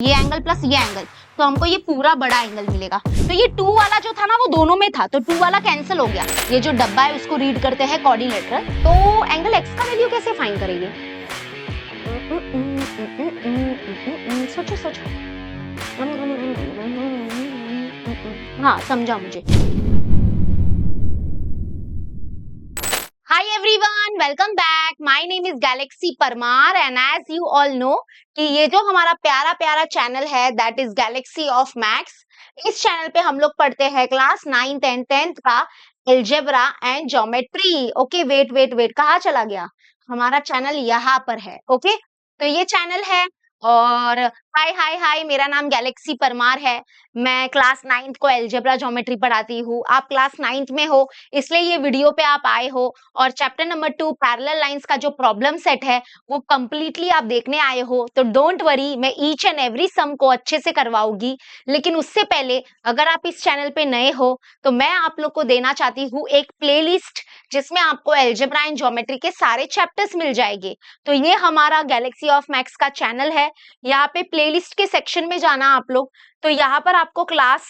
ये एंगल प्लस ये एंगल, तो हमको ये पूरा बड़ा एंगल मिलेगा। तो ये 2 वाला जो था ना वो दोनों में था, तो 2 वाला कैंसिल हो गया। ये जो डब्बा है उसको रीड करते हैं कोऑर्डिनेटर। तो एंगल x का वैल्यू कैसे फाइंड करेंगे? सोचो सोचो। हाँ समझा मुझे। Hi everyone, welcome back. My name is Galaxy Parmar and as you all know कि ये जो हमारा प्यारा प्यारा चैनल है that is Galaxy of Max, इस चैनल पे हम लोग पढ़ते हैं क्लास 9th and 10th का algebra and geometry. Okay wait कहाँ चला गया? हमारा चैनल यहाँ पर है। ओके तो ये चैनल है और हाय मेरा नाम गैलेक्सी परमार है। मैं क्लास 9th को एल्जेब्रा ज्योमेट्री पढ़ाती हूँ। आप क्लास 9th में हो इसलिए ये वीडियो पे आप आए हो और चैप्टर नंबर 2 पैरेलल लाइंस का जो प्रॉब्लम सेट है वो कंप्लीटली आप देखने आए हो। तो डोंट वरी, मैं ईच एंड एवरी सम को अच्छे से करवाऊंगी। लेकिन उससे पहले अगर आप इस चैनल पे नए हो तो मैं आप लोग को देना चाहती हूँ एक प्लेलिस्ट जिसमें आपको एल्जेब्रा एंड ज्योमेट्री के सारे चैप्टर्स मिल जाएंगे। तो ये हमारा गैलेक्सी ऑफ मैक्स का चैनल है। यहाँ पे प्लेलिस्ट के सेक्शन में जाना आप लोग, तो यहाँ पर आपको क्लास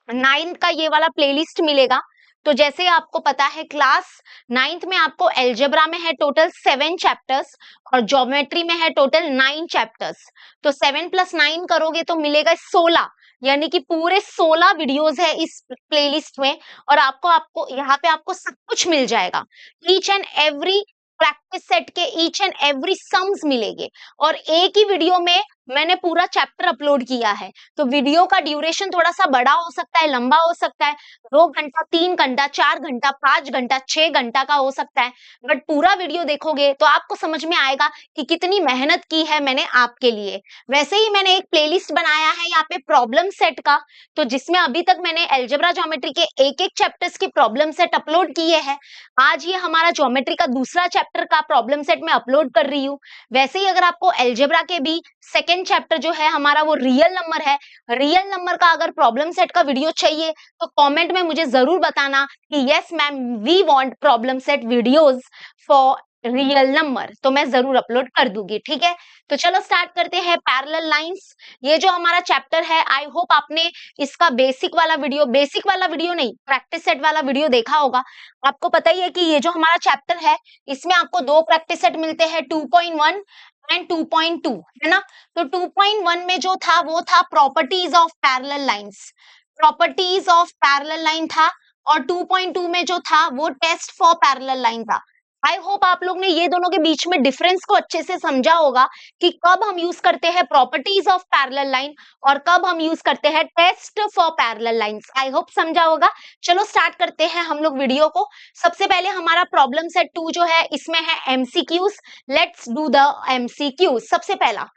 9th का ये वाला प्लेलिस्ट मिलेगा। तो जैसे आपको पता है क्लास 9th में आपको एल्जेब्रा में है टोटल 7 चैप्टर्स और ज्योमेट्री में है टोटल 9 चैप्टर्स। तो 7 + 9 करोगे तो मिलेगा 16, यानी कि पूरे 16 वीडियोस है इस प्लेलिस्ट में। और आपको यहाँ पे आपको सब कुछ मिल जाएगा। Each and every practice set के ईच एंड एवरी सम्स मिलेंगे और एक ही वीडियो में मैंने पूरा चैप्टर अपलोड किया है। तो वीडियो का ड्यूरेशन थोड़ा सा बड़ा हो सकता है, लंबा हो सकता है, 2 घंटा, 3 घंटा, 4 घंटा, 5 घंटा, 6 घंटा का हो सकता है। बट पूरा वीडियो देखोगे तो आपको समझ में आएगा कि कितनी मेहनत की है मैंने आपके लिए। वैसे ही मैंने एक प्लेलिस्ट बनाया है यहाँ पे प्रॉब्लम सेट का, तो जिसमें अभी तक मैंने एल्जेब्रा ज्योमेट्री के एक चैप्टर्स के प्रॉब्लम सेट अपलोड किए हैं। आज ये हमारा ज्योमेट्री का दूसरा चैप्टर का प्रॉब्लम सेट मैं अपलोड कर रही हूँ। वैसे ही अगर आपको एल्जेब्रा के भी सेकेंड चैप्टर जो है हमारा वो रियल नंबर है, रियल नंबर का अगर प्रॉब्लम सेट का वीडियो चाहिए तो कमेंट में मुझे जरूर बताना कि yes ma'am we want problem set videos for real number, तो मैं जरूर अपलोड कर दूंगी। ठीक है, तो चलो स्टार्ट करते हैं पैरेलल लाइंस। ये जो हमारा चैप्टर है आई होप आपने इसका बेसिक वाला वीडियो नहीं, प्रैक्टिस सेट वाला वीडियो देखा होगा। आपको पता ही है कि ये जो हमारा चैप्टर है इसमें आपको 2 प्रैक्टिस सेट मिलते हैं, 2.1 एंड 2.2, है ना। तो 2.1 में जो था वो था properties of parallel lines, properties of parallel line था। और 2.2 में जो था वो टेस्ट फॉर पैरेलल लाइन था। आई होप आप लोग ने ये दोनों के बीच में डिफरेंस को अच्छे से समझा होगा कि कब हम यूज करते हैं प्रॉपर्टीज ऑफ पैरेलल लाइन और कब हम यूज करते हैं test for parallel lines. I hope समझा होगा। चलो स्टार्ट करते हैं हम लोग वीडियो को। सबसे पहले हमारा प्रॉब्लम सेट 2 जो है इसमें है MCQs. Let's do the MCQs. सबसे पहला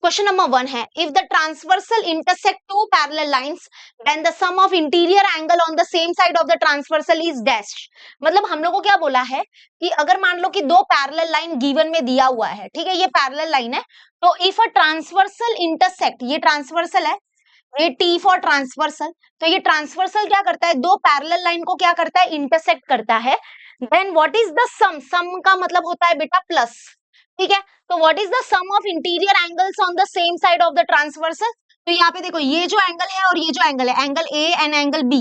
क्वेश्चन नंबर 1 है, if the transversal intersect 2 parallel lines then the sum of interior angle on the same side of the transversal is dash. मतलब हम लोगों को क्या बोला है कि अगर मान लो कि 2 पैरेलल लाइन गिवन में दिया हुआ है, ठीक है, ये पैरेलल लाइन है, तो इफ अ ट्रांसवर्सल इंटरसेक्ट, ये ट्रांसवर्सल है, ये टी फॉर ट्रांसवर्सल, तो ये ट्रांसवर्सल क्या करता है, 2 पैरेलल लाइन को क्या करता है, इंटरसेक्ट करता है। Then what is the sum, sum का मतलब होता है बेटा प्लस, ठीक है। तो what is the sum of interior angles on the same side of the transversal. तो यहाँ पे देखो ये जो एंगल है और ये जो एंगल है, angle A and angle B,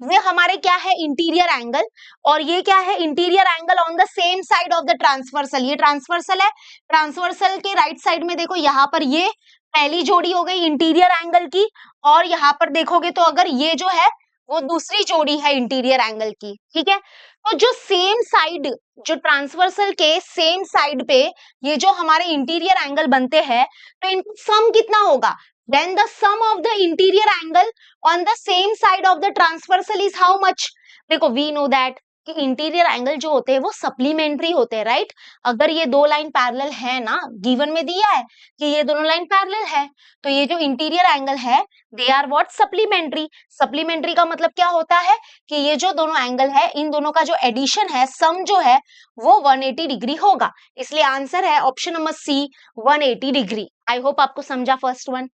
ये हमारे क्या है, इंटीरियर एंगल, और ये क्या है, interior angle on the same side of the transversal. ये ट्रांसवर्सल है, ट्रांसवर्सल के राइट साइड में देखो यहाँ पर ये पहली जोड़ी हो गई इंटीरियर एंगल की, और यहाँ पर देखोगे तो अगर ये जो है वो दूसरी जोड़ी है इंटीरियर एंगल की, ठीक है। तो जो सेम साइड, जो ट्रांसवर्सल के सेम साइड पे ये जो हमारे इंटीरियर एंगल बनते हैं, तो इनका सम कितना होगा, then the sum of the interior angle on the same side of the transversal is how much. देखो वी नो दैट कि इंटीरियर एंगल जो होते हैं वो सप्लीमेंट्री होते हैं, राइट। अगर ये 2 लाइन पैरेलल है ना, गिवन में दिया है कि ये दोनों लाइन पैरेलल है, तो ये जो इंटीरियर एंगल है they are what, supplementary. Supplementary का मतलब क्या होता है कि ये जो दोनों एंगल है इन दोनों का जो एडिशन है, सम जो है वो 180 डिग्री होगा। इसलिए आंसर है option number C, 180 degree. I hope आपको समझा फर्स्ट वन।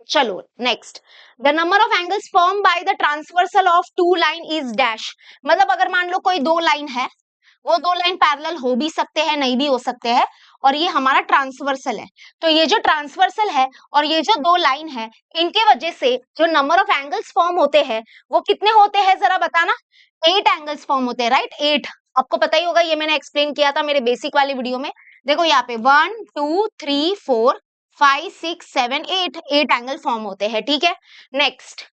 चलो next, the number of angles form by the transversal of 2 line is dash. मतलब अगर मान लो कोई 2 लाइन है, वो 2 लाइन पैरेलल हो भी सकते हैं, नहीं भी हो सकते हैं, और ये हमारा ट्रांसवर्सल है। तो ये जो ट्रांसवर्सल है और ये जो दो लाइन है, इनके वजह से जो नंबर ऑफ एंगल्स फॉर्म होते हैं वो कितने होते हैं जरा बताना? 8 एंगल्स फॉर्म होते हैं, राइट? 8 आपको पता ही होगा, ये मैंने एक्सप्लेन किया था मेरे बेसिक वाले वीडियो में। देखो यहाँ पे 1 2 3 4 5 6 7 8 एंगल फॉर्म होते हैं, ठीक है। Next,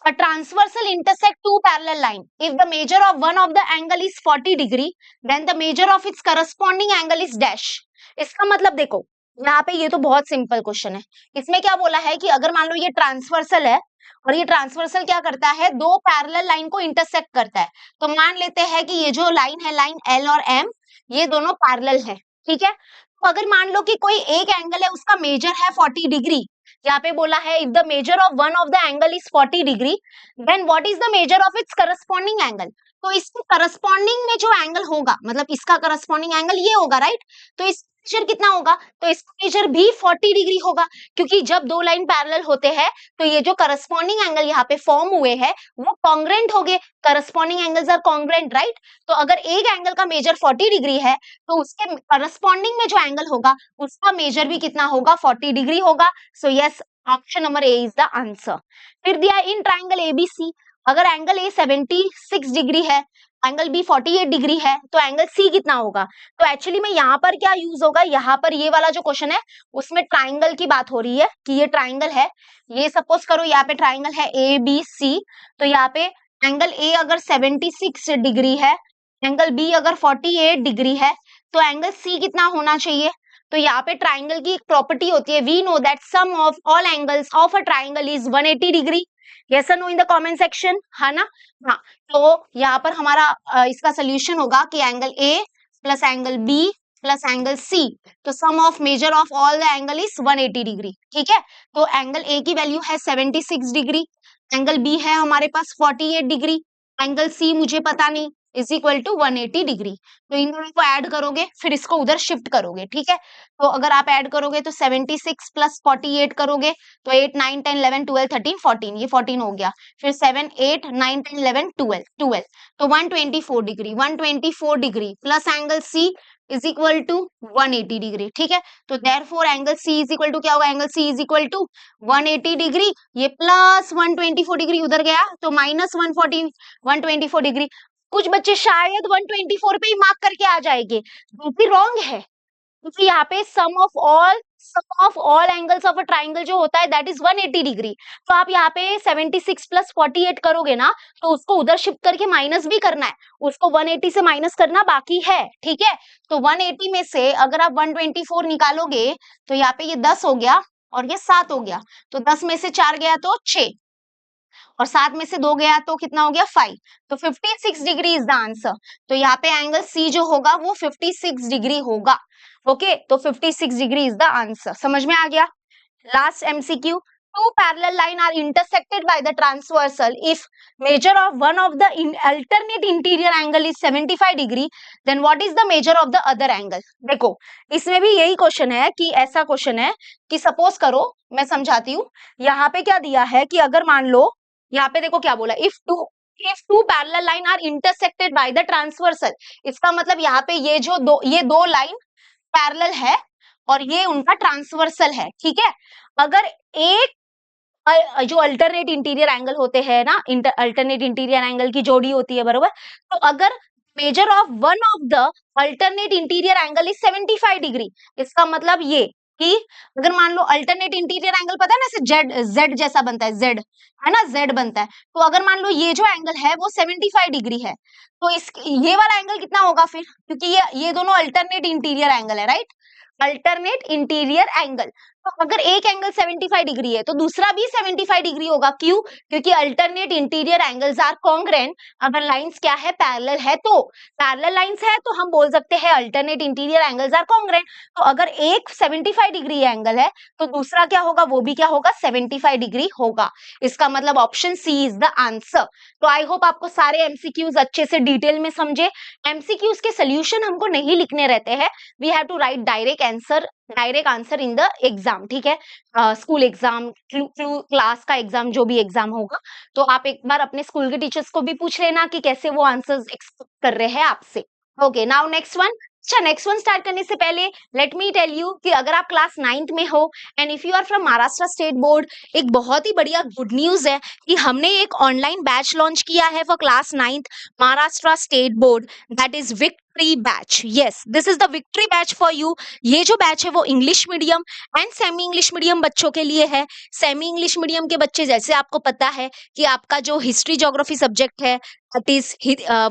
a transversal intersect two parallel line. If the measure of one of the angle is 40 degree, then the measure of its corresponding angle is dash. इसका मतलब देखो, यहाँ पे ये तो बहुत सिंपल क्वेश्चन है। इसमें क्या बोला है कि अगर मान लो ये ट्रांसवर्सल है और ये ट्रांसवर्सल क्या करता है, दो पैरेलल लाइन को इंटरसेक्ट करता है। तो मान लेते हैं कि ये जो लाइन है, लाइन एल और एम, ये दोनों पैरेलल है, ठीक है। तो अगर मान लो कि कोई एक एंगल है, उसका मेजर है 40 डिग्री, यहाँ पे बोला है if the measure of one of the angle is 40 degree, then what is the measure of its corresponding angle. तो इसके करस्पॉन्डिंग में जो एंगल होगा, मतलब इसका करस्पॉन्डिंग एंगल ये होगा, राइट? तो इसका मेजर कितना होगा? तो इसका मेजर भी 40 डिग्री होगा, क्योंकि जब दो लाइन पैरेलल होते हैं तो ये जो करस्पॉन्डिंग एंगल यहाँ पे फॉर्म हुए हैं वो कॉन्ग्रेंट हो गए। Corresponding angles are congruent, right? तो अगर एक एंगल का मेजर 40 डिग्री है तो उसके करस्पॉन्डिंग में जो एंगल होगा उसका मेजर भी कितना होगा? 40 डिग्री होगा। So yes, option number A is the answer. फिर दिया इन ट्राइंगल एबीसी, अगर एंगल ए 76 डिग्री है, एंगल बी 48 डिग्री है, तो एंगल सी कितना होगा? तो एक्चुअली में यहाँ पर क्या यूज होगा, यहाँ पर ये वाला जो क्वेश्चन है उसमें ट्राइंगल की बात हो रही है कि ये ट्राइंगल है, ये सपोज करो यहाँ पे ट्राइंगल है ए बी सी। तो यहाँ पे एंगल ए अगर 76 डिग्री है, एंगल बी अगर 48 डिग्री है, तो एंगल सी कितना होना चाहिए? तो यहाँ पे ट्राइंगल की एक प्रॉपर्टी होती है, we know that sum of all angles of a triangle is 180 degree. Yes और no in the comment section, है ना? हाँ, तो यहाँ पर हमारा इसका सोल्यूशन होगा कि angle A plus angle B plus angle C, तो sum of measure of all the angle is 180 degree, ठीक है। तो एंगल ए की वैल्यू है 76 डिग्री, एंगल बी है हमारे पास 48 डिग्री, एंगल सी मुझे पता नहीं, इज इक्वल टू 180 डिग्री। तो इन दोनों को ऐड करोगे, फिर इसको उधर शिफ्ट करोगे, ठीक है। तो अगर आप ऐड करोगे तो 76 प्लस 48 करोगे तो 8 9 10 11 12 13 14, ये 14 हो गया। फिर 7 8 9 10 11 12 12, तो 124 degree, 124 degree plus angle C is equal to 180 degree, ठीक है। तो therefore angle C is equal to क्या होगा? Angle C is equal to 180 degree, ये प्लस 124 डिग्री उधर गया तो माइनस 124 डिग्री। कुछ बच्चे शायद 124 पे ही मार्क करके आ जाएंगे, जो कि रॉन्ग है, क्योंकि यहाँ पे sum of all angles of a triangle जो होता है दैट इज 180 डिग्री। तो आप यहाँ पे 76 प्लस 48 करोगे ना, तो उसको उधर शिफ्ट करके माइनस भी करना है, उसको 180 से माइनस करना बाकी है, ठीक है। तो 180 में से अगर आप 124 निकालोगे तो यहाँ पे ये 10 हो गया और ये 7 हो गया, तो 10 में से 4 गया तो 6 और 7 में से 2 गया तो कितना हो गया? 5। तो 56 डिग्री इज द आंसर। तो यहाँ पे एंगल सी जो होगा वो 56 डिग्री होगा। ओके, तो 56 डिग्री इज द आंसर। समझ में आ गया? Last MCQ, two parallel line are intersected by the transversal. If measure of one of the alternate interior angle is 75 degree, then what is the measure of the other angle? देखो, इसमें भी यही question है कि ऐसा question है कि suppose करो, मैं समझाती हूँ। यहाँ पे क्या दिया है कि अगर मान लो, यहाँ पे देखो क्या बोला, if two parallel line are intersected by the transversal, इसका मतलब यहाँ पे ये दो लाइन पैरेलल है और ये उनका ट्रांसवर्सल है, ठीक है। अगर एक जो अल्टरनेट इंटीरियर एंगल होते हैं ना, अल्टरनेट इंटीरियर एंगल की जोड़ी होती है, बरोबर। तो अगर major of one of the alternate interior angle is 75 degree, इसका मतलब ये कि अगर मान लो अल्टरनेट इंटीरियर एंगल पता है ना, ऐसे जेड जैसा बनता है, जेड है ना, जेड बनता है। तो अगर मान लो ये जो एंगल है वो 75 डिग्री है, तो इस ये वाला एंगल कितना होगा फिर? क्योंकि ये दोनों अल्टरनेट इंटीरियर एंगल है, राइट? Alternate interior angle. तो अगर एक एंगल 75 डिग्री है तो दूसरा भी 75 डिग्री होगा। क्यों? क्योंकि alternate interior angles are congruent. अगर लाइंस क्या है? पैरेलल है, तो पैरेलल लाइंस है तो हम बोल सकते हैं alternate interior angles are congruent. तो अगर एक 75 डिग्री एंगल है तो दूसरा क्या होगा? वो भी क्या होगा? 75 डिग्री होगा। इसका मतलब option C is the answer. तो आई होप आपको सारे एमसीक्यूज अच्छे से डिटेल में समझे। एमसीक्यूज के सोल्यूशन हमको नहीं लिखने रहते हैं, we have to write direct answer in the exam, ठीक है। स्कूल एग्जाम, क्लास का एग्जाम, जो भी एग्जाम होगा, तो आप एक बार अपने स्कूल के टीचर्स को भी पूछ लेना कि कैसे वो आंसर्स एक्सपेक्ट कर रहे हैं आपसे। ओके, नाउ नेक्स्ट वन, अच्छा, नेक्स्ट वन स्टार्ट करने से पहले लेट मी टेल यू कि अगर आप क्लास 9th में हो and if you are from Maharashtra state board, एक बहुत ही बढ़िया गुड न्यूज है कि हमने एक ऑनलाइन बैच लॉन्च किया है for class 9th Maharashtra state board, that is victory batch. Yes, this is the victory batch for you. ये जो बैच है वो English medium and semi English medium बच्चों के लिए है। सेमी इंग्लिश मीडियम के बच्चे, जैसे आपको पता है कि आपका जो हिस्ट्री ज्योग्राफी सब्जेक्ट है दैट इज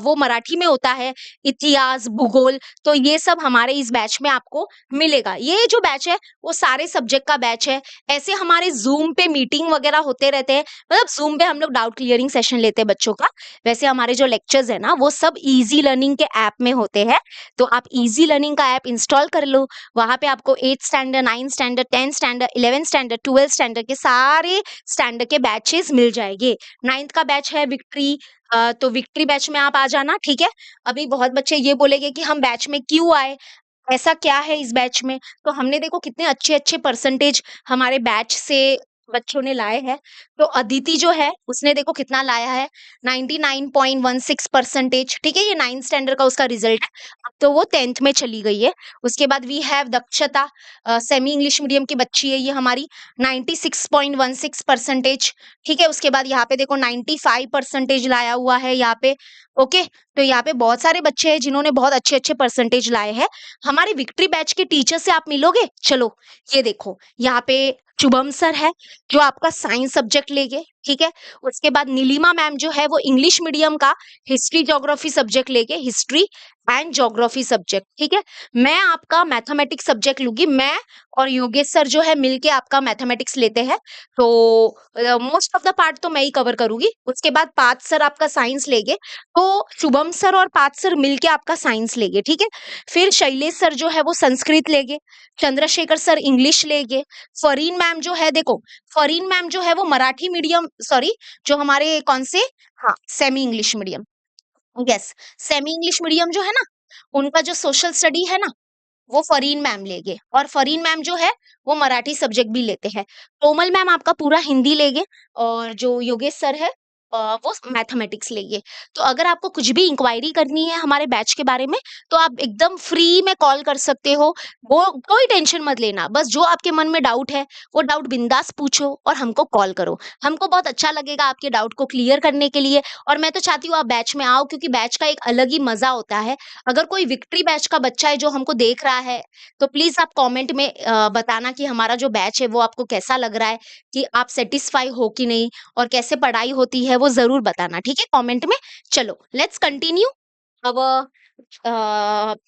वो मराठी में होता है, इतिहास भूगोल, तो ये सब हमारे इस बैच में आपको मिलेगा। ये जो बैच है वो सारे सब्जेक्ट का बैच है। ऐसे हमारे जूम पे मीटिंग वगैरह होते रहते हैं, मतलब जूम पे हम लोग डाउट क्लियरिंग सेशन लेते हैं बच्चों का। वैसे हमारे जो लेक्चर्स है ना वो सब इजी लर्निंग के ऐप में होते हैं, तो आप इजी लर्निंग का ऐप इंस्टॉल कर लो। वहां पे आपको 8th standard, 9th standard, 10th standard, 11th standard, 12th standard के सारे स्टैंडर्ड के बैचेस मिल जाएंगे। 9th का बैच है विक्ट्री, तो विक्ट्री बैच में आप आ जाना, ठीक है। अभी बहुत बच्चे ये बोलेंगे कि हम बैच में क्यों आए, ऐसा क्या है इस बैच में। तो हमने देखो कितने अच्छे अच्छे परसेंटेज हमारे बैच से बच्चों ने लाए हैं। तो अदिति जो है उसने देखो कितना लाया है, 99.16%। ठीक है, ये 9th स्टैंडर्ड का उसका रिजल्ट है। अब तो वो 10th में चली गई है। उसके बाद वी हैव दक्षता, सेमी इंग्लिश मीडियम की बच्ची है ये हमारी, 96.16%। ठीक है, उसके बाद यहाँ पे देखो 95% लाया हुआ है यहाँ पे। ओके, तो यहाँ पे बहुत सारे बच्चे हैं जिन्होंने बहुत अच्छे अच्छे परसेंटेज लाए हैं। हमारे विक्ट्री बैच के टीचर से आप मिलोगे, चलो ये देखो यहाँ पे शुभम सर है जो आपका साइंस सब्जेक्ट लेंगे, ठीक है। उसके बाद नीलिमा मैम जो है वो इंग्लिश मीडियम का हिस्ट्री ज्योग्राफी सब्जेक्ट लेंगे, हिस्ट्री एंड ज्योग्राफी सब्जेक्ट, ठीक है। मैं आपका मैथमेटिक्स सब्जेक्ट लूंगी, मैं और योगेश सर जो है मिलके आपका मैथमेटिक्स लेते हैं, तो मोस्ट ऑफ द पार्ट तो मैं ही कवर करूंगी। उसके बाद पार्थ सर आपका साइंस लेंगे, तो शुभम सर और पार्थ सर मिलके आपका साइंस लेंगे, ठीक है। फिर शैलेश सर जो है वो संस्कृत लेंगे, चंद्रशेखर सर इंग्लिश लेंगे, फरीन मैम जो है देखो, फरीन मैम जो है वो मराठी मीडियम, सॉरी जो हमारे कौन से, हाँ semi English medium, yes semi English medium जो है ना, उनका जो सोशल स्टडी है ना वो फरीन मैम लेंगे। और फरीन मैम जो है वो मराठी सब्जेक्ट भी लेते हैं। कोमल मैम आपका पूरा हिंदी लेंगे, और जो योगेश सर है वो मैथमेटिक्स लेंगे। तो अगर आपको कुछ भी इंक्वायरी करनी है हमारे बैच के बारे में तो आप एकदम फ्री में कॉल कर सकते हो। वो कोई टेंशन मत लेना, बस जो आपके मन में डाउट है वो डाउट बिंदास पूछो और हमको कॉल करो। हमको बहुत अच्छा लगेगा आपके डाउट को क्लियर करने के लिए। और मैं तो चाहती हूँ आप बैच में आओ, क्योंकि बैच का एक अलग ही मजा होता है। अगर कोई विक्ट्री बैच का बच्चा है जो हमको देख रहा है तो प्लीज आप कमेंट में बताना कि हमारा जो बैच है वो आपको कैसा लग रहा है, कि आप सेटिस्फाई हो कि नहीं, और कैसे पढ़ाई होती है वो जरूर बताना, ठीक है, कमेंट में। चलो let's continue our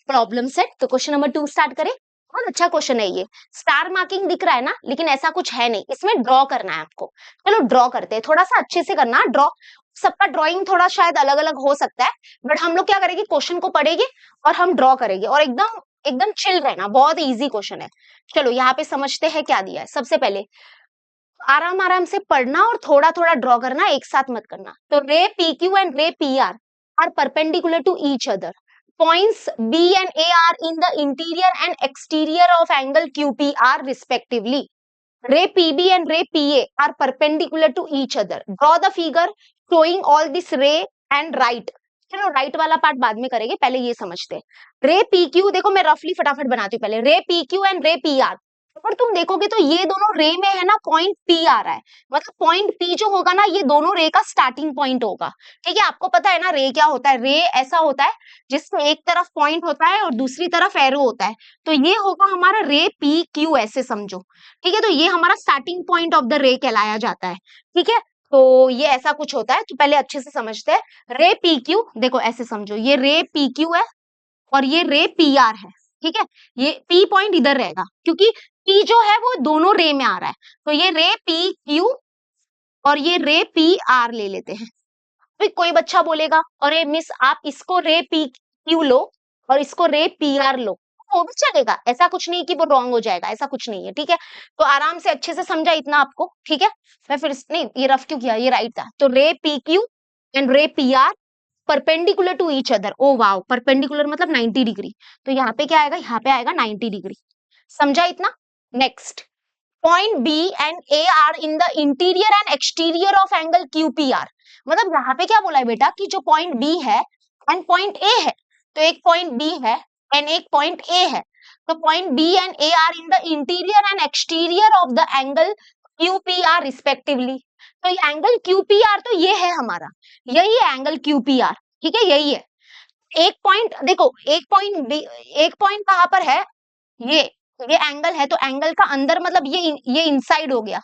problem set. तो क्वेश्चन नंबर 2 स्टार्ट करें। बहुत अच्छा क्वेश्चन है ये। स्टार मार्किंग दिख रहा है ना, लेकिन ऐसा कुछ है नहीं, इसमें ड्रॉ करना है आपको। चलो ड्रॉ करते हैं, थोड़ा सा अच्छे से करना ड्रॉ। सबका ड्राइंग थोड़ा शायद अलग अलग हो सकता है, बट हम लोग क्या करेंगे, क्वेश्चन को पढ़ेंगे और हम ड्रॉ करेंगे, और एकदम एकदम चिल रहना, बहुत इजी क्वेश्चन है। चलो यहाँ पे समझते हैं क्या दिया है। सबसे पहले आराम आराम से पढ़ना और थोड़ा थोड़ा ड्रॉ करना, एक साथ मत करना। तो ray P Q and ray P are perpendicular to each other. Points B and A are in the interior and exterior of angle QPR respectively. Ray PB and ray PA are perpendicular to each other. Draw the figure showing all this ray and right. चलो right वाला part बाद में करेंगे, पहले ये समझते हैं। रे पी क्यू देखो, मैं रफली फटाफट बनाती हूँ पहले। रे P Q and ray P are, अगर तुम देखोगे तो ये दोनों रे में है ना, पॉइंट पी आ रहा है, मतलब पॉइंट पी जो होगा ना ये दोनों रे का स्टार्टिंग पॉइंट होगा। ठीक है, आपको पता है ना रे क्या होता है। रे ऐसा होता है जिसमें एक तरफ पॉइंट होता है और दूसरी तरफ एरो होता है। तो ये होगा हमारा रे पी क्यू, ऐसे समझो। ठीक है, तो ये हमारा स्टार्टिंग पॉइंट ऑफ द रे कहलाया जाता है। ठीक है, तो ये ऐसा कुछ होता है, तो पहले अच्छे से समझते हैं। रे पी क्यू देखो ऐसे समझो, ये रे पी क्यू है और ये रे पी आर है। ठीक है, ये पी पॉइंट इधर रहेगा क्योंकि पी जो है वो दोनों रे में आ रहा है। तो ये रे पी क्यू और ये रे पी आर ले लेते हैं। फिर कोई बच्चा बोलेगा अरे मिस आप इसको रे पी क्यू लो और इसको रे पी आर लो, वो भी चलेगा, ऐसा कुछ नहीं कि वो रॉन्ग हो जाएगा, ऐसा कुछ नहीं है। ठीक है, तो आराम से अच्छे से समझा इतना आपको। ठीक है, मैं फिर नहीं ये रफ क्यों किया, ये राइट था। तो ray P Q and ray P are perpendicular to each other. Oh wow, perpendicular मतलब 90 डिग्री। तो यहाँ पे क्या आएगा, यहाँ पे आएगा 90 डिग्री। समझा इतना। Next, point B and A are in the interior and exterior of angle QPR. मतलब यहाँ पे क्या बोला है बेटा कि जो पॉइंट बी है एंड पॉइंट ए है, तो एक पॉइंट बी है एंड एक पॉइंट ए है। तो point B and A are in the interior and exterior of the angle QPR respectively. तो एंगल QPR तो ये है हमारा, यही है एंगल QPR, ठीक है, यही है। एक पॉइंट देखो, एक पॉइंट बी, एक पॉइंट कहां पर है, ये ये एंगल है, तो एंगल का अंदर मतलब ये इनसाइड हो गया,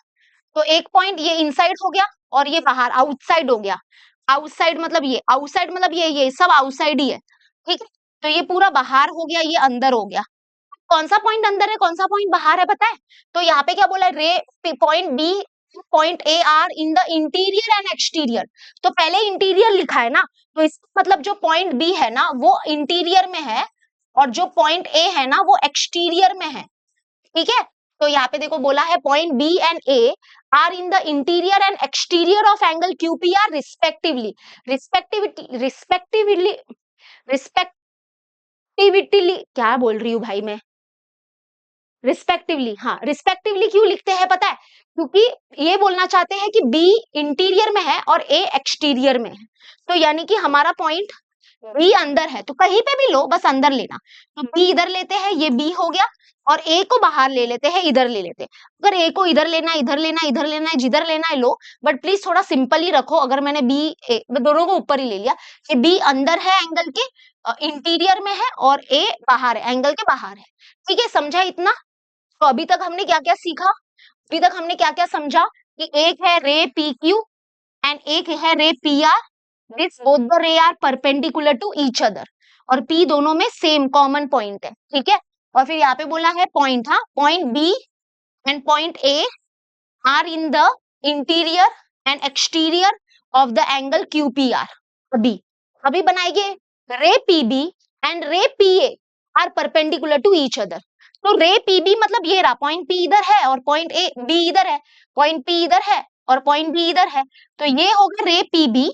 तो एक पॉइंट ये इनसाइड हो गया और ये बाहर आउटसाइड हो गया। आउटसाइड मतलब ये, आउटसाइड मतलब ये सब आउटसाइड ही है, ठीक है। तो ये पूरा बाहर हो गया, ये अंदर हो गया। कौन सा पॉइंट अंदर है, कौन सा पॉइंट बाहर है पता है? तो यहाँ पे क्या बोला है, ray point B point A are in the interior and exterior. तो पहले इंटीरियर लिखा है ना, तो इसका मतलब जो पॉइंट बी है ना वो इंटीरियर में है और जो पॉइंट ए है ना वो एक्सटीरियर में है, ठीक है। तो यहाँ पे देखो बोला है point B and A are in the interior and exterior of angle QPR respectively. Respectively respectivity क्या बोल रही हूँ भाई मैं, रिस्पेक्टिवली, हाँ रिस्पेक्टिवली क्यों लिखते हैं पता है? क्योंकि ये बोलना चाहते हैं कि बी इंटीरियर में है और ए एक्सटीरियर में है। तो यानी कि हमारा पॉइंट बी अंदर है, तो कहीं पे भी लो बस अंदर लेना। तो बी इधर लेते हैं, ये बी हो गया, और ए को बाहर ले लेते हैं, इधर ले लेते हैं। अगर ए को इधर लेना है, इधर लेना है, इधर लेना है, जिधर लेना है लो, बट प्लीज थोड़ा सिंपल ही रखो। अगर मैंने बी ए दोनों को ऊपर ही ले लिया, ये बी अंदर है एंगल के, इंटीरियर में है, और ए बाहर है, एंगल के बाहर है, ठीक है, समझा इतना? तो अभी तक हमने क्या क्या सीखा, अभी तक हमने क्या क्या समझा कि एक है रे PQ एंड एक है ray PR। This both the ray are perpendicular to each other, और P दोनों में सेम कॉमन पॉइंट है, ठीक है। और फिर यहाँ पे बोला है पॉइंट, हाँ point B and point A are in the interior and exterior of the angle QPR। अभी अभी बनाएंगे ray PB and ray PA are perpendicular to each other. तो रे PB मतलब ये रहा, पॉइंट P इधर है और पॉइंट A B इधर है, पॉइंट P इधर है और पॉइंट B इधर है, तो ये होगा रे PB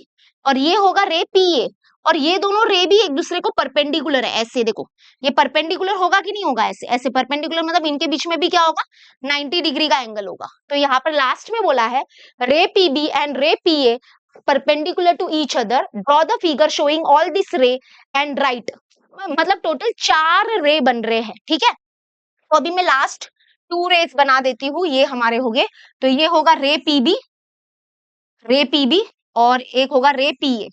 और ये होगा रे PA, और ये दोनों रे भी एक दूसरे को परपेंडिकुलर है, ऐसे देखो ये परपेंडिकुलर होगा कि नहीं होगा, ऐसे ऐसे परपेंडिकुलर मतलब इनके बीच में भी क्या होगा, 90 डिग्री का एंगल होगा। तो यहाँ पर लास्ट में बोला है ray PB and ray PA perpendicular to each other, draw the figure showing all this ray and right. मतलब टोटल 4 रे बन रहे हैं, ठीक है। तो अभी मैं लास्ट 2 रेस बना देती हूँ, ये हमारे हो गए। तो ये होगा रे PB और एक होगा रे PA,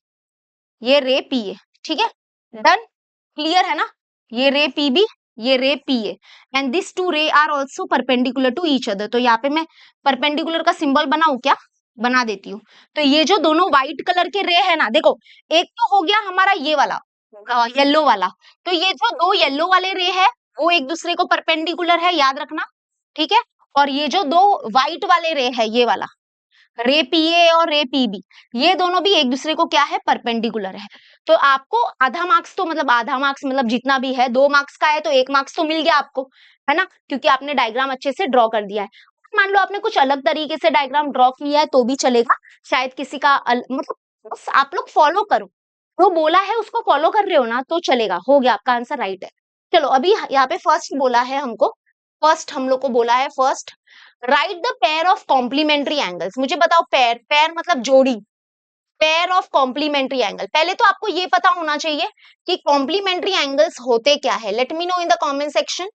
ये रे PA, ठीक है, डन, क्लियर है ना? ये रे PB, ये रे PA and this 2 ray are also perpendicular to each other. तो यहाँ पे मैं परपेंडिकुलर का सिंबल बनाऊं क्या, बना देती हूँ। तो ये जो दोनों व्हाइट कलर के रे है ना, देखो एक तो हो गया हमारा ये वाला येलो वाला, तो ये जो 2 येलो वाले रे है वो एक दूसरे को परपेंडिकुलर है, याद रखना, ठीक है। और ये जो 2 व्हाइट वाले रे है, ये वाला रे PA और रे PB, ये दोनों भी एक दूसरे को क्या है, परपेंडिकुलर है। तो आपको आधा मार्क्स, तो मतलब आधा मार्क्स मतलब जितना भी है, 2 मार्क्स का है तो 1 मार्क्स तो मिल गया आपको, है ना, क्योंकि आपने डायग्राम अच्छे से ड्रॉ कर दिया है। मान लो आपने कुछ अलग तरीके से डायग्राम ड्रॉ किया है तो भी चलेगा, शायद किसी का मतलब बस आप लोग फॉलो करो, जो बोला है उसको फॉलो कर रहे हो ना तो चलेगा, हो गया, आपका आंसर राइट है। चलो अभी यहाँ पे फर्स्ट बोला है हमको, फर्स्ट हम लोग को बोला है, first write the pair of complementary angles. मुझे बताओ पेयर, पेयर मतलब जोड़ी, पेयर ऑफ कॉम्प्लीमेंट्री एंगल। पहले तो आपको ये पता होना चाहिए कि कॉम्प्लीमेंट्री एंगल्स होते क्या है, let me know in the comment section.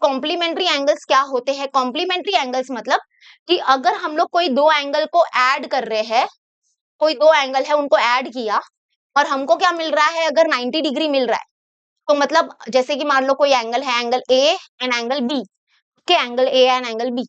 Complementary angles क्या होते हैं? कॉम्प्लीमेंट्री एंगल्स मतलब कि अगर हम लोग कोई 2 एंगल को ऐड कर रहे हैं, कोई 2 एंगल है उनको ऐड किया और हमको क्या मिल रहा है, अगर 90 डिग्री मिल रहा है, तो मतलब जैसे कि मान लो कोई एंगल है, angle A and angle B, के angle A and angle B,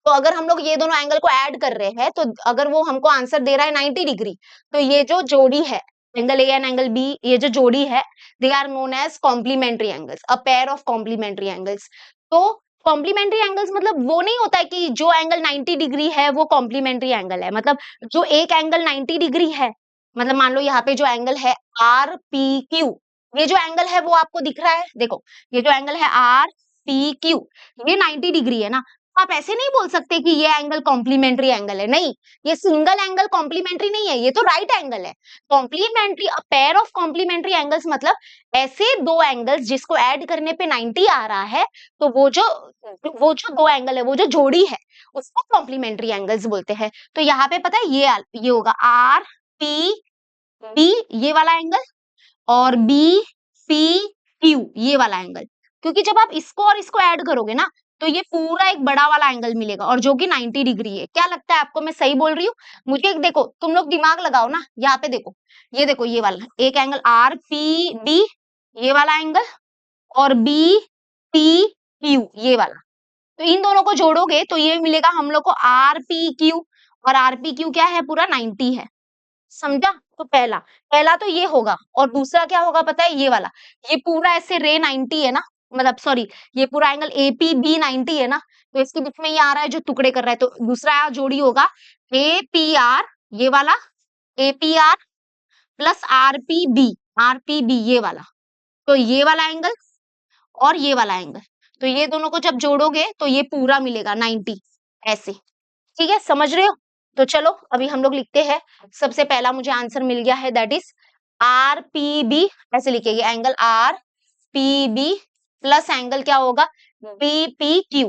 तो अगर हम लोग ये दोनों एंगल को ऐड कर रहे हैं, तो अगर वो हमको आंसर दे रहा है 90 डिग्री, तो ये जो जोड़ी है angle A and angle B, ये जो जोड़ी है, they are known as complementary angles, a pair of complementary angles. तो कॉम्प्लीमेंट्री एंगल्स मतलब वो नहीं होता है कि जो एंगल 90 डिग्री है वो कॉम्प्लीमेंट्री एंगल है, मतलब जो एक एंगल 90 डिग्री है, मतलब मान लो यहाँ पे जो एंगल है RPQ, ये जो एंगल है वो आपको दिख रहा है, देखो ये जो एंगल है RPQ, ये 90 डिग्री है ना, आप ऐसे नहीं बोल सकते कि ये एंगल कॉम्प्लीमेंट्री एंगल है, नहीं, ये सिंगल एंगल कॉम्प्लीमेंट्री नहीं है, ये तो राइट एंगल है। Complementary, a pair of complementary angles मतलब ऐसे 2 एंगल्स जिसको ऐड करने पे 90 आ रहा है, तो वो जो 2 एंगल है, वो जो जोड़ी है, उसको कॉम्प्लीमेंट्री एंगल्स बोलते हैं। तो यहाँ पे पता है ये होगा RPB, ये वाला एंगल, और BPQ, क्यू, ये वाला एंगल, क्योंकि जब आप इसको और इसको ऐड करोगे ना तो ये पूरा एक बड़ा वाला एंगल मिलेगा और जो कि 90 डिग्री है। क्या लगता है आपको मैं सही बोल रही हूँ? मुझे एक देखो, तुम लोग दिमाग लगाओ ना, यहाँ पे देखो, ये देखो, ये वाला एक एंगल आर पी डी, ये वाला एंगल, और बी पी क्यू, ये वाला। तो इन दोनों को जोड़ोगे तो ये मिलेगा हम लोग को आर पी क्यू, और आर पी क्यू क्या है? पूरा 90 है। समझा? तो पहला पहला तो ये होगा, और दूसरा क्या होगा पता है? ये वाला, ये पूरा ऐसे रे 90 है ना, मतलब सॉरी, ये पूरा एंगल एपीबी 90 है ना, तो इसके बीच में ये आ रहा है जो टुकड़े कर रहा है, तो दूसरा जोड़ी होगा एपीआर, ये वाला एपीआर प्लस आरपीबी, आरपीबी ये वाला, तो ये वाला एंगल और ये वाला एंगल, तो ये दोनों को जब जोड़ोगे तो ये पूरा मिलेगा 90, ऐसे। ठीक है, समझ रहे हो? तो चलो अभी हम लोग लिखते हैं। सबसे पहला मुझे आंसर मिल गया है, that is R P B, ऐसे लिखेंगे angle R P B plus angle क्या होगा? B P Q,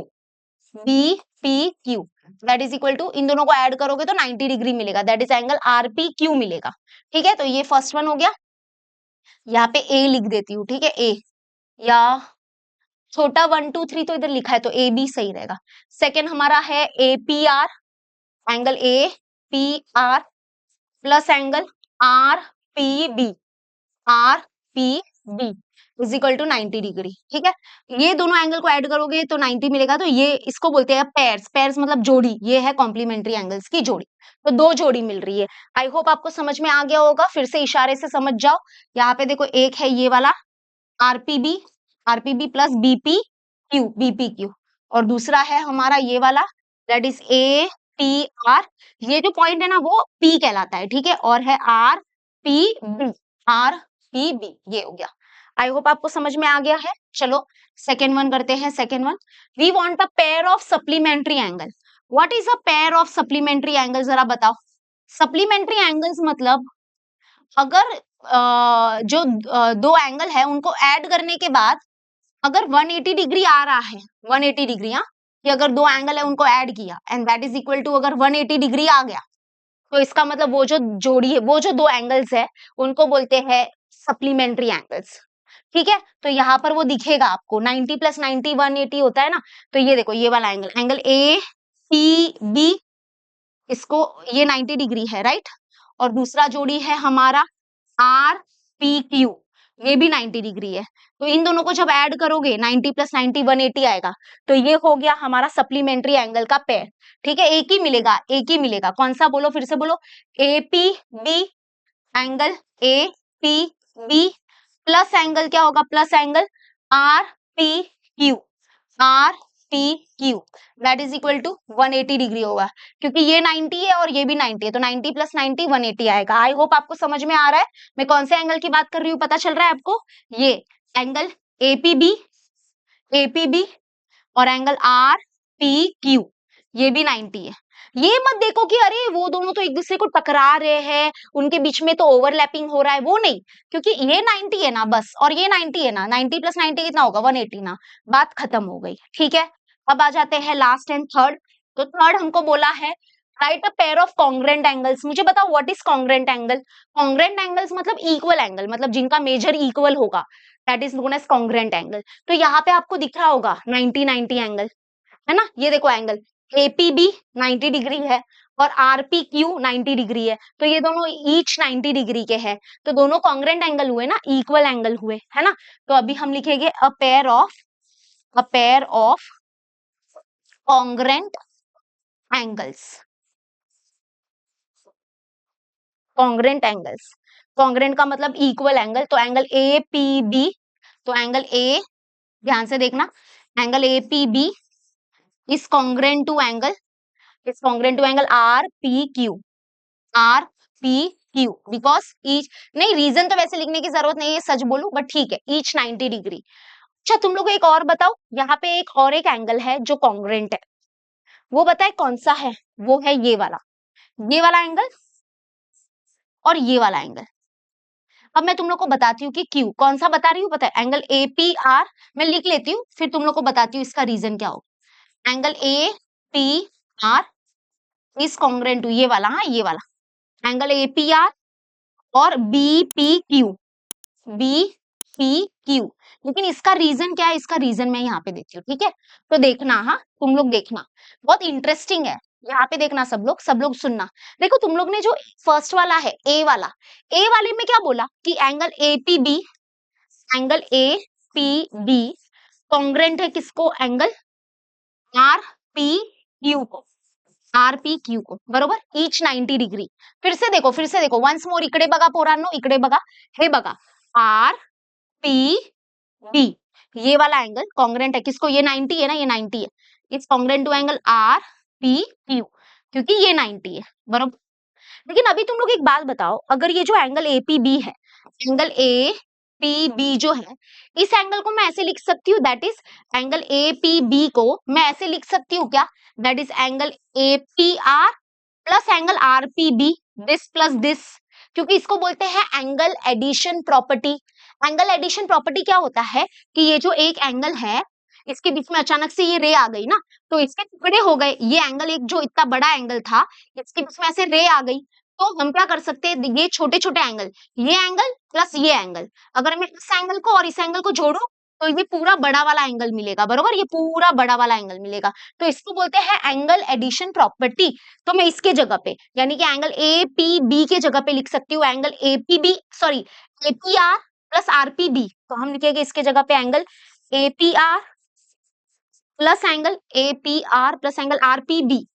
B P Q, that is equal to, इन दोनों को ऐड करोगे तो 90 डिग्री मिलेगा, that is angle R P Q मिलेगा। ठीक है, तो ये फर्स्ट वन हो गया। यहाँ पे ए लिख देती हूँ, ठीक है, ए, या छोटा 1 2 3 तो इधर लिखा है तो ए बी सही रहेगा। सेकेंड हमारा है A P R, angle A P R plus angle R P B, R P B is equal to 90 degree. ठीक है, ये दोनों एंगल को ऐड करोगे तो 90 मिलेगा, तो ये इसको बोलते हैं पेयर्स, पेयर्स मतलब जोड़ी, ये है कॉम्प्लीमेंट्री एंगल्स की जोड़ी, तो दो जोड़ी मिल रही है। आई होप आपको समझ में आ गया होगा, फिर से इशारे से समझ जाओ। यहाँ पे देखो, एक है ये वाला RPB, RPB plus BP Q, BP Q, और दूसरा है हमारा ये वाला, that is A P R, ये जो पॉइंट है ना वो पी कहलाता है, ठीक है, और है R P B, R P B, ये हो गया। आई होप आपको समझ में आ गया है। चलो सेकेंड वन करते हैं। Second one, we want a pair of supplementary angle. What is a pair of supplementary angle, जरा बताओ। सप्लीमेंट्री एंगल्स मतलब अगर जो दो एंगल है उनको ऐड करने के बाद अगर 180 डिग्री आ रहा है, 180 डिग्री, हाँ, कि अगर दो एंगल है उनको ऐड किया and that is equal to अगर 180 डिग्री आ गया, तो इसका मतलब वो जो जोड़ी है, वो जो दो एंगल्स है उनको बोलते हैं सप्लीमेंट्री एंगल्स। ठीक है, तो यहाँ पर वो दिखेगा आपको 90 प्लस 90 180 होता है ना, तो ये देखो, ये वाला angle, angle A C B, इसको ये 90 डिग्री है, राइट, और दूसरा जोड़ी है हमारा आर पी क्यू, ये भी 90 डिग्री है, तो इन दोनों को जब ऐड करोगे 90 प्लस 90 180 आएगा, तो ये हो गया हमारा सप्लीमेंट्री एंगल का पेयर। ठीक है, एक ही मिलेगा, एक ही मिलेगा, कौन सा बोलो, फिर से बोलो, A P B, angle A P B plus angle क्या होगा? Plus angle R P Q, R P Q, that is equal to 180 degree होगा, क्योंकि ये 90 है और ये भी 90 है, तो 90 प्लस 90 180 आएगा। आई होप आपको समझ में आ रहा है मैं कौन से एंगल की बात कर रही हूँ, पता चल रहा है आपको? ये एंगल एपीबी, एपीबी और एंगल आर पी क्यू, ये भी 90 है। ये मत देखो कि अरे वो दोनों तो एक दूसरे को टकरा रहे हैं, उनके बीच में तो ओवरलैपिंग हो रहा है, वो नहीं, क्योंकि ये 90 है ना बस, और ये 90 है ना, 90 प्लस 90 कितना होगा? 180 ना, बात खत्म हो गई। ठीक है, अब आ जाते हैं लास्ट एंड थर्ड। तो थर्ड हमको बोला है write a pair of congruent angles. मुझे बताओ what is congruent angle? Congruent angles मतलब इक्वल एंगल, मतलब जिनका मेजर इक्वल होगा, that is known as congruent angle. तो यहाँ पे आपको दिख रहा होगा 90 90 एंगल, है ना, ये देखो एंगल एपीबी 90 डिग्री है और आरपीक्यू 90 डिग्री है, तो ये दोनों ईच 90 डिग्री के हैं, तो दोनों कॉन्ग्रेंट एंगल हुए ना, इक्वल एंगल हुए, है ना। तो अभी हम लिखेंगे a pair of congruent angles, congruent angles, congruent का मतलब इक्वल एंगल, तो एंगल ए पी बी, तो एंगल ए, ध्यान से देखना, angle A P B is congruent to angle, is congruent to angle R P Q, R P Q, because each, नहीं reason तो वैसे लिखने की जरूरत नहीं है, सच बोलूं, बट ठीक है, ईच 90 डिग्री। अच्छा तुम लोग एक और बताओ, यहाँ पे एक और एक एंगल है जो कॉन्ग्रेंट है, वो बताए कौन सा है? वो है ये वाला एंगल और ये वाला एंगल। अब मैं तुम लोग को बताती हूँ कि क्यों, कौन सा बता रही हूँ पता है? एंगल ए पी आर, मैं लिख लेती हूँ फिर तुम लोग को बताती हूँ इसका रीजन क्या होगा। Angle A P R is congruent to ये वाला, हाँ ये वाला एंगल ए पी आर और B P Q, B P Q. लेकिन इसका रीजन क्या है, इसका रीजन मैं यहाँ पे देती हूँ, ठीक है। तो देखना, हाँ तुम लोग देखना, बहुत इंटरेस्टिंग है, यहाँ पे देखना सब लोग सुनना। देखो तुम लोग ने जो फर्स्ट वाला है ए वाला, ए वाले में क्या बोला कि angle APB, angle APB congruent है किसको, एंगल आरपीक्यू को, आरपीक्यू को, बरोबर, ईच 90 डिग्री। फिर से देखो वंस मोर, इकडे बघा पोरांनो, इकडे बघा, हे बघा आर पी बी, ये वाला एंगल कॉन्ग्रेंट है किसको, ये 90 है ना, ये 90 है, it's congruent to angle R P Q, क्योंकि ये 90 है, बरोबर। लेकिन अभी तुम लोग एक बात बताओ, अगर ये जो एंगल एपीबी है, एंगल ए पी बी जो है, इस एंगल को मैं ऐसे लिख सकती हूँ, that is angle A P B को मैं ऐसे लिख सकती हूँ क्या, that is angle A P R plus angle R P B, this plus this, क्योंकि इसको बोलते हैं angle addition property. Angle addition property क्या होता है कि ये जो एक एंगल है, इसके बीच में अचानक से ये रे आ गई ना, तो इसके टुकड़े हो गए, ये एंगल एक जो इतना बड़ा एंगल था, इसके बीच में ऐसे रे आ गई, तो हम क्या कर सकते हैं, ये छोटे छोटे एंगल, ये एंगल प्लस ये एंगल, अगर मैं इस एंगल को और इस एंगल को जोड़ू तो ये पूरा बड़ा वाला एंगल मिलेगा, बरोबर, ये पूरा बड़ा वाला एंगल मिलेगा, तो इसको बोलते हैं एंगल एडिशन प्रॉपर्टी। तो मैं इसके जगह पे, यानी कि एंगल ए पी बी के जगह पे लिख सकती हूँ angle A P B, sorry A P R plus R P B, तो हम लिखेंगे इसके जगह पे angle A P R plus angle A P R plus angle R P B,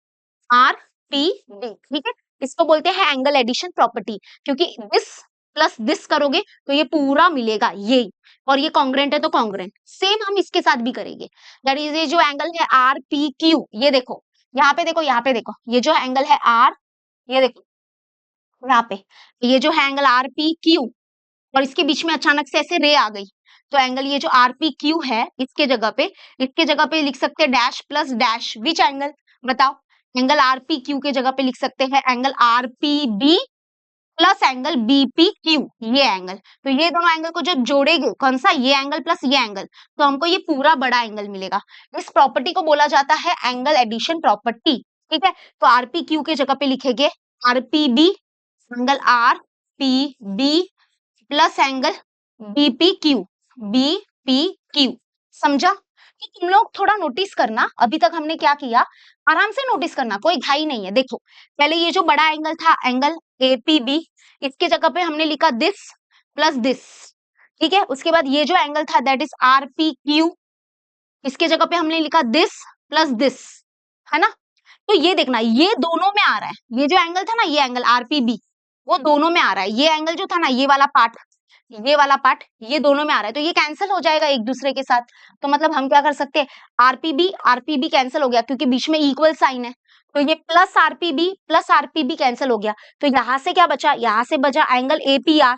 R P B, ठीक है। इसको बोलते हैं एंगल एडिशन प्रॉपर्टी, क्योंकि दिस प्लस दिस करोगे तो ये पूरा मिलेगा ये, और ये कॉन्ग्रेंट है तो कॉन्ग्रेंट, सेम हम इसके साथ भी करेंगे। दैट इज ये जो एंगल है आर पी क्यू, ये देखो यहाँ पे देखो, यहाँ पे देखो, ये जो एंगल है आर, ये देखो यहाँ पे, ये जो है एंगल आर पी क्यू, और इसके बीच में अचानक से ऐसे रे आ गई, तो एंगल ये जो आर पी क्यू है, इसके जगह पे लिख सकते हैं dash plus dash, which angle, बताओ, एंगल आर पी क्यू के जगह पे लिख सकते हैं angle R P B plus angle B P Q, ये एंगल, तो ये दोनों एंगल को जब जोड़ेंगे, कौन सा, ये एंगल प्लस ये एंगल, तो हमको ये पूरा बड़ा एंगल मिलेगा। इस प्रॉपर्टी को बोला जाता है एंगल एडिशन प्रॉपर्टी, ठीक है। तो आर पी क्यू के जगह पे लिखेंगे R P B, angle R P B plus angle BPQ, BPQ, समझा। कि तुम लोग थोड़ा नोटिस करना, अभी तक हमने क्या किया, आराम से नोटिस करना, कोई घाई नहीं है। देखो पहले ये जो बड़ा एंगल था एंगल एपीबी, इसके जगह पे हमने लिखा दिस प्लस दिस, ठीक है। उसके बाद ये जो एंगल था दैट इज आरपीक्यू, इसके जगह पे हमने लिखा दिस प्लस दिस, है ना। तो ये देखना, ये दोनों में आ रहा है, ये जो एंगल था ना, ये एंगल आरपीबी, वो दोनों में आ रहा है, ये एंगल जो था ना, ये वाला पार्ट, ये वाला पार्ट, ये दोनों में आ रहा है, तो ये कैंसिल हो जाएगा एक दूसरे के साथ। तो मतलब हम क्या कर सकते हैं, आरपीबी कैंसिल हो गया क्योंकि बीच में इक्वल साइन है, तो ये प्लस आरपीबी कैंसिल हो गया, तो यहाँ से क्या बचा, यहाँ से बचा एंगल एपीआर,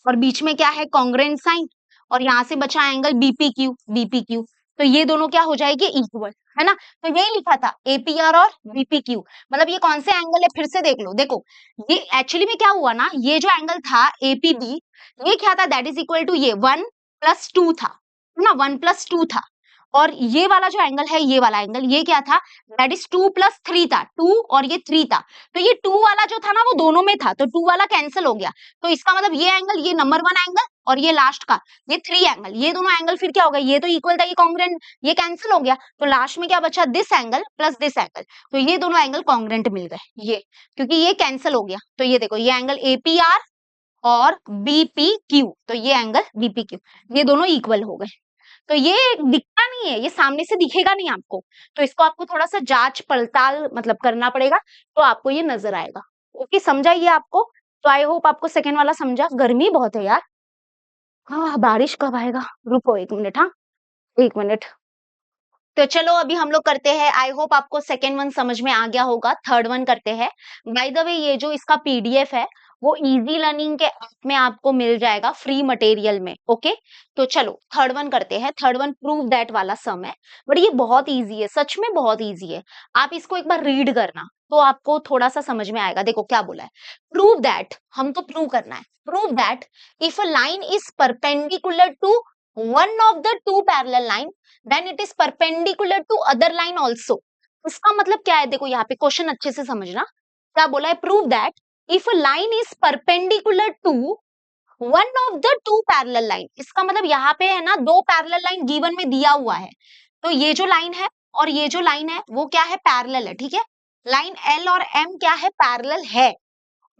और बीच में क्या है, कॉन्ग्रेंट साइन, और यहाँ से बचा एंगल बीपीक्यू, तो ये दोनों क्या हो जाएगी, इक्वल, है ना। तो यही लिखा था एपीआर और बीपीक्यू, मतलब ये कौन से एंगल है, फिर से देख लो, देखो ये एक्चुअली में क्या हुआ ना, ये जो एंगल था एपीबी, ये क्या था, दैट इज इक्वल टू ये 1+2 था, है ना, 1+2 था, और ये वाला जो एंगल है, ये वाला एंगल, ये क्या था, दैट इज 2+3 था, 2 और ये 3 था, तो ये 2 वाला जो था ना वो दोनों में था, तो 2 वाला कैंसिल हो गया, तो इसका मतलब ये एंगल, ये नंबर 1 एंगल और ये लास्ट का ये 3 एंगल, ये दोनों एंगल फिर क्या हो गया, ये तो इक्वल था, ये कॉन्ग्रेंट, ये कैंसिल हो गया, तो लास्ट में क्या बचा, this angle plus this angle, तो ये दोनों एंगल कॉन्ग्रेंट मिल गए, ये क्योंकि ये कैंसिल हो गया, तो ये देखो, ये एंगल एपीआर और बीपीक्यू, तो ये एंगल बीपीक्यू, ये दोनों इक्वल हो गए। तो ये दिखता नहीं है, ये सामने से दिखेगा नहीं आपको, तो इसको आपको थोड़ा सा जांच पड़ताल मतलब करना पड़ेगा, तो आपको ये नजर आएगा। ओके, समझा ये आपको। तो आई होप आपको सेकेंड वाला समझा। गर्मी बहुत है यार, हाँ बारिश कब आएगा, रुको 1 मिनट, हाँ 1 मिनट। तो चलो अभी हम लोग करते हैं, आई होप आपको सेकेंड वन समझ में आ गया होगा, थर्ड वन करते हैं। बाय द वे ये जो इसका पीडीएफ है वो इजी लर्निंग के ऐप में आपको मिल जाएगा फ्री मटेरियल में, ओके। तो चलो थर्ड वन करते हैं, थर्ड वन प्रूव दैट वाला सम है, बट ये बहुत इजी है, सच में बहुत इजी है, आप इसको एक बार रीड करना तो आपको थोड़ा सा समझ में आएगा। देखो क्या बोला है, प्रूव दैट, हमको प्रूव करना है, prove that if a line is perpendicular to one of the two parallel line then it is perpendicular to other line also. इसका मतलब क्या है, देखो यहाँ पे क्वेश्चन अच्छे से समझना, क्या बोला है, prove that if a line is perpendicular to one of the two parallel line, इसका मतलब यहाँ पे है ना दो पैरेलल लाइन गिवन में दिया हुआ है, तो ये जो लाइन है और ये जो लाइन है वो क्या है, पैरेलल है, ठीक है। लाइन एल और एम क्या है, पैरेलल है।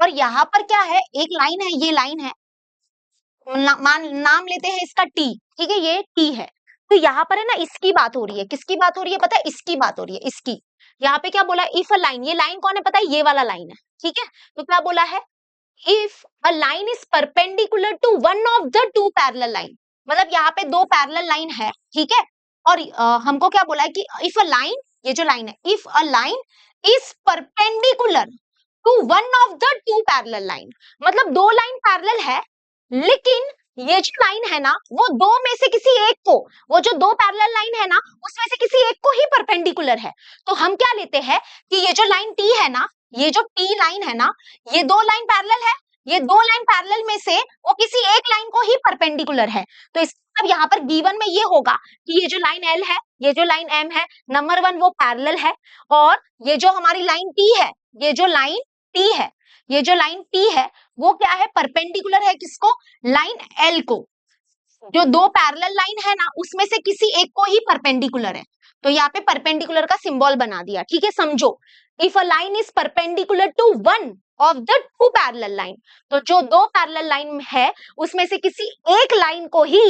और यहाँ पर क्या है, एक लाइन है, ये लाइन है, नाम लेते हैं इसका टी, ठीक है, ये टी है। तो यहाँ पर है ना इसकी बात हो रही है, किसकी बात हो रही है पता है, इसकी बात हो रही है, इसकी। यहाँ पे क्या बोला, इफ अ लाइन, ये लाइन कौन है पता है, ये वाला लाइन है, ठीक है। तो क्या बोला है, if a line is perpendicular to one of the two parallel line, मतलब यहाँ पे दो पैरेलल लाइन है, ठीक है। और हमको क्या बोला है कि इफ अ लाइन, ये जो लाइन है, if a line is perpendicular to one of the two parallel line, मतलब दो लाइन पैरेलल है, लेकिन ये जो लाइन है ना वो दो में से किसी एक को, वो जो दो पैरेलल लाइन है ना उसमें से किसी एक को ही परपेंडिकुलर है। तो हम क्या लेते हैं कि ये जो लाइन टी है ना, ये जो टी लाइन है ना, ये दो लाइन पैरेलल है, ये दो लाइन पैरेलल में से वो किसी एक लाइन को ही परपेंडिकुलर है। तो इसका मतलब यहाँ पर गिवन में ये होगा कि ये जो लाइन एल है, ये जो लाइन एम है, नंबर वन वो पैरेलल है, और ये जो हमारी लाइन टी है, ये जो लाइन टी है, ये जो लाइन टी है वो क्या है, परपेंडिकुलर है किसको, लाइन एल को। जो दो पैरेलल लाइन है ना उसमें से किसी एक को ही परपेंडिकुलर है, तो यहाँ पे परपेंडिकुलर का सिंबल बना दिया, ठीक है, समझो। If a line is perpendicular to one of the two parallel line, तो जो दो पैरेलल लाइन है उसमें से किसी एक लाइन को ही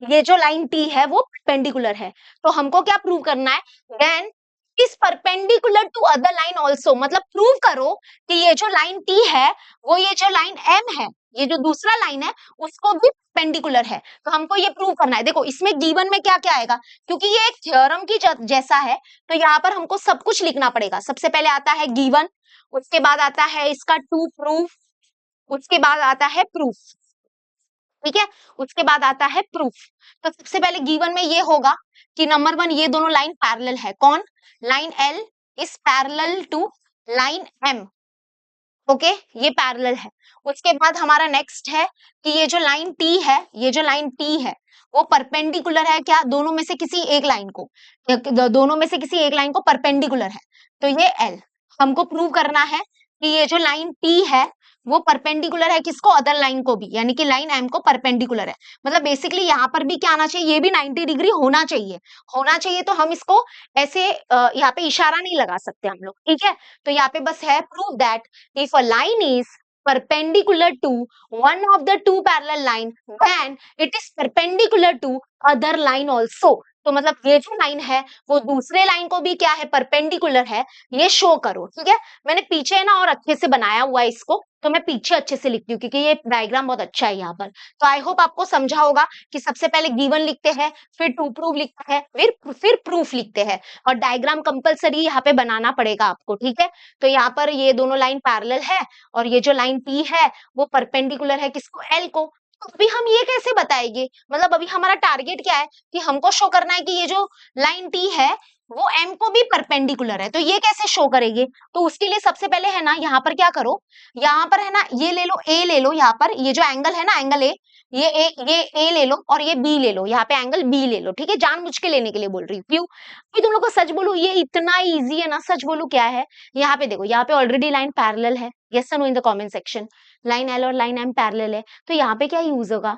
ये जो लाइन टी है वो परपेंडिकुलर है। तो हमको क्या प्रूव करना है, then is perpendicular to other line also, मतलब प्रूव करो कि ये जो लाइन टी है वो ये जो लाइन एम है, ये जो दूसरा लाइन है उसको भी परपेंडिकुलर है। तो हमको ये प्रूव करना है। देखो इसमें गिवन में क्या क्या आएगा, क्योंकि ये एक थ्योरम की जैसा है, तो यहाँ पर हमको सब कुछ लिखना पड़ेगा। सबसे पहले आता है गिवन, उसके बाद आता है इसका टू प्रूफ, उसके बाद आता है प्रूफ, ठीक है, उसके बाद आता है प्रूफ। तो सबसे पहले गिवन में ये होगा कि नंबर वन ये दोनों लाइन पैरेलल है, कौन, line L is parallel to line M, okay, ये पैरेलल है। उसके बाद हमारा नेक्स्ट है कि ये जो लाइन टी है, ये जो लाइन टी है वो परपेंडिकुलर है क्या, दोनों में से किसी एक लाइन को, दोनों में से किसी एक लाइन को परपेंडिकुलर है, तो ये एल। हमको प्रूव करना है कि ये जो लाइन टी है वो परपेंडिकुलर है किसको, अदर लाइन को भी, यानी कि लाइन एम को परपेंडिकुलर है। मतलब बेसिकली यहाँ पर भी क्या आना चाहिए, ये भी 90 डिग्री होना चाहिए, होना चाहिए। तो हम इसको ऐसे यहाँ पे इशारा नहीं लगा सकते हम लोग, ठीक है। तो यहाँ पे बस है prove that if a line is perpendicular to one of the two parallel line then it is perpendicular to other line also। तो मतलब ये जो लाइन है वो दूसरे लाइन को भी क्या है, परपेंडिकुलर है, ये शो करो, ठीक है। मैंने पीछे ना और अच्छे से बनाया हुआ है इसको, तो मैं पीछे अच्छे से लिखती हूँ क्योंकि ये डायग्राम बहुत अच्छा है यहाँ पर। तो आई होप आपको समझा होगा कि सबसे पहले गिवन लिखते हैं, फिर टू प्रूव लिखते हैं, फिर प्रूफ लिखते हैं, और डायग्राम कंपलसरी यहाँ पे बनाना पड़ेगा आपको, ठीक है। तो यहाँ पर ये दोनों लाइन पैरेलल है और ये जो लाइन P है वो परपेंडिकुलर है किसको, L को। तो अभी हम ये कैसे बताएंगे, मतलब अभी हमारा टारगेट क्या है कि हमको शो करना है कि ये जो लाइन T है वो M को भी परपेंडिकुलर है। तो ये कैसे शो करेंगे, तो उसके लिए सबसे पहले है ना यहाँ पर क्या करो, यहाँ पर है ना ये ले लो, A ले लो, यहाँ पर ये जो एंगल है ना, एंगल A, ये A ले लो और ये B ले लो, यहाँ पे एंगल B ले लो, ठीक है। जानबूझ के लेने के लिए बोल रही हूँ, क्यों, कि तुम लोग को सच बोलूं ये इतना इजी है ना, सच बोलूं क्या है, यहाँ पे देखो, यहाँ पे ऑलरेडी लाइन पैरेलल है, यस और no in the comment section. Line L और लाइन एम पैरेलल है, तो यहाँ पे क्या यूज होगा,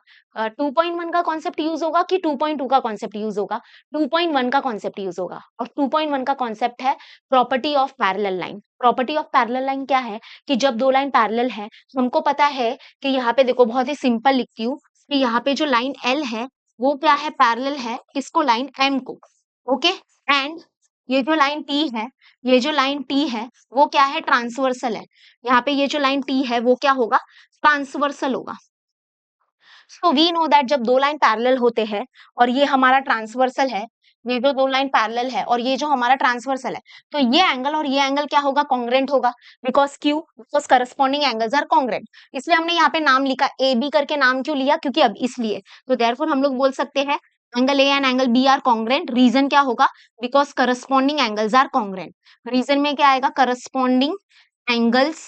2.1 का कॉन्सेप्ट यूज होगा कि 2.2 का कॉन्सेप्ट यूज होगा, 2.1 का कॉन्सेप्ट यूज होगा। और 2.1 का कॉन्सेप्ट है property of parallel line. Property of parallel line क्या है कि जब दो लाइन पैरेलल है, हमको पता है कि यहाँ पे देखो बहुत ही सिंपल लिखती हूँ कि यहाँ पे जो लाइन एल है वो क्या है, पैरेलल है किसको, लाइन एम को, ओके। एंड ये जो लाइन टी है, ये जो लाइन टी है वो क्या है, ट्रांसवर्सल है। यहाँ पे ये जो लाइन टी है वो क्या होगा, ट्रांसवर्सल होगा। सो वी नो दैट जब दो लाइन पैरेलल होते हैं और ये हमारा ट्रांसवर्सल है, ये जो दो लाइन पैरेलल है और ये जो हमारा ट्रांसवर्सल है, तो ये एंगल और ये एंगल क्या होगा, कॉन्ग्रेंट होगा। बिकॉज क्यों, because corresponding angles are congruent. इसलिए हमने यहाँ पे नाम लिखा ए बी करके, नाम क्यों लिया, क्योंकि अब इसलिए। तो देयरफॉर हम लोग बोल सकते हैं angle A and angle B are congruent. Reason क्या होगा, because corresponding angles are congruent. Reason में क्या आएगा, corresponding angles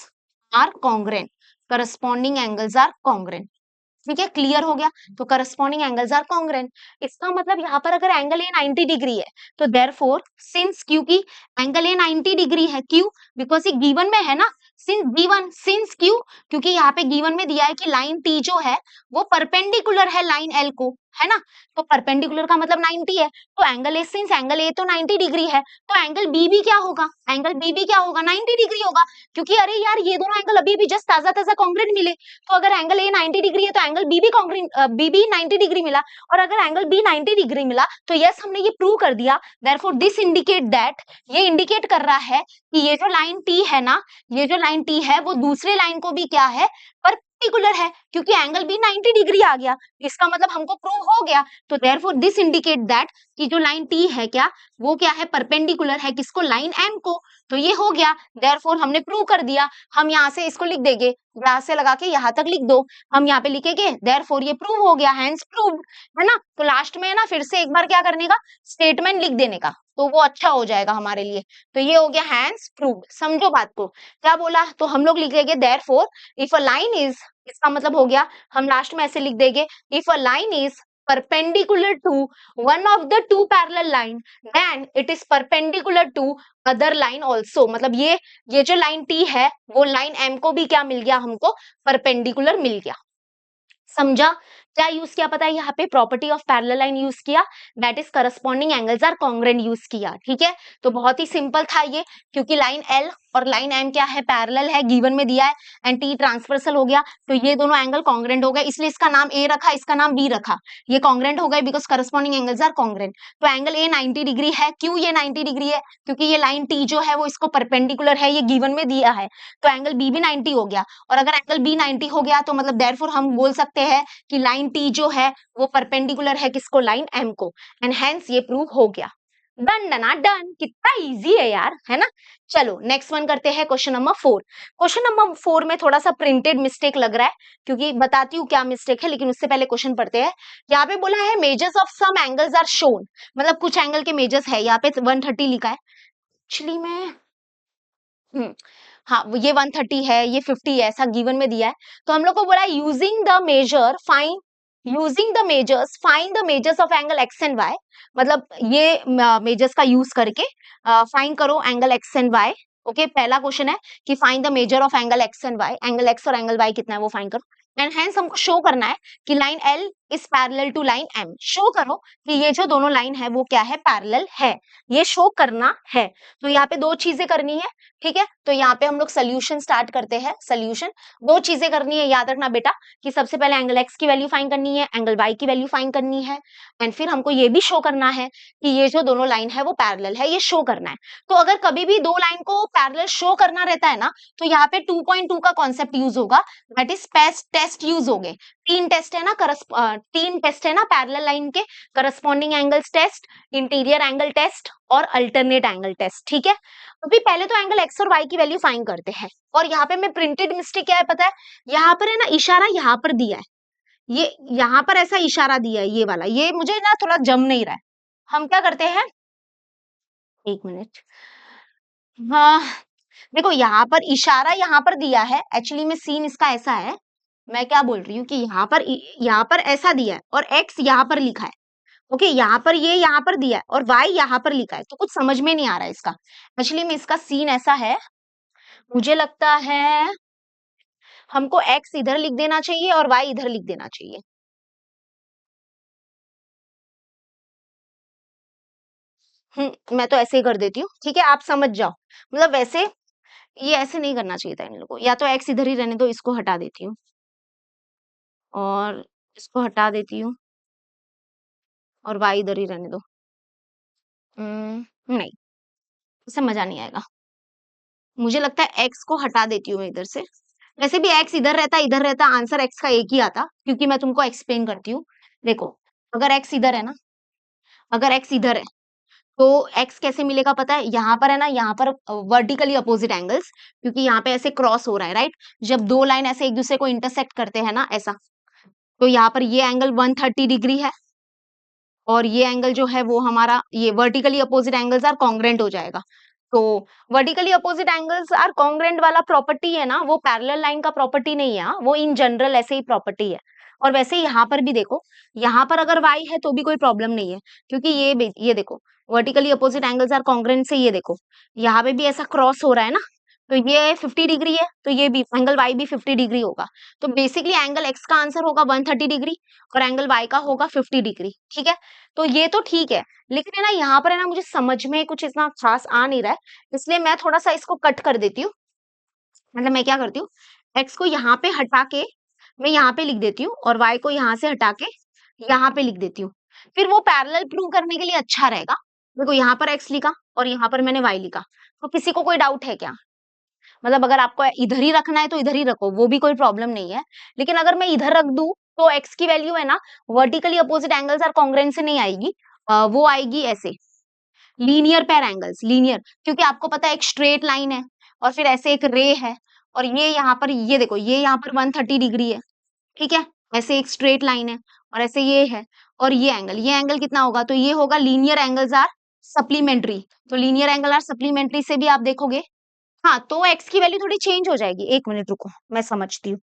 are congruent, corresponding angles are congruent. ठीक है, क्लियर हो गया। तो करस्पॉन्डिंग एंगल्स आर कॉन्ग्रेंट। इसका मतलब यहाँ पर अगर एंगल ए 90 डिग्री है तो देयरफॉर सिंस, क्योंकि एंगल ए 90 डिग्री है, क्यों? बिकॉज ये गिवन में है ना, सिंस गिवन, सिंस क्यों? क्योंकि यहाँ पे गिवन में दिया है कि लाइन टी जो है वो परपेंडिकुलर है लाइन एल को, है ना। तो परपेंडिकुलर का मतलब 90 है, तो angle A, since angle A तो 90 डिग्री है, तो एंगल बी भी क्या होगा? एंगल बी भी क्या होगा? 90 डिग्री होगा। क्योंकि अरे यार ये दोनों एंगल अभी जस्ट ताजा ताजा कॉन्ग्रेंट मिले, तो अगर एंगल ए 90 डिग्री है तो एंगल बी भी कॉन्ग्रेंट, बी भी 90 डिग्री मिला, और अगर एंगल बी 90 डिग्री मिला तो यस हमने ये प्रूव कर दिया। देयरफॉर दिस इंडिकेट दैट, ये इंडिकेट कर रहा है कि ये जो लाइन टी है ना, ये जो लाइन टी है वो दूसरे लाइन को भी क्या है? परपेंडिकुलर है, क्योंकि एंगल बी 90 डिग्री आ गया, इसका मतलब हमको प्रूव हो गया। तो देयरफॉर दिस इंडिकेट दैट कि जो लाइन टी है क्या, वो क्या है? परपेंडिकुलर है किसको? लाइन एम को। तो ये हो गया, देयरफॉर हमने प्रूव कर दिया। हम यहाँ से इसको लिख देंगे, यहाँ से लगा के यहाँ तक लिख दो, हम यहाँ पे लिखेंगे देयरफॉर ये प्रूव हो गया, हेंस प्रूव्ड, है ना। तो लास्ट में है ना फिर से एक बार क्या करने का? स्टेटमेंट लिख देने का, तो वो अच्छा हो जाएगा हमारे लिए। तो ये हो गया हेंस प्रूव्ड। समझो बात को, क्या बोला? तो हम लोग लिख देंगे therefore if a line is, इसका मतलब हो गया, हम लास्ट में ऐसे लिख देंगे, if a line is perpendicular to one of the two parallel line then it is perpendicular to other line also। मतलब ये जो लाइन T है वो लाइन M को भी क्या मिल गया? हमको परपेंडिकुलर मिल गया। समझा? क्या यूज किया पता है यहाँ पे? Property of parallel line use किया, that is corresponding angles are congruent use किया। ठीक है, तो बहुत ही सिंपल था ये, क्योंकि लाइन एल और लाइन एम क्या है? पैरेलल है, गिवन में दिया है, एंड टी ट्रांसवर्सल हो गया, तो ये दोनों एंगल कॉन्ग्रेंट हो गए, इसलिए इसका नाम ए रखा, इसका नाम बी रखा। ये कॉन्ग्रेंट हो गए because corresponding angles are congruent. तो एंगल ए 90 डिग्री है, क्यों ये 90 डिग्री है? क्योंकि ये लाइन टी जो है वो इसको परपेंडिकुलर है, ये गिवन में दिया है, तो एंगल बी भी 90 हो गया। और अगर एंगल बी 90 हो गया तो मतलब देयरफॉर हम बोल सकते हैं कि लाइन टी जो है वो परपेंडिकुलर है किसको? लाइन एम को, एंड हेंस ये प्रूव हो गया। डन डना डन, कितना इजी है यार, है ना। चलो नेक्स्ट वन करते हैं, क्वेश्चन नंबर 4। क्वेश्चन नंबर 4 में थोड़ा सा प्रिंटेड मिस्टेक लग रहा है, क्योंकि बताती हूँ क्या मिस्टेक है, लेकिन उससे पहले क्वेश्चन पढ़ते हैं। यहाँ पे बोला है measures of some angles are shown, मतलब कुछ एंगल के मेजर्स है, यहाँ पे 130 लिखा है। एक्चुअली में हाँ ये 130 है, ये 50 है, ऐसा गिवन में दिया है। तो हम लोग को बोला using the measure find, using the measures find the measures of angle X and Y, मतलब ये मेजर्स का यूज करके फाइंड करो angle X and Y. Okay, पहला क्वेश्चन है कि find the measure of angle X and Y, angle X और angle Y कितना है वो फाइंड करो। एंड हेंस हमको शो करना है कि line L is parallel to line M. Show करो कि ये जो दोनों लाइन है वो क्या है? पैरेलल है, ये शो करना है। तो यहाँ पे दो चीजें करनी है, ठीक है। तो यहाँ पे हम लोग सोल्यूशन स्टार्ट करते हैं। सोल्यूशन दो चीजें करनी है, याद रखना बेटा, कि सबसे पहले एंगल एक्स की वैल्यू फाइंड करनी है, एंगल वाई की वैल्यू फाइंड करनी है, एंड फिर हमको ये भी शो करना है कि ये जो दोनों लाइन है वो पैरेलल है, ये शो करना है। तो अगर कभी भी दो लाइन को पैरेलल शो करना रहता है ना, तो यहाँ पे 2.2 का कॉन्सेप्ट यूज होगा, दैट इज टेस्ट यूज होंगे। तीन टेस्ट है ना, तीन टेस्ट है ना पैरेलल लाइन के, corresponding angles test, interior angle test और अल्टरनेट एंगल टेस्ट। ठीक है, अभी पहले तो एंगल एक्स और वाई की वैल्यू फाइंड करते हैं। और यहाँ पे मैं प्रिंटेड मिस्टेक क्या है पता है? यहाँ पर है ना इशारा यहाँ पर दिया है, ये यहाँ पर ऐसा इशारा दिया है, ये वाला, ये मुझे ना थोड़ा जम नहीं रहा है। हम क्या करते हैं, एक मिनट, हाँ देखो यहाँ पर इशारा यहाँ पर दिया है, एक्चुअली में सीन इसका ऐसा है, मैं क्या बोल रही हूँ कि यहाँ पर ऐसा दिया है और एक्स यहाँ पर लिखा है। ओके, यहाँ पर ये यहाँ पर दिया है और वाई यहाँ पर लिखा है, तो कुछ समझ में नहीं आ रहा है इसका। एक्चुअली में इसका सीन ऐसा है, मुझे लगता है हमको एक्स इधर लिख देना चाहिए और वाई इधर लिख देना चाहिए। मैं तो ऐसे ही कर देती हूँ, ठीक है, आप समझ जाओ। मतलब वैसे ये ऐसे नहीं करना चाहिए था इन लोगों को, या तो एक्स इधर ही रहने दो, इसको हटा देती हूँ और इसको हटा देती हूँ और वाई इधर ही रहने दो। नहीं, इससे मजा नहीं आएगा। मुझे लगता है एक्स को हटा देती हूँ मैं इधर से। वैसे भी एक्स इधर रहता, आंसर एक्स का एक ही आता, क्योंकि मैं तुमको एक्सप्लेन करती हूँ। देखो, अगर एक्स इधर है ना, अगर एक्स इधर है तो एक्स कैसे मिलेगा पता है? यहाँ पर है ना, यहाँ पर वर्टिकली अपोजिट एंगल्स, क्योंकि यहाँ पे ऐसे क्रॉस हो रहा है, राइट। जब दो लाइन ऐसे एक दूसरे को इंटरसेक्ट करते हैं ना ऐसा, तो यहाँ पर ये एंगल 130 डिग्री है और ये एंगल जो है वो हमारा, ये vertically opposite angles are congruent हो जाएगा। तो vertically opposite angles are congruent वाला प्रॉपर्टी है ना, वो पैरेलल लाइन का प्रॉपर्टी नहीं है, वो इन जनरल ऐसे ही प्रॉपर्टी है। और वैसे यहाँ पर भी देखो, यहाँ पर अगर y है तो भी कोई प्रॉब्लम नहीं है, क्योंकि ये देखो vertically opposite angles are congruent से ये देखो यहाँ पे भी ऐसा क्रॉस हो रहा है ना, तो ये 50 डिग्री है, तो ये भी एंगल y भी 50 डिग्री होगा। तो बेसिकली एंगल x का आंसर होगा 130 डिग्री और एंगल y का होगा 50 डिग्री। ठीक है, तो ये तो ठीक है, लेकिन है ना यहाँ पर है ना मुझे समझ में कुछ इतना खास आ नहीं रहा है, इसलिए मैं थोड़ा सा इसको कट कर देती हूँ। मतलब मैं क्या करती हूँ, x को यहाँ पे हटा के मैं यहाँ पे लिख देती हूँ और y को यहाँ से हटा के यहाँ पे लिख देती हूँ। फिर वो पैरेलल प्रूव करने के लिए अच्छा रहेगा। देखो यहाँ पर x लिखा और यहाँ पर मैंने y लिखा, तो किसी को कोई डाउट है क्या? मतलब अगर आपको इधर ही रखना है तो इधर ही रखो, वो भी कोई प्रॉब्लम नहीं है। लेकिन अगर मैं इधर रख दूं तो x की वैल्यू है ना vertically opposite angles are congruent से नहीं आएगी, वो आएगी ऐसे लीनियर पेयर एंगल्स, लीनियर, क्योंकि आपको पता है एक स्ट्रेट लाइन है और फिर ऐसे एक रे है और ये यहाँ पर ये देखो ये यहाँ पर 130 डिग्री है। ठीक है, ऐसे एक स्ट्रेट लाइन है और ऐसे ये है और ये एंगल कितना होगा, तो ये होगा लीनियर एंगल्स आर सप्लीमेंट्री। तो लीनियर एंगल आर सप्लीमेंट्री से भी आप देखोगे, हाँ, तो x की वैल्यू थोड़ी चेंज हो जाएगी। एक मिनट रुको, मैं समझती हूँ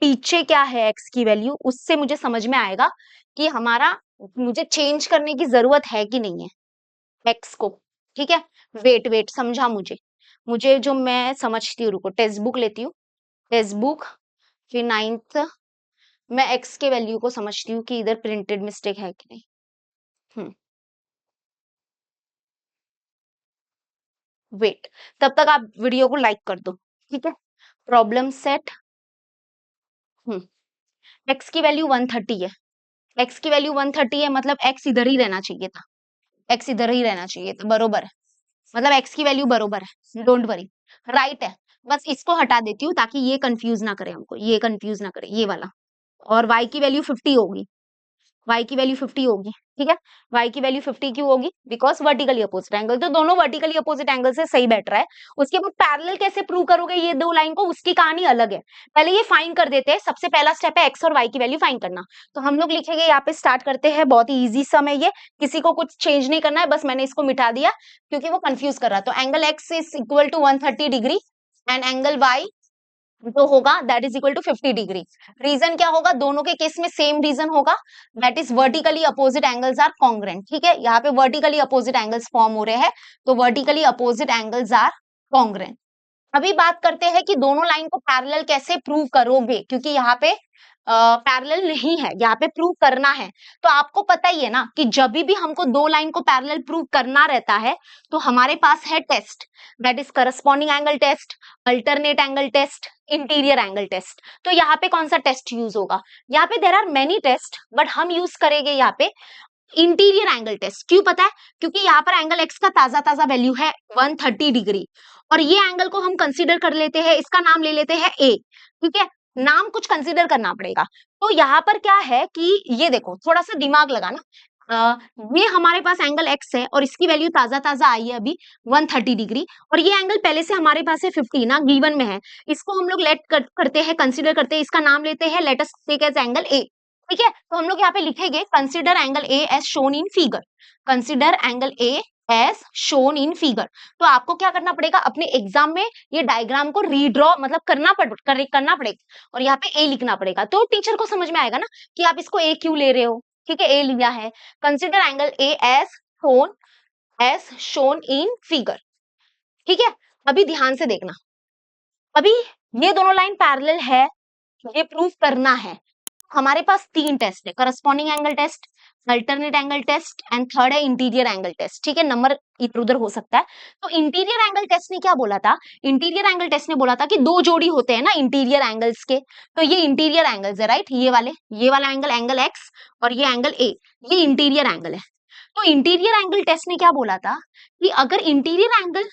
पीछे क्या है x की वैल्यू, उससे मुझे समझ में आएगा कि हमारा मुझे चेंज करने की जरूरत है कि नहीं है x को। ठीक है, वेट वेट समझा मुझे, मुझे जो मैं समझती हूँ, रुको टेक्स्ट बुक लेती हूँ, टेक्स्ट बुक, फिर 9th मैं x के वैल्यू को समझती हूँ कि इधर प्रिंटेड मिस्टेक है कि नहीं। वेट, तब तक आप वीडियो को लाइक कर दो। ठीक है, प्रॉब्लम सेट। x की वैल्यू 130 है, x की वैल्यू 130 है, मतलब x इधर ही रहना चाहिए था, x इधर ही रहना चाहिए था, बरोबर है, मतलब x की वैल्यू बरोबर है, डोंट वरी, राइट है। बस इसको हटा देती हूँ ताकि ये कंफ्यूज ना करे हमको, ये कंफ्यूज ना करे ये वाला। और y की वैल्यू 50 होगी, y की वैल्यू 50 होगी। ठीक है, y की वैल्यू 50 क्यों होगी, बिकॉज वर्टिकली अपोजिट एंगल, तो दोनों वर्टिकली अपोजिट एंगल से सही बैठ रहा है। उसके बाद पैरेलल कैसे प्रूव करोगे ये दो लाइन को, उसकी कहानी अलग है। पहले ये फाइंड कर देते हैं, सबसे पहला स्टेप है x और y की वैल्यू फाइंड करना। तो हम लोग लिखेंगे यहाँ पे, स्टार्ट करते हैं, बहुत ही ईजी सम है ये, किसी को कुछ चेंज नहीं करना है, बस मैंने इसको मिटा दिया क्योंकि वो कंफ्यूज कर रहा। तो angle x is equal to 130 degree and angle y जो होगा that is equal to 50 degree. Reason क्या होगा, दोनों के केस में सेम रीजन होगा, that is vertically opposite angles are congruent. ठीक है, यहाँ पे वर्टिकली अपोजिट एंगल्स फॉर्म हो रहे हैं, तो vertically opposite angles are congruent. अभी बात करते हैं कि दोनों लाइन को पैरेलल कैसे प्रूव करोगे, क्योंकि यहाँ पे पैरेलल नहीं है, यहाँ पे प्रूव करना है। तो आपको पता ही है ना कि जब भी हमको दो लाइन को पैरेलल प्रूव करना रहता है तो हमारे पास है test, that is corresponding angle test, alternate angle test, interior angle test. तो यहाँ पे कौन सा टेस्ट यूज होगा, यहाँ पे there are many test, but हम यूज करेंगे यहाँ पे इंटीरियर एंगल टेस्ट। क्यों पता है, क्योंकि यहाँ पर एंगल x का ताजा ताजा वैल्यू है 130 डिग्री और ये एंगल को हम कंसीडर कर लेते हैं, इसका नाम ले लेते हैं a। ठीक है, नाम कुछ कंसीडर करना पड़ेगा। तो यहाँ पर क्या है कि ये देखो, थोड़ा सा दिमाग लगाना, ये हमारे पास एंगल x है और इसकी वैल्यू ताजा ताजा आई है अभी 130 डिग्री, और ये एंगल पहले से हमारे पास है 50 ना, गिवन में है, इसको हम लोग करते हैं, कंसीडर करते हैं, इसका नाम लेते हैं, let us take as angle a। ठीक है, तो हम लोग यहाँ पे लिखेंगे consider angle A as shown in figure, consider angle A as shown in figure. तो आपको क्या करना पड़ेगा, अपने एग्जाम में ये डायग्राम को रीड्रॉ मतलब करना पड़ेगा और यहाँ पे ए लिखना पड़ेगा, तो टीचर को समझ में आएगा ना कि आप इसको ए क्यों ले रहे हो। ठीक है, ए लिया है, consider angle A as shown in figure. ठीक है, अभी ध्यान से देखना, अभी ये दोनों लाइन पैरेलल है, ये प्रूफ करना है। हमारे पास तीन टेस्ट है, corresponding angle test, alternate angle test and third है इंटीरियर एंगल टेस्ट। ठीक है, नंबर इधर उधर हो सकता है। तो इंटीरियर एंगल टेस्ट ने क्या बोला था, इंटीरियर एंगल टेस्ट ने बोला था कि दो जोड़ी होते हैं ना इंटीरियर एंगल्स के, तो ये इंटीरियर एंगल्स है, राइट, ये वाला एंगल, एंगल एक्स, और ये एंगल ए, ये इंटीरियर एंगल है। तो इंटीरियर एंगल टेस्ट ने क्या बोला था कि अगर इंटीरियर एंगल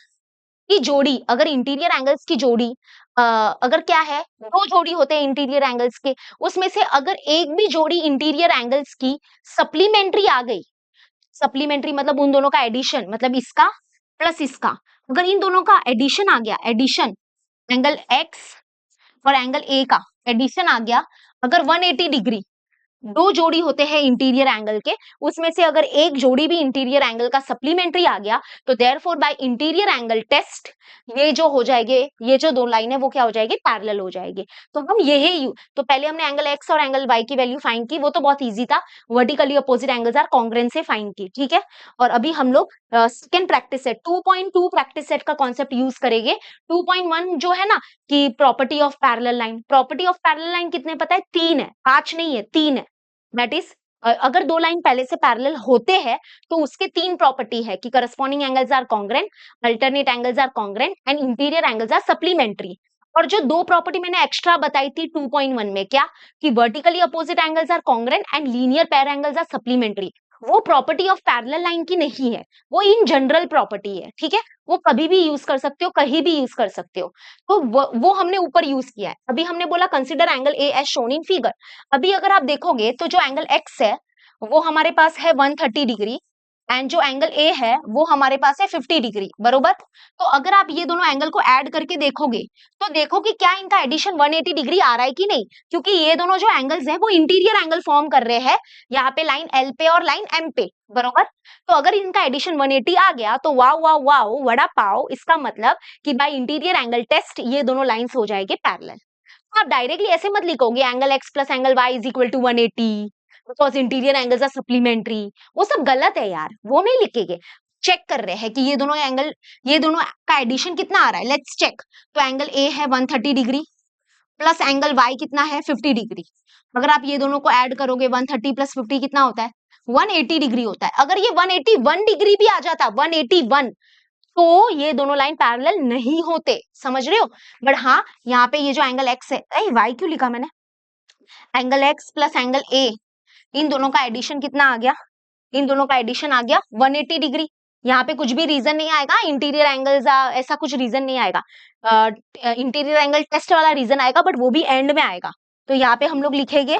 की जोड़ी, अगर इंटीरियर एंगल्स की जोड़ी अगर क्या है, दो जोड़ी होते हैं इंटीरियर एंगल्स के, उसमें से अगर एक भी जोड़ी इंटीरियर एंगल्स की सप्लीमेंट्री आ गई, सप्लीमेंट्री मतलब उन दोनों का एडिशन, मतलब इसका प्लस इसका, अगर इन दोनों का एडिशन आ गया, एडिशन एंगल एक्स और एंगल ए का एडिशन आ गया, अगर 180 डिग्री दो जोड़ी होते हैं इंटीरियर एंगल के, उसमें से अगर एक जोड़ी भी इंटीरियर एंगल का सप्लीमेंट्री आ गया तो therefore by interior angle test ये जो हो जाएंगे, ये जो दो लाइन है वो क्या हो जाएगी, पैरेलल हो जाएगी। तो हम यही तो पहले हमने एंगल एक्स और एंगल वाई की वैल्यू फाइंड की, वो तो बहुत ईजी था, vertically opposite angles are congruent से फाइंड की, ठीक है। और अभी हम लोग second practice set 2.2 practice set का कॉन्सेप्ट यूज करेंगे। 2.1 जो है ना कि property of parallel line, property of parallel line कितने पता है, 3 है, 5 नहीं है, 3 है। दैट इज अगर दो लाइन पहले से पैरेलल होते हैं तो उसके 3 प्रॉपर्टी है कि corresponding angles are congruent, alternate angles are congruent and interior angles are supplementary. और जो दो प्रॉपर्टी मैंने एक्स्ट्रा बताई थी 2.1 में, क्या कि vertically opposite angles are congruent and linear pair angles are supplementary, वो प्रॉपर्टी ऑफ पैरेलल लाइन की नहीं है, वो इन जनरल प्रॉपर्टी है, ठीक है। वो कभी भी यूज कर सकते हो, कहीं भी यूज कर सकते हो। तो वो हमने ऊपर यूज किया है। अभी हमने बोला consider angle A as shown in figure. अभी अगर आप देखोगे तो जो एंगल एक्स है वो हमारे पास है 130 डिग्री एंड जो एंगल ए है वो हमारे पास है 50 डिग्री, बरोबर। तो अगर आप ये दोनों एंगल को ऐड करके देखोगे तो देखो कि क्या इनका एडिशन 180 डिग्री आ रहा है कि नहीं, क्योंकि ये दोनों जो एंगल्स हैं वो इंटीरियर एंगल फॉर्म कर रहे हैं, यहाँ पे लाइन एल पे और लाइन एम पे, बरोबर। तो अगर इनका एडिशन 180 आ गया तो वाओ वाओ वाओ वड़ा पाओ, इसका मतलब कि बाय इंटीरियर एंगल टेस्ट ये दोनों लाइंस हो जाएंगे पैरेलल। तो आप डायरेक्टली ऐसे मत लिखोगे angle X plus angle Y is equal to 180 because interior angles are supplementary, वो सब गलत है यार, वो नहीं लिखेंगे। चेक कर रहे हैं कि ये दोनों एंगल, ये दोनों का एडिशन कितना आ रहा है, लेट्स चेक। तो एंगल ए है 130 डिग्री प्लस एंगल वाई कितना है 50 डिग्री। अगर आप ये दोनों को ऐड करोगे 130 प्लस 50 कितना होता है, 180 डिग्री होता है। अगर ये 181 डिग्री भी आ जाता 181 तो ये दोनों लाइन पैरेलल नहीं होते, समझ रहे हो। बट हाँ यहाँ पे ये जो एंगल एक्स है, वाई क्यों लिखा मैंने, angle X plus angle A, इन दोनों का एडिशन कितना आ गया, इन दोनों का एडिशन आ गया 180 डिग्री। यहाँ पे कुछ भी रीजन नहीं आएगा, इंटीरियर एंगल्स ऐसा कुछ रीजन नहीं आएगा, इंटीरियर एंगल टेस्ट वाला रीजन आएगा बट वो भी एंड में आएगा। तो यहाँ पे हम लोग लिखेंगे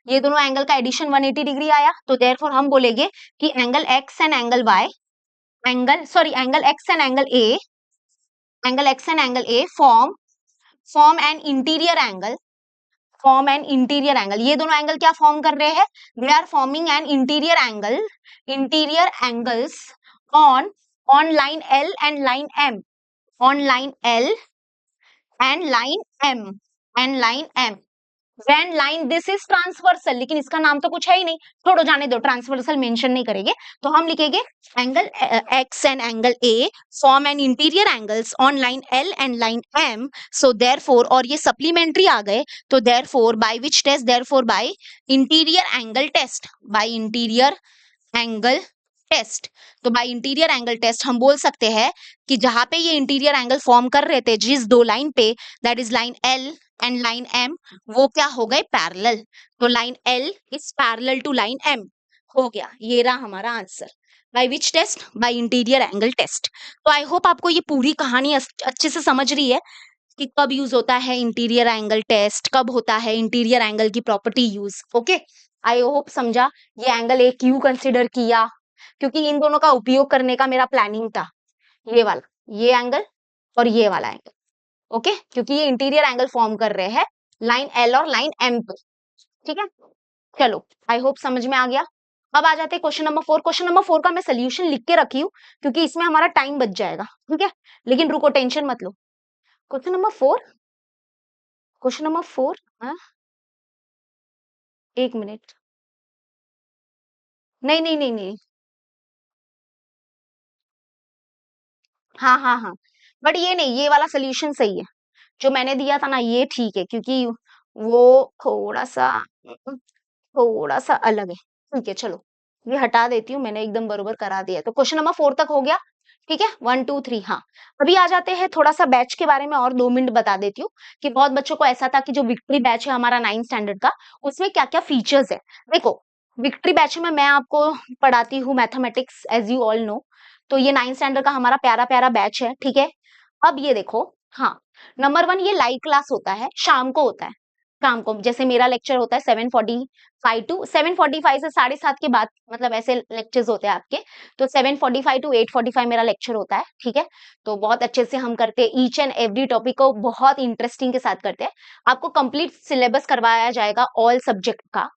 ये दोनों एंगल का एडिशन 180 डिग्री आया, तो देयरफॉर हम बोलेंगे कि angle X and angle Y, angle X and angle A, angle X and angle A form an interior angle, form an interior angle. ये दोनों एंगल क्या फॉर्म कर रहे हैं, they are forming an interior angle, interior angles on line L and line M, on line L and line M, and line M. When line this is transversal, लेकिन इसका नाम तो कुछ है ही नहीं, छोड़ो जाने दो, ट्रांसवर्सल मेंशन नहीं करेंगे। तो हम लिखेंगे angle X and angle A form an interior angles on line L and line M, so therefore, और ये सप्लीमेंट्री आ गए तो therefore by which test, therefore by interior angle test, by interior angle test. तो by interior angle test हम बोल सकते हैं कि जहां पे ये इंटीरियर एंगल फॉर्म कर रहे थे जिस दो लाइन पे, that is line L and line M, वो क्या हो गए पैरेलल। तो line L is parallel to line M, हो गया, ये रहा हमारा answer. By which test, by interior angle test. तो आई होप आपको ये पूरी कहानी अच्छे से समझ रही है कि कब यूज होता है इंटीरियर एंगल टेस्ट, कब होता है इंटीरियर एंगल की प्रॉपर्टी यूज। ओके, आई होप समझा। ये एंगल ए क्यों कंसिडर किया, क्योंकि इन दोनों का उपयोग करने का मेरा प्लानिंग था, ये वाला, ये एंगल और ये वाला एंगल, ओके, क्योंकि ये इंटीरियर एंगल फॉर्म कर रहे हैं लाइन एल और लाइन एम पे, ठीक है। चलो, आई होप समझ में आ गया। अब आ जाते हैं क्वेश्चन नंबर 4। क्वेश्चन नंबर 4 का मैं सोल्यूशन लिख के रखी हूँ क्योंकि इसमें हमारा टाइम बच जाएगा, ठीक है। लेकिन रुको, टेंशन मत लो। क्वेश्चन नंबर 4, क्वेश्चन नंबर 4, एक मिनट, नहीं नहीं नहीं नहीं, हाँ हाँ हाँ, बट ये नहीं, ये वाला सोल्यूशन सही है जो मैंने दिया था ना, ये ठीक है, क्योंकि वो थोड़ा सा अलग है। ठीक है, चलो ये हटा देती हूँ, मैंने एकदम बरोबर करा दिया। तो क्वेश्चन नंबर 4 तक हो गया, ठीक है, 1 2 3। हाँ, अभी आ जाते हैं थोड़ा सा बैच के बारे में, और 2 मिनट बता देती हूँ कि बहुत बच्चों को ऐसा था कि जो विक्ट्री बैच है हमारा 9th स्टैंडर्ड का, उसमें क्या क्या फीचर्स है। देखो, विक्ट्री बैच में मैं आपको पढ़ाती हूँ mathematics, as you all know. तो ये 9th स्टैंडर्ड का हमारा प्यारा प्यारा बैच है, ठीक है। अब ये देखो, हाँ, नंबर 1 ये लाइव क्लास होता है, शाम को होता है। शाम को जैसे मेरा लेक्चर होता है 7:45 टू 7:45 से 7:30 के बाद, मतलब ऐसे लेक्चर्स होते हैं आपके। तो 7:45 टू 8:45 मेरा लेक्चर होता है, ठीक है। तो बहुत अच्छे से हम करते हैं, ईच एंड एवरी टॉपिक को बहुत इंटरेस्टिंग के साथ करते हैं। आपको कंप्लीट सिलेबस करवाया जाएगा ऑल सब्जेक्ट का,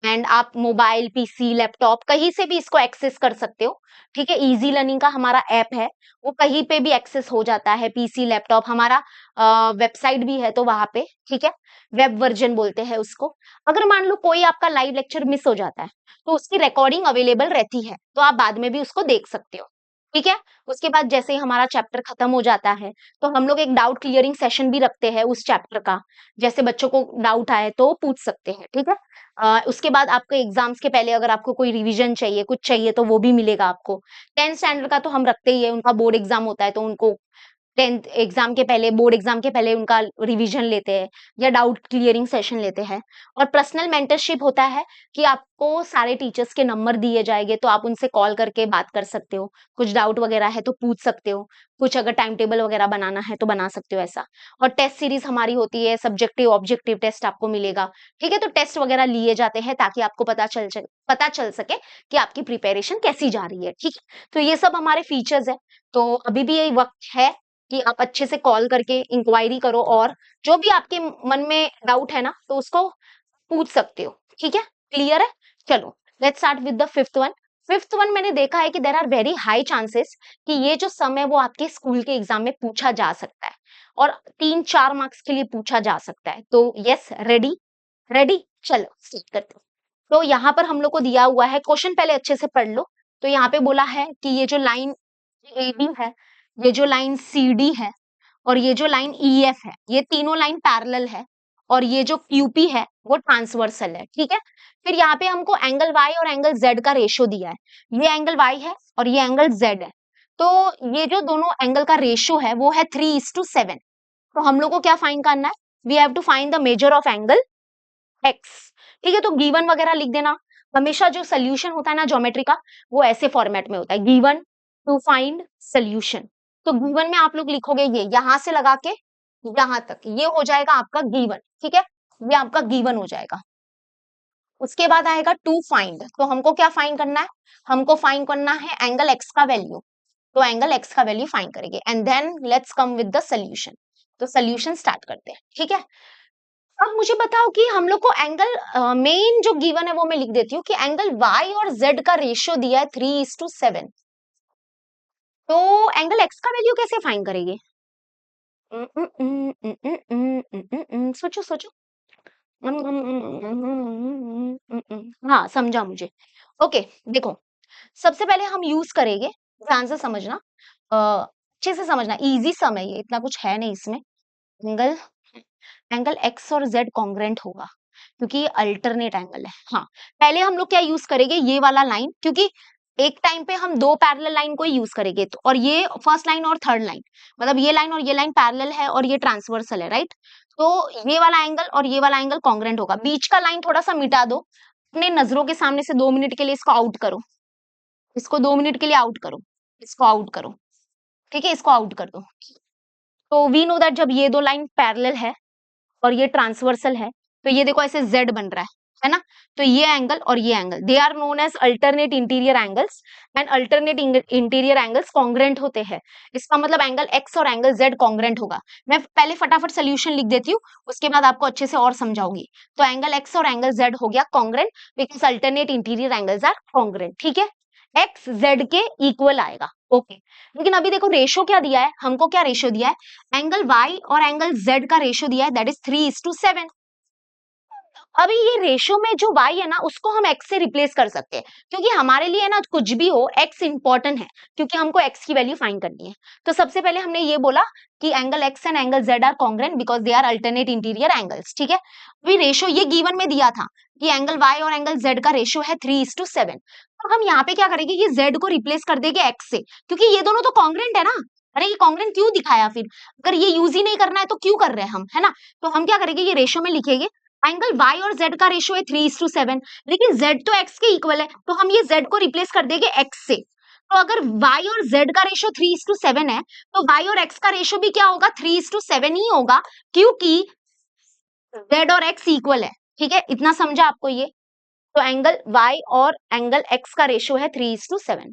एंड आप मोबाइल, पीसी, लैपटॉप कहीं से भी इसको एक्सेस कर सकते हो। ठीक है, इजी लर्निंग का हमारा ऐप है, वो कहीं पे भी एक्सेस हो जाता है, पीसी, लैपटॉप, हमारा वेबसाइट भी है तो वहां पे। ठीक है, वेब वर्जन बोलते हैं उसको। अगर मान लो कोई आपका लाइव लेक्चर मिस हो जाता है तो उसकी रिकॉर्डिंग अवेलेबल रहती है, तो आप बाद में भी उसको देख सकते हो। ठीक है, उसके बाद जैसे ही हमारा चैप्टर खत्म हो जाता है तो हम लोग एक डाउट क्लियरिंग सेशन भी रखते हैं उस चैप्टर का। जैसे बच्चों को डाउट आए तो वो पूछ सकते हैं। ठीक है, उसके बाद आपके एग्जाम्स के पहले अगर आपको कोई रिवीजन चाहिए, कुछ चाहिए तो वो भी मिलेगा आपको। 10th स्टैंडर्ड का तो हम रखते ही है, उनका बोर्ड एग्जाम होता है तो उनको 10th एग्जाम के पहले, बोर्ड एग्जाम के पहले उनका रिवीजन लेते हैं या डाउट क्लियरिंग सेशन लेते हैं। और पर्सनल मेंटरशिप होता है कि आपको सारे टीचर्स के नंबर दिए जाएंगे तो आप उनसे कॉल करके बात कर सकते हो, कुछ डाउट वगैरह है तो पूछ सकते हो, कुछ अगर टाइम टेबल वगैरह बनाना है तो बना सकते हो ऐसा। और टेस्ट सीरीज हमारी होती है, सब्जेक्टिव ऑब्जेक्टिव टेस्ट आपको मिलेगा। ठीक है, तो टेस्ट वगैरह लिए जाते हैं ताकि आपको पता चल सके कि आपकी प्रिपरेशन कैसी जा रही है। ठीक है, तो ये सब हमारे फीचर्स है। तो अभी भी यही वक्त है कि आप अच्छे से कॉल करके इंक्वायरी करो और जो भी आपके मन में डाउट है ना तो उसको पूछ सकते हो। ठीक है, क्लियर है? चलो let's start with the fifth one. Fifth one मैंने देखा है कि there are very high chances कि ये जो सम है वो आपके स्कूल के एग्जाम में पूछा जा सकता है और 3-4 मार्क्स के लिए पूछा जा सकता है। तो यस, रेडी? रेडी, चलो स्टार्ट करते हैं। तो यहाँ पर हम लोग को दिया हुआ है, क्वेश्चन पहले अच्छे से पढ़ लो। तो यहाँ पे बोला है कि ये जो लाइन AB है, ये जो लाइन CD है और ये जो लाइन EF है, ये तीनों लाइन पैरेलल है और ये जो QP है वो ट्रांसवर्सल है। ठीक है, फिर यहाँ पे हमको एंगल Y और एंगल Z का रेशियो दिया है। ये एंगल Y है और ये एंगल Z है। तो ये जो दोनों एंगल का रेशियो है वो है 3:7। तो हम लोग को क्या फाइंड करना है? We have to find the measure of angle X. ठीक है, तो गिवन वगैरह लिख देना। हमेशा जो सोल्यूशन होता है ना ज्योमेट्री का, वो ऐसे फॉर्मेट में होता है, गिवन टू फाइंड सोल्यूशन। तो गिवन में आप लोग लिखोगे ये यहां से लगा के यहां तक, ये हो जाएगा आपका गिवन। ठीक है, ये आपका गिवन हो जाएगा। उसके बाद आएगा टू फाइंड। तो हमको क्या फाइंड करना है? हमको फाइंड करना है एंगल एक्स का वैल्यू। तो एंगल एक्स का वैल्यू फाइंड करेंगे and then let's come with the solution. तो सोल्यूशन स्टार्ट करते हैं। ठीक है, अब मुझे बताओ कि हम लोग को एंगल मेन जो गिवन है वो मैं लिख देती हूँ कि एंगल y और z का रेशियो दिया है 3:7। तो एंगल x का वैल्यू कैसे फाइंड करेंगे? सोचो सोचो। हाँ, समझा मुझे। ओके, देखो, सबसे पहले हम यूज करेंगे, ध्यान से समझना, अच्छे से समझना, इजी सम है ये, इतना कुछ है नहीं इसमें। एंगल एंगल एक्स और जेड कॉन्ग्रेंट होगा क्योंकि ये अल्टरनेट एंगल है। हाँ, पहले हम लोग क्या यूज करेंगे, ये वाला लाइन, क्योंकि एक टाइम पे हम दो पैरेलल लाइन को ही यूज करेंगे। तो और ये फर्स्ट लाइन और थर्ड लाइन, मतलब ये लाइन और ये लाइन पैरेलल है और ये ट्रांसवर्सल है, राइट? तो ये वाला एंगल और ये वाला एंगल कॉन्ग्रेंट होगा। बीच का लाइन थोड़ा सा मिटा दो, अपने नजरों के सामने से 2 मिनट के लिए इसको आउट करो, इसको 2 मिनट के लिए आउट करो, इसको आउट करो। ठीक है, इसको आउट कर दो। तो वी नो दैट जब ये दो लाइन पैरेलल है और ये ट्रांसवर्सल है तो ये देखो ऐसे Z बन रहा है ना? तो ये एंगल और ये angle, they are known as alternate interior angles and alternate interior angles congruent होते हैं। इसका मतलब एंगल X और एंगल Z कॉन्ग्रेंट होगा। मैं पहले फटाफट सोल्यूशन लिख देती हूँ, उसके बाद आपको अच्छे से और समझाऊंगी। तो एंगल X और एंगल Z हो गया congruent because alternate interior angles are congruent. ठीक है, X Z के इक्वल आएगा। ओके, लेकिन अभी देखो रेशो क्या दिया है, हमको क्या रेशो दिया है, एंगल Y और एंगल Z का रेशियो दिया है, दैट इज 3:7। अभी ये रेशियो में जो y है ना उसको हम x से रिप्लेस कर सकते हैं, क्योंकि हमारे लिए ना कुछ भी हो x इंपॉर्टेंट है, क्योंकि हमको x की वैल्यू फाइंड करनी है। तो सबसे पहले हमने ये बोला कि angle x and angle z are congruent because they are alternate interior angles. ठीक है, अभी रेशियो ये गिवन में दिया था कि एंगल y और एंगल z का रेशियो है 3:7। तो हम यहाँ पे क्या करेंगे, ये z को रिप्लेस कर देंगे x से, क्योंकि ये दोनों तो कॉन्ग्रेंट है ना। अरे ये कॉन्ग्रेंट क्यों दिखाया फिर, अगर ये यूज ही नहीं करना है तो क्यों कर रहे हैं हम, है ना? तो हम क्या करेंगे, ये रेशियो में लिखेंगे एंगल y और z का रेशियो है 3:7, लेकिन z तो x के इक्वल है तो हम ये z को रिप्लेस कर देंगे x से। तो अगर y और z का रेशियो 3:7 है तो y और x का रेशियो भी क्या होगा, 3:7 ही होगा, क्योंकि z और x इक्वल है। ठीक है, इतना समझा आपको ये? तो एंगल y और एंगल x का रेशियो है 3:7।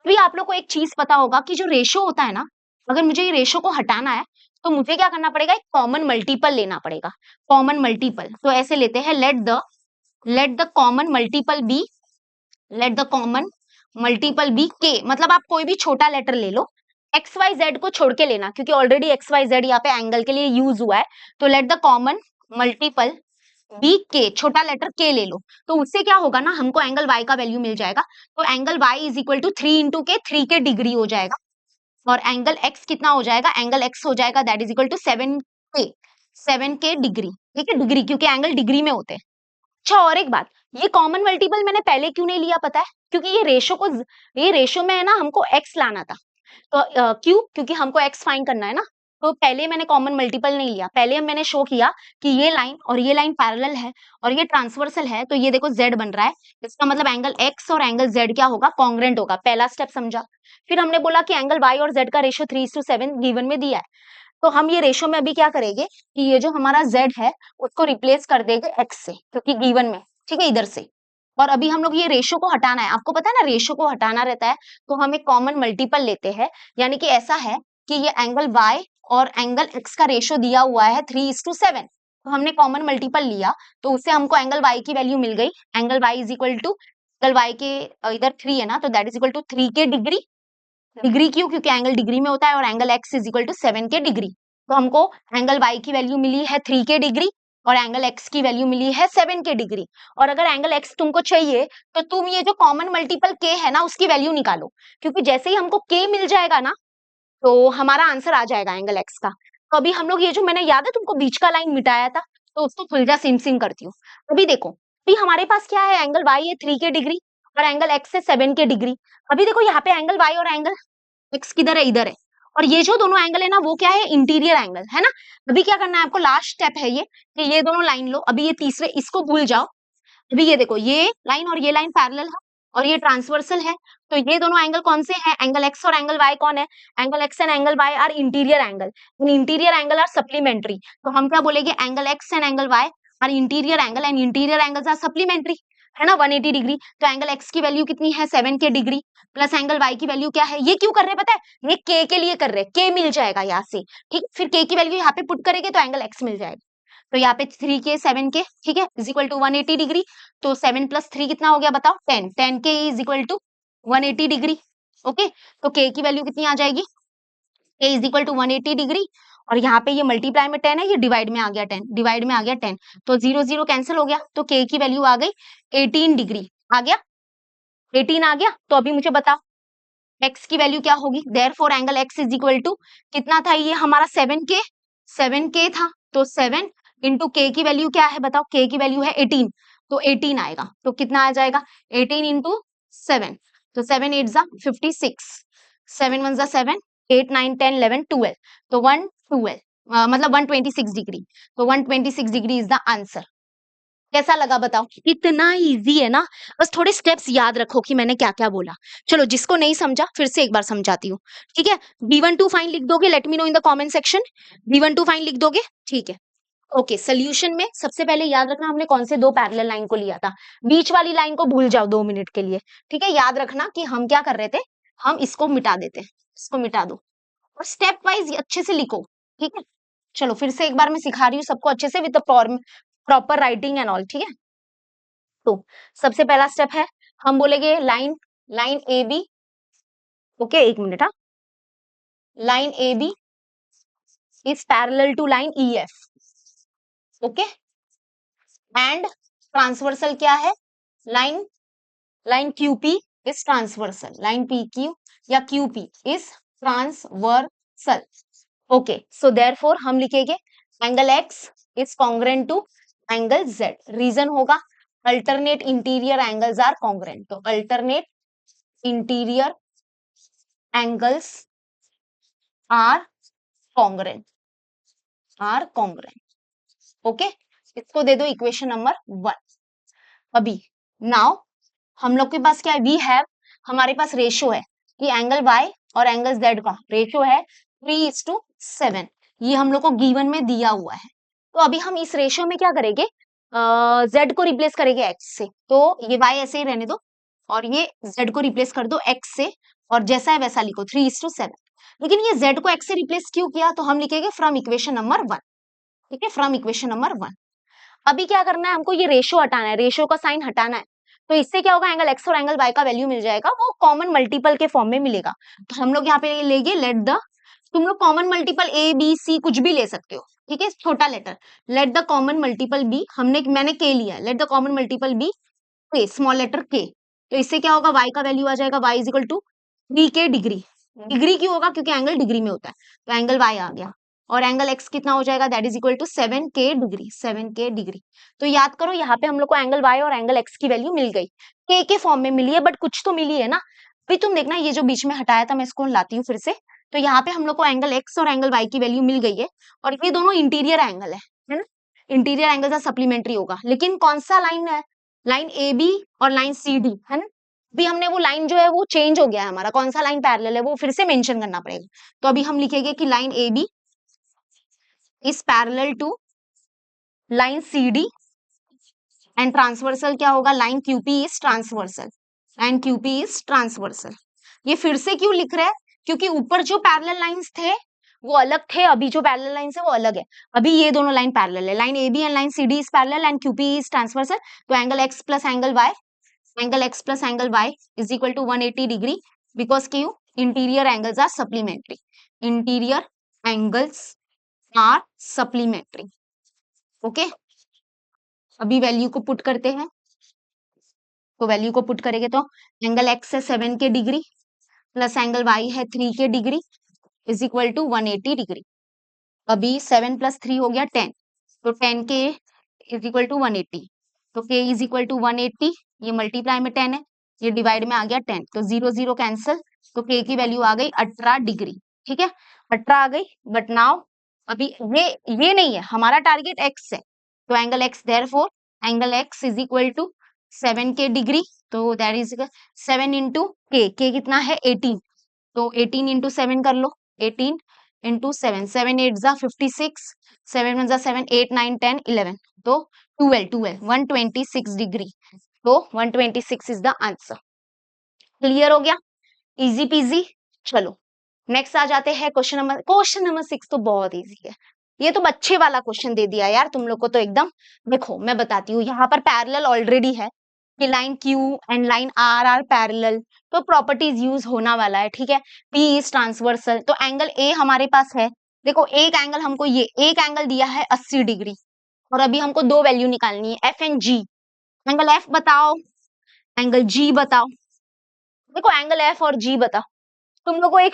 अभी आप लोग को एक चीज पता होगा कि जो रेशियो होता है ना, अगर मुझे ये रेशियो को हटाना है तो मुझे क्या करना पड़ेगा, एक कॉमन मल्टीपल लेना पड़ेगा। कॉमन मल्टीपल तो ऐसे लेते हैं, let the let the common multiple be, let the common multiple be k, मतलब आप कोई भी छोटा लेटर ले लो, एक्स वाई जेड को छोड़ के लेना क्योंकि ऑलरेडी एक्स वाई जेड यहाँ पे एंगल के लिए यूज हुआ है। तो let the common multiple be k, छोटा लेटर के ले लो, तो उससे क्या होगा ना, हमको एंगल वाई का वैल्यू मिल जाएगा। तो angle Y is equal to 3 into k, 3 k degree हो जाएगा। और एंगल एक्स कितना हो जाएगा, एंगल एक्स हो जाएगा दैट इज इक्वल टू 7 के, 7 के डिग्री। ठीक है, डिग्री, क्योंकि एंगल डिग्री में होते हैं। अच्छा, और एक बात, ये कॉमन मल्टीपल मैंने पहले क्यों नहीं लिया पता है, क्योंकि ये रेशो में है ना, हमको एक्स लाना था। तो क्यों, क्योंकि हमको एक्स फाइंड करना है ना। तो पहले मैंने कॉमन मल्टीपल नहीं लिया, पहले मैंने शो किया कि ये लाइन और ये लाइन पैरेलल है और ये ट्रांसवर्सल है, तो ये देखो जेड बन रहा है, इसका मतलब एंगल एक्स और एंगल जेड क्या होगा, कॉन्ग्रेंट होगा। पहला स्टेप समझा। फिर हमने बोला कि एंगल वाई और जेड का रेशो 3:7 गिवन में दिया है, तो हम ये रेशो में अभी क्या करेंगे कि ये जो हमारा z है उसको रिप्लेस कर देंगे x से, क्योंकि गिवन में, ठीक है, इधर से। और अभी हम लोग ये रेशो को हटाना है, आपको पता है ना रेशो को हटाना रहता है, तो हम एक कॉमन मल्टीपल लेते हैं। यानी कि ऐसा है कि ये एंगल y और एंगल x का रेशो दिया हुआ है 3:7, तो हमने कॉमन मल्टीपल लिया, तो उससे हमको एंगल y की वैल्यू मिल गई। Angle y is equal to, angle y के इधर 3 है ना, तो that is equal to 3 k degree. Degree क्यों, क्योंकि एंगल डिग्री में होता है, और angle X is equal to 7 k degree. तो हमको एंगल वाई की वैल्यू मिली है 3 के डिग्री और एंगल एक्स की वैल्यू मिली है 7 के डिग्री। और अगर एंगल एक्स तुमको चाहिए तो तुम ये जो कॉमन मल्टीपल के है ना उसकी वैल्यू निकालो, क्योंकि जैसे ही हमको के मिल जाएगा ना तो हमारा आंसर आ जाएगा एंगल एक्स का। तो अभी हम लोग ये जो मैंने याद है तुमको बीच का लाइन मिटाया था, तो उसको सुलझा सिम सिम करती हूँ। अभी देखो, अभी हमारे पास क्या है, एंगल वाई है 3 के डिग्री और एंगल एक्स है 7 के डिग्री। अभी देखो यहाँ पे एंगल वाई और एंगल एक्स किधर है, इधर है। और ये जो दोनों एंगल है ना वो क्या है, इंटीरियर एंगल है ना। अभी क्या करना है आपको, लास्ट स्टेप है ये कि ये दोनों लाइन लो, अभी ये तीसरे इसको भूल जाओ। अभी ये देखो, ये लाइन और ये लाइन पैरेलल है और ये ट्रांसवर्सल है, तो ये दोनों एंगल कौन से हैं, एंगल एक्स और एंगल वाई कौन है, angle X and angle Y are interior angle, interior angle are supplementary. तो हम क्या बोलेंगे, angle X and angle Y are interior angle and interior angles are supplementary, है ना, 180 डिग्री। तो एंगल एक्स की वैल्यू कितनी है, 7 k degree, plus angle Y की वैल्यू क्या है, ये क्यों कर रहे हैं पता है, ये के लिए कर रहे हैं, के मिल जाएगा यहाँ से, ठीक। फिर के की वैल्यू यहाँ पे पुट करेंगे तो एंगल एक्स मिल जाएगा। तो यहाँ पे 3 के 7 के, ठीक है, इज इक्वल टू 180 डिग्री। तो 7 प्लस 3 कितना हो गया बताओ, 10, 10 k is equal to 180 degree. Okay, तो के की वैल्यू कितनी आ जाएगी, के इज इक्वल टू 180 डिग्री। और यहाँ पे ये मल्टीप्लाई में 10 है, ये डिवाइड में आ गया 10, डिवाइड में आ गया 10, तो 0 0 कैंसिल हो गया, तो के की वैल्यू आ गई 18 डिग्री। आ गया 18 आ गया। तो अभी मुझे बताओ x की वैल्यू क्या होगी, therefore angle x is equal to कितना था, ये हमारा 7 के था, तो 7 इंटू के की वैल्यू क्या है बताओ, के की वैल्यू है 18, तो 18 आएगा। तो कितना आ जाएगा, 18 इंटू 7, तो 7 8 जा 56, 7 1 जा 7, 8 9 10 11 12, तो 112 मतलब 126 डिग्री, तो 126 डिग्री इज द आंसर। कैसा लगा बताओ, इतना इजी है ना, बस थोड़े स्टेप्स याद रखो कि मैंने क्या क्या बोला। चलो जिसको नहीं समझा फिर से एक बार समझाती हूँ, ठीक है। V12 फाइन लिख दोगे, late me know in the comment section, V12 fine लिख दोगे, ठीक है। ओके, सोल्यूशन में सबसे पहले याद रखना हमने कौन से दो पैरेलल लाइन को लिया था, बीच वाली लाइन को भूल जाओ 2 मिनट के लिए, ठीक है। याद रखना कि हम क्या कर रहे थे, हम इसको मिटा देते हैं, इसको मिटा दो और स्टेप वाइज अच्छे से लिखो, ठीक है। चलो फिर से एक बार मैं सिखा रही हूँ सबको अच्छे से with proper writing and all, ठीक है। तो सबसे पहला स्टेप है, हम बोलेंगे line, line A B, okay एक मिनट, हाँ, line A B is parallel to line E F, okay, and transversal क्या है, line, line QP is transversal, line P Q या QP is transversal, okay. So therefore हम लिखेंगे angle X is congruent to angle Z, reason होगा alternate interior angles are congruent, तो alternate interior angles are congruent, are congruent, okay. इसको दे दो equation number 1। अभी now हम लोग के पास क्या है, वी हैव, हमारे पास रेशो है कि एंगल y और एंगल z का रेशो है 3:7, ये हम लोग को गिवन में दिया हुआ है। तो अभी हम इस रेशो में क्या करेंगे, z को रिप्लेस करेंगे x से, तो ये y ऐसे ही रहने दो और ये z को रिप्लेस कर दो x से, और जैसा है वैसा लिखो 3:7। लेकिन ये z को x से रिप्लेस क्यों किया, तो हम लिखेंगे फ्रॉम इक्वेशन नंबर 1, ठीक है, फ्रॉम इक्वेशन नंबर 1। अभी क्या करना है हमको, ये रेशियो हटाना है, रेशियो का साइन हटाना है। तो इससे क्या होगा, एंगल एक्स और एंगल वाई का वैल्यू मिल जाएगा, वो कॉमन मल्टीपल के फॉर्म में मिलेगा। तो हम लोग यहाँ पे लेंगे लेट द, तुम लोग common multiple A B C कुछ भी ले सकते हो, ठीक है, छोटा letter. Let the common multiple be, मैंने के लिया, let the common multiple be k, small letter k. तो इससे क्या होगा, y का वैल्यू आ जाएगा, y is equal to 3k degree. Degree क्यों होगा, क्योंकि एंगल डिग्री में होता है, तो एंगल y आ गया। और एंगल x कितना हो जाएगा, that is equal to 7k degree, 7k degree. तो याद करो, यहाँ पे हम लोग को एंगल y और एंगल x की वैल्यू मिल गई, k के फॉर्म में मिली है, बट कुछ तो मिली है ना। अभी तुम देखना, ये जो बीच में हटाया था मैं इसको लाती हूँ फिर से। तो यहाँ पे हम लोग को एंगल x और एंगल y की वैल्यू मिल गई है, और ये दोनों इंटीरियर एंगल है ना। इंटीरियर एंगल का सप्लीमेंट्री होगा, लेकिन कौन सा लाइन है, लाइन ए बी और लाइन सी डी, है ना। अभी हमने वो लाइन जो है वो चेंज हो गया है हमारा, कौन सा लाइन पैरेलल है वो फिर से मेंशन करना पड़ेगा। तो अभी हम लिखेंगे कि line A B is parallel to line C D, and transversal क्या होगा, line QP is transversal, line QP is transversal. ये फिर से क्यों लिख रहे हैं, क्योंकि ऊपर जो पैरेलल लाइंस थे वो अलग थे, अभी जो पैरेलल लाइंस है वो अलग है। अभी ये दोनों लाइन पैरेलल है, line A B and line C D is parallel and QP is transversal. तो angle X plus angle Y, angle x plus angle y is equal to 180 degree, because क्यों, interior angles are supplementary, interior angles are supplementary। Okay, अभी value को put करते हैं, तो value को put करेंगे तो एंगल x है 7k degree plus angle y है 3k degree is equal to 180 degree. अभी 7 प्लस 3 हो गया 10, तो 10k इज इक्वल टू 180, तो k इज इक्वल टू 180, ये मल्टीप्लाई में 10 है, ये डिवाइड में आ गया 10, तो 0 0 कैंसिल, तो k की वैल्यू आ गई 18 डिग्री, ठीक है, 18 आ गई। बट नाउ अभी ये नहीं है हमारा टारगेट, x है, तो angle x therefore angle x is equal to 7k degree, तो दैट इज 7 इंटू k, कितना है 18, तो 18 इंटू 7 कर लो, 18 इंटू 7, 7 8 जा 56, 7 1 जा 7, 8 9 10 11, तो 12 126 डिग्री, तो 126 इज द आंसर। क्लियर हो गया, इजी पीजी। चलो नेक्स्ट आ जाते हैं क्वेश्चन नंबर 6 तो बहुत इजी है, ये तो बच्चे वाला क्वेश्चन दे दिया यार तुम लोग को तो एकदम। देखो मैं बताती हूँ, यहाँ पर पैरेलल ऑलरेडी है कि line Q and line R are parallel, तो प्रॉपर्टीज यूज होना वाला है, ठीक है। P इज ट्रांसवर्सल, तो एंगल A हमारे पास है। देखो एक एंगल हमको, ये एक एंगल दिया है 80 डिग्री, और अभी हमको दो वैल्यू निकालनी है, F and G। Angle F बताओ, एंगल G बताओ। देखो एंगल F और G बताओ, तुम लोग को एक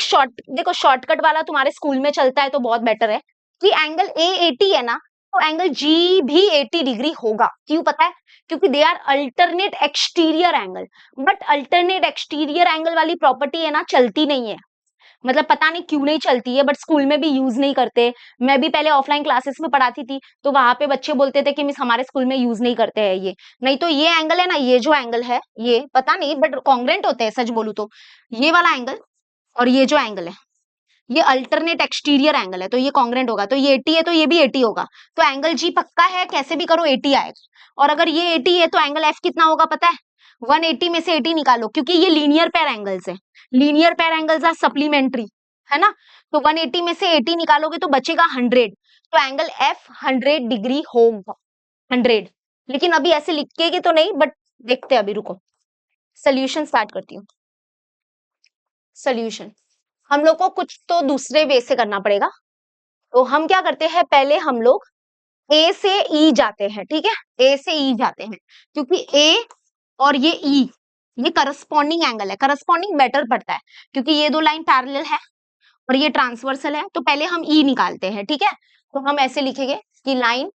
देखो शॉर्टकट वाला तुम्हारे स्कूल में चलता है तो बहुत बेटर है कि एंगल A 80 है ना, तो एंगल G भी 80 डिग्री होगा। क्यों पता है, क्योंकि they are alternate exterior angle. But alternate exterior angle वाली प्रॉपर्टी है ना, चलती नहीं है, मतलब पता नहीं क्यों नहीं चलती है, बट स्कूल में भी यूज नहीं करते। मैं भी पहले ऑफलाइन क्लासेस में पढ़ाती थी, तो वहां पे बच्चे बोलते थे कि मिस हमारे स्कूल में यूज नहीं करते हैं ये। नहीं तो ये एंगल है ना, ये जो एंगल है ये पता नहीं, बट कॉन्ग्रेंट होते हैं सच बोलूं तो। ये वाला एंगल और ये जो एंगल है ये अल्टरनेट एक्सटीरियर एंगल है, तो ये कॉन्ग्रेंट होगा, तो ये 80 है तो ये भी 80 होगा, तो एंगल जी पक्का है, कैसे भी करो 80 आएगा। और अगर ये 80 है तो एंगल एफ कितना होगा पता है, 180 में से 80 निकालो, क्योंकि ये लीनियर पेयर एंगल्स है, linear pair angles are supplementary, है ना। तो 180 में से 80 निकालोगे तो बचेगा 100, तो एंगल एफ 100 डिग्री होगा, 100। लेकिन अभी ऐसे लिखेगी तो नहीं, बट देखते हैं, अभी रुको सोल्यूशन स्टार्ट करती हूँ। सोल्यूशन हम लोग को कुछ तो दूसरे वे से करना पड़ेगा, तो हम क्या करते हैं, पहले हम लोग ए से ई जाते हैं, ठीक है, ए से ई जाते हैं, क्योंकि ए और ये ई ये करस्पॉन्डिंग एंगल है, करस्पॉन्डिंग बेटर पड़ता है, क्योंकि ये दो लाइन पैरेलल है और ये ट्रांसवर्सल है। तो पहले हम ई निकालते हैं, ठीक है, तो हम ऐसे लिखेंगे कि line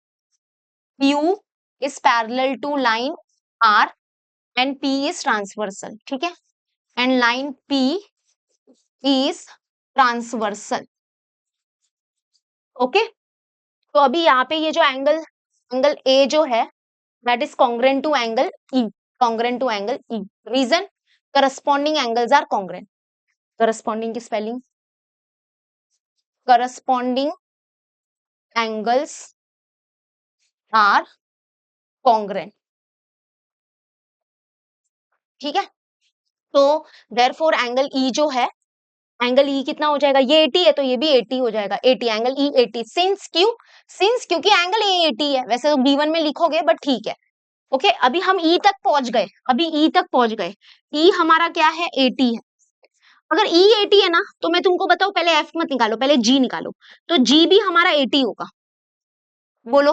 Q is parallel to line R and P is transversal, ठीक है, and line P is transversal. Okay, तो अभी यहाँ पे ये जो एंगल ए जो है that is congruent to angle E, congruent to angle E. Reason, corresponding angles are congruent. Corresponding की spelling, corresponding angles are congruent, ठीक है। तो देयरफॉर एंगल ई जो है एंगल ई कितना हो जाएगा, ये 80 है तो ये भी 80 हो जाएगा, 80 एंगल ई 80। सिंस क्योंकि एंगल ए 80 है, वैसे तो B1 में लिखोगे बट ठीक है। ओके, अभी हम ई तक पहुंच गए, अभी ई तक पहुंच गए। ई हमारा क्या है, 80 है। अगर ई 80 है ना, तो मैं तुमको बताऊं, पहले एफ मत निकालो, पहले जी निकालो। तो जी भी हमारा 80 होगा। बोलो,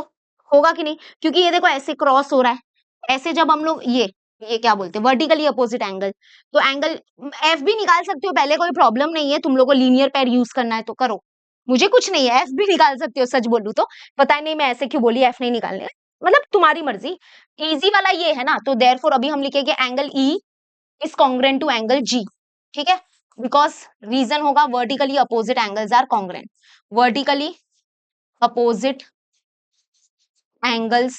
होगा कि नहीं? क्योंकि ये देखो ऐसे क्रॉस हो रहा है, ऐसे जब हम लोग ये क्या बोलते हैं, वर्टिकली अपोजिट एंगल। तो एंगल एफ भी निकाल सकते हो पहले, कोई प्रॉब्लम नहीं है। तुम लोग को लीनियर पेयर यूज करना है तो करो, मुझे कुछ नहीं है, एफ भी निकाल सकते हो। सच बोलूं तो पता नहीं मैं ऐसे क्यों बोली एफ नहीं निकालने, मतलब तुम्हारी मर्जी। इजी वाला ये है ना, तो देयरफॉर अभी हम लिखेंगे angle E is congruent to angle G. ठीक है, बिकॉज रीजन होगा vertically opposite angles are congruent. Vertically opposite angles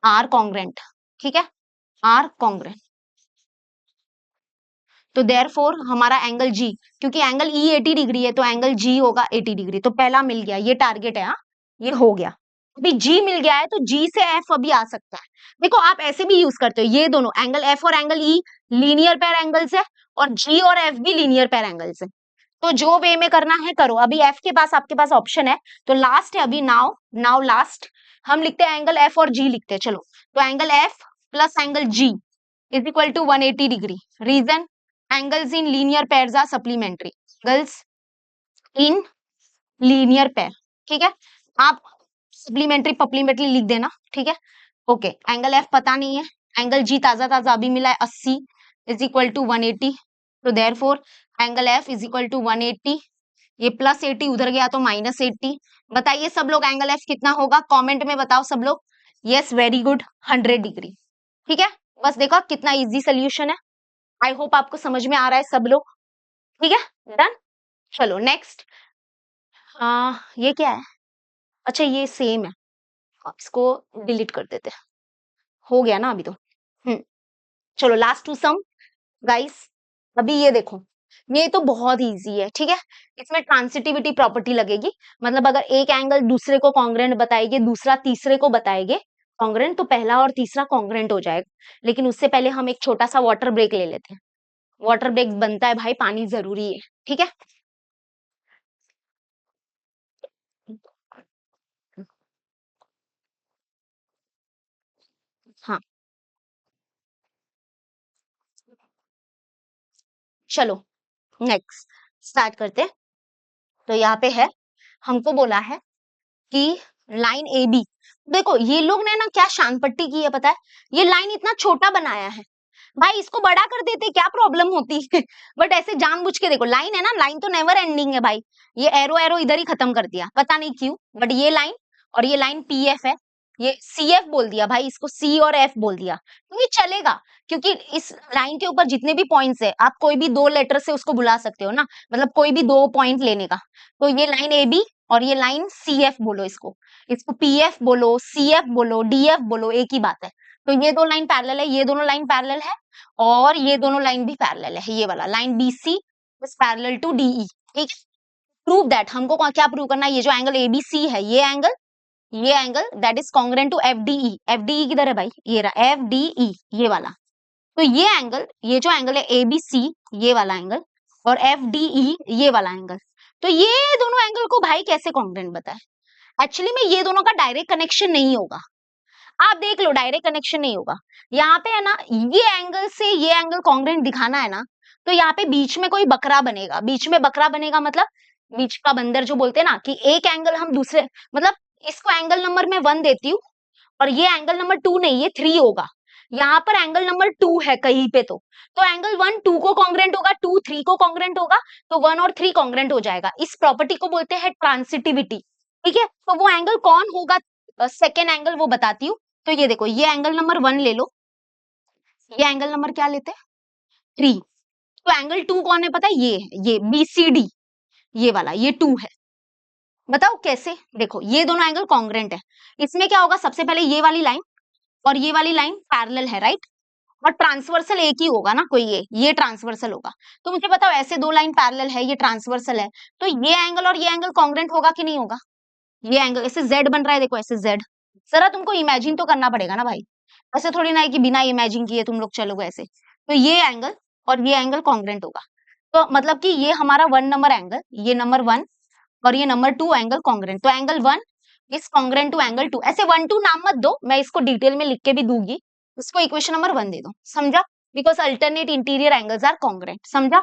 are congruent. ठीक है, आर कॉन्ग्रेंट। तो देयरफॉर हमारा एंगल जी, क्योंकि एंगल ई 80 डिग्री है तो एंगल जी होगा 80 डिग्री। तो पहला मिल गया, ये टारगेट है, हाँ ये हो गया। अभी जी मिल गया है तो जी से एफ अभी आ सकता है। देखो आप ऐसे भी यूज करते हो, ये दोनों एंगल एफ और angle E linear pair angles है, और जी और एफ भी लीनियर पेयर एंगल्स है। तो जो वे में करना है करो। अभी एफ के पास आपके पास ऑप्शन है, तो लास्ट है अभी, नाउ नाउ लास्ट हम लिखते हैं एंगल एफ और जी लिखते हैं। चलो, तो angle F plus angle G is equal to 180 degree. Reason, angles in linear pairs are supplementary. Angles in linear pair, ठीक है। आप सप्लीमेंट्री पप्लीमेंट्री लिख देना, ठीक है। ओके, एंगल एफ पता नहीं है, एंगल जी ताजा ताजा अभी मिला है 80 इज इक्वल टू 180। तो therefore angle F is equal to 180, ये प्लस 80 उधर गया तो माइनस 80। बताइए सब लोग एंगल एफ कितना होगा, कमेंट में बताओ सब लोग। Yes, very good, 100 degree. ठीक है, बस देखो कितना इजी सोल्यूशन है। आई होप आपको समझ में आ रहा है सब लोग। ठीक है, डन। चलो नेक्स्ट, ये क्या है, अच्छा ये सेम है, इसको डिलीट कर देते हैं। हो गया ना अभी तो। चलो लास्ट टू सम गाइस। अभी ये देखो, ये तो बहुत इजी है, ठीक है। इसमें ट्रांसिटिविटी प्रॉपर्टी लगेगी, मतलब अगर एक एंगल दूसरे को कॉन्ग्रेंट बताएगी, दूसरा तीसरे को बताएगे कॉन्ग्रेंट, तो पहला और तीसरा कॉन्ग्रेंट हो जाएगा। लेकिन उससे पहले हम एक छोटा सा वाटर ब्रेक ले लेते हैं। वाटर ब्रेक बनता है भाई, पानी जरूरी है, ठीक है। हाँ, चलो नेक्स्ट स्टार्ट करते हैं। तो यहाँ पे है, हमको बोला है कि लाइन ए बी, देखो ये लोग ने ना क्या शान पट्टी की है पता है, ये लाइन इतना छोटा बनाया है। भाई इसको बड़ा कर देते, क्या प्रॉब्लम होती है बट ऐसे जानबूझ के, देखो लाइन है ना, लाइन तो नेवर एंडिंग है भाई। ये एरो एरो इधर ही खत्म कर दिया, पता नहीं क्यों, बट ये लाइन और ये लाइन पी एफ है, ये सी एफ बोल दिया भाई, इसको सी और एफ बोल दिया क्योंकि चलेगा। क्योंकि इस लाइन के ऊपर जितने भी पॉइंट्स है, आप कोई भी दो लेटर से उसको बुला सकते हो ना, मतलब कोई भी दो पॉइंट लेने का। तो ये लाइन ए बी और ये लाइन सी एफ बोलो, इसको इसको पी एफ बोलो, सी एफ बोलो, डी एफ बोलो, एक ही बात है। तो ये दो लाइन पैरेलल है, ये दोनों लाइन पैरेलल है, और ये दोनों लाइन भी पैरेलल है। ये वाला line B C is parallel to D E, ठीक। प्रूव दैट, हमको क्या प्रूव करना है, ये जो एंगल एबीसी है, ये angle that is congruent to F D E. F D E किधर है भाई, ये रहा एफ डी ई, ये वाला। तो ये एंगल, ये जो एंगल है एबीसी, ये वाला एंगल, और एफ डी ई, ये वाला एंगल, तो ये दोनों एंगल को भाई कैसे कॉन्ग्रेंट बताए। एक्चुअली में ये दोनों का डायरेक्ट कनेक्शन नहीं होगा, आप देख लो डायरेक्ट कनेक्शन नहीं होगा। यहाँ पे है ना, ये एंगल से ये एंगल कॉन्ग्रेंट दिखाना है ना, तो यहाँ पे बीच में कोई बकरा बनेगा। बीच में बकरा बनेगा मतलब बीच का बंदर जो बोलते हैं ना, कि एक एंगल हम दूसरे, मतलब इसको एंगल नंबर मैं 1 देती हूँ, और ये एंगल नंबर 2 नहीं, ये 3 होगा। यहाँ पर एंगल नंबर 2 है कहीं पे, तो एंगल 1 2 को कॉन्ग्रेंट होगा, 2 3 को कॉन्ग्रेंट होगा, तो 1 और 3 कॉन्ग्रेंट हो जाएगा। इस प्रॉपर्टी को बोलते हैं ट्रांसिटिविटी, ठीक है। तो वो एंगल कौन होगा, सेकेंड एंगल वो बताती हूँ। तो ये देखो, ये एंगल नंबर 1 ले लो, ये एंगल नंबर क्या लेते हैं, 3। तो एंगल 2 कौन है पता है, ये है, ये बीसीडी, ये वाला, ये 2 है। बताओ कैसे, देखो ये दोनों एंगल कॉन्ग्रेंट है। इसमें क्या होगा, सबसे पहले ये वाली लाइन और ये वाली लाइन पैरेलल है, राइट। और ट्रांसवर्सल एक ही होगा ना, कोई ये ट्रांसवर्सल होगा। तो मुझे बताओ, ऐसे दो लाइन पैरेलल है, ये ट्रांसवर्सल है, तो ये एंगल और ये एंगल कॉन्ग्रेंट होगा कि नहीं होगा। ये एंगल ऐसे जेड बन रहा है, देखो ऐसे जेड, जरा तुमको इमेजिन तो करना पड़ेगा ना भाई, ऐसे थोड़ी ना है कि बिना इमेजिन किए तुम लोग चलोगे ऐसे। तो ये एंगल और ये एंगल कॉन्ग्रेंट होगा। तो मतलब कि ये हमारा 1 नंबर एंगल, ये नंबर 1 और ये नंबर 2 एंगल कॉन्ग्रेंट। तो angle 1 is congruent to angle 2। ऐसे 1 2 नाम मत दो, मैं इसको डिटेल में लिख के भी दूंगी। इसको इक्वेशन नंबर 1 दे दो, समझा? Because alternate interior angles are congruent, समझा?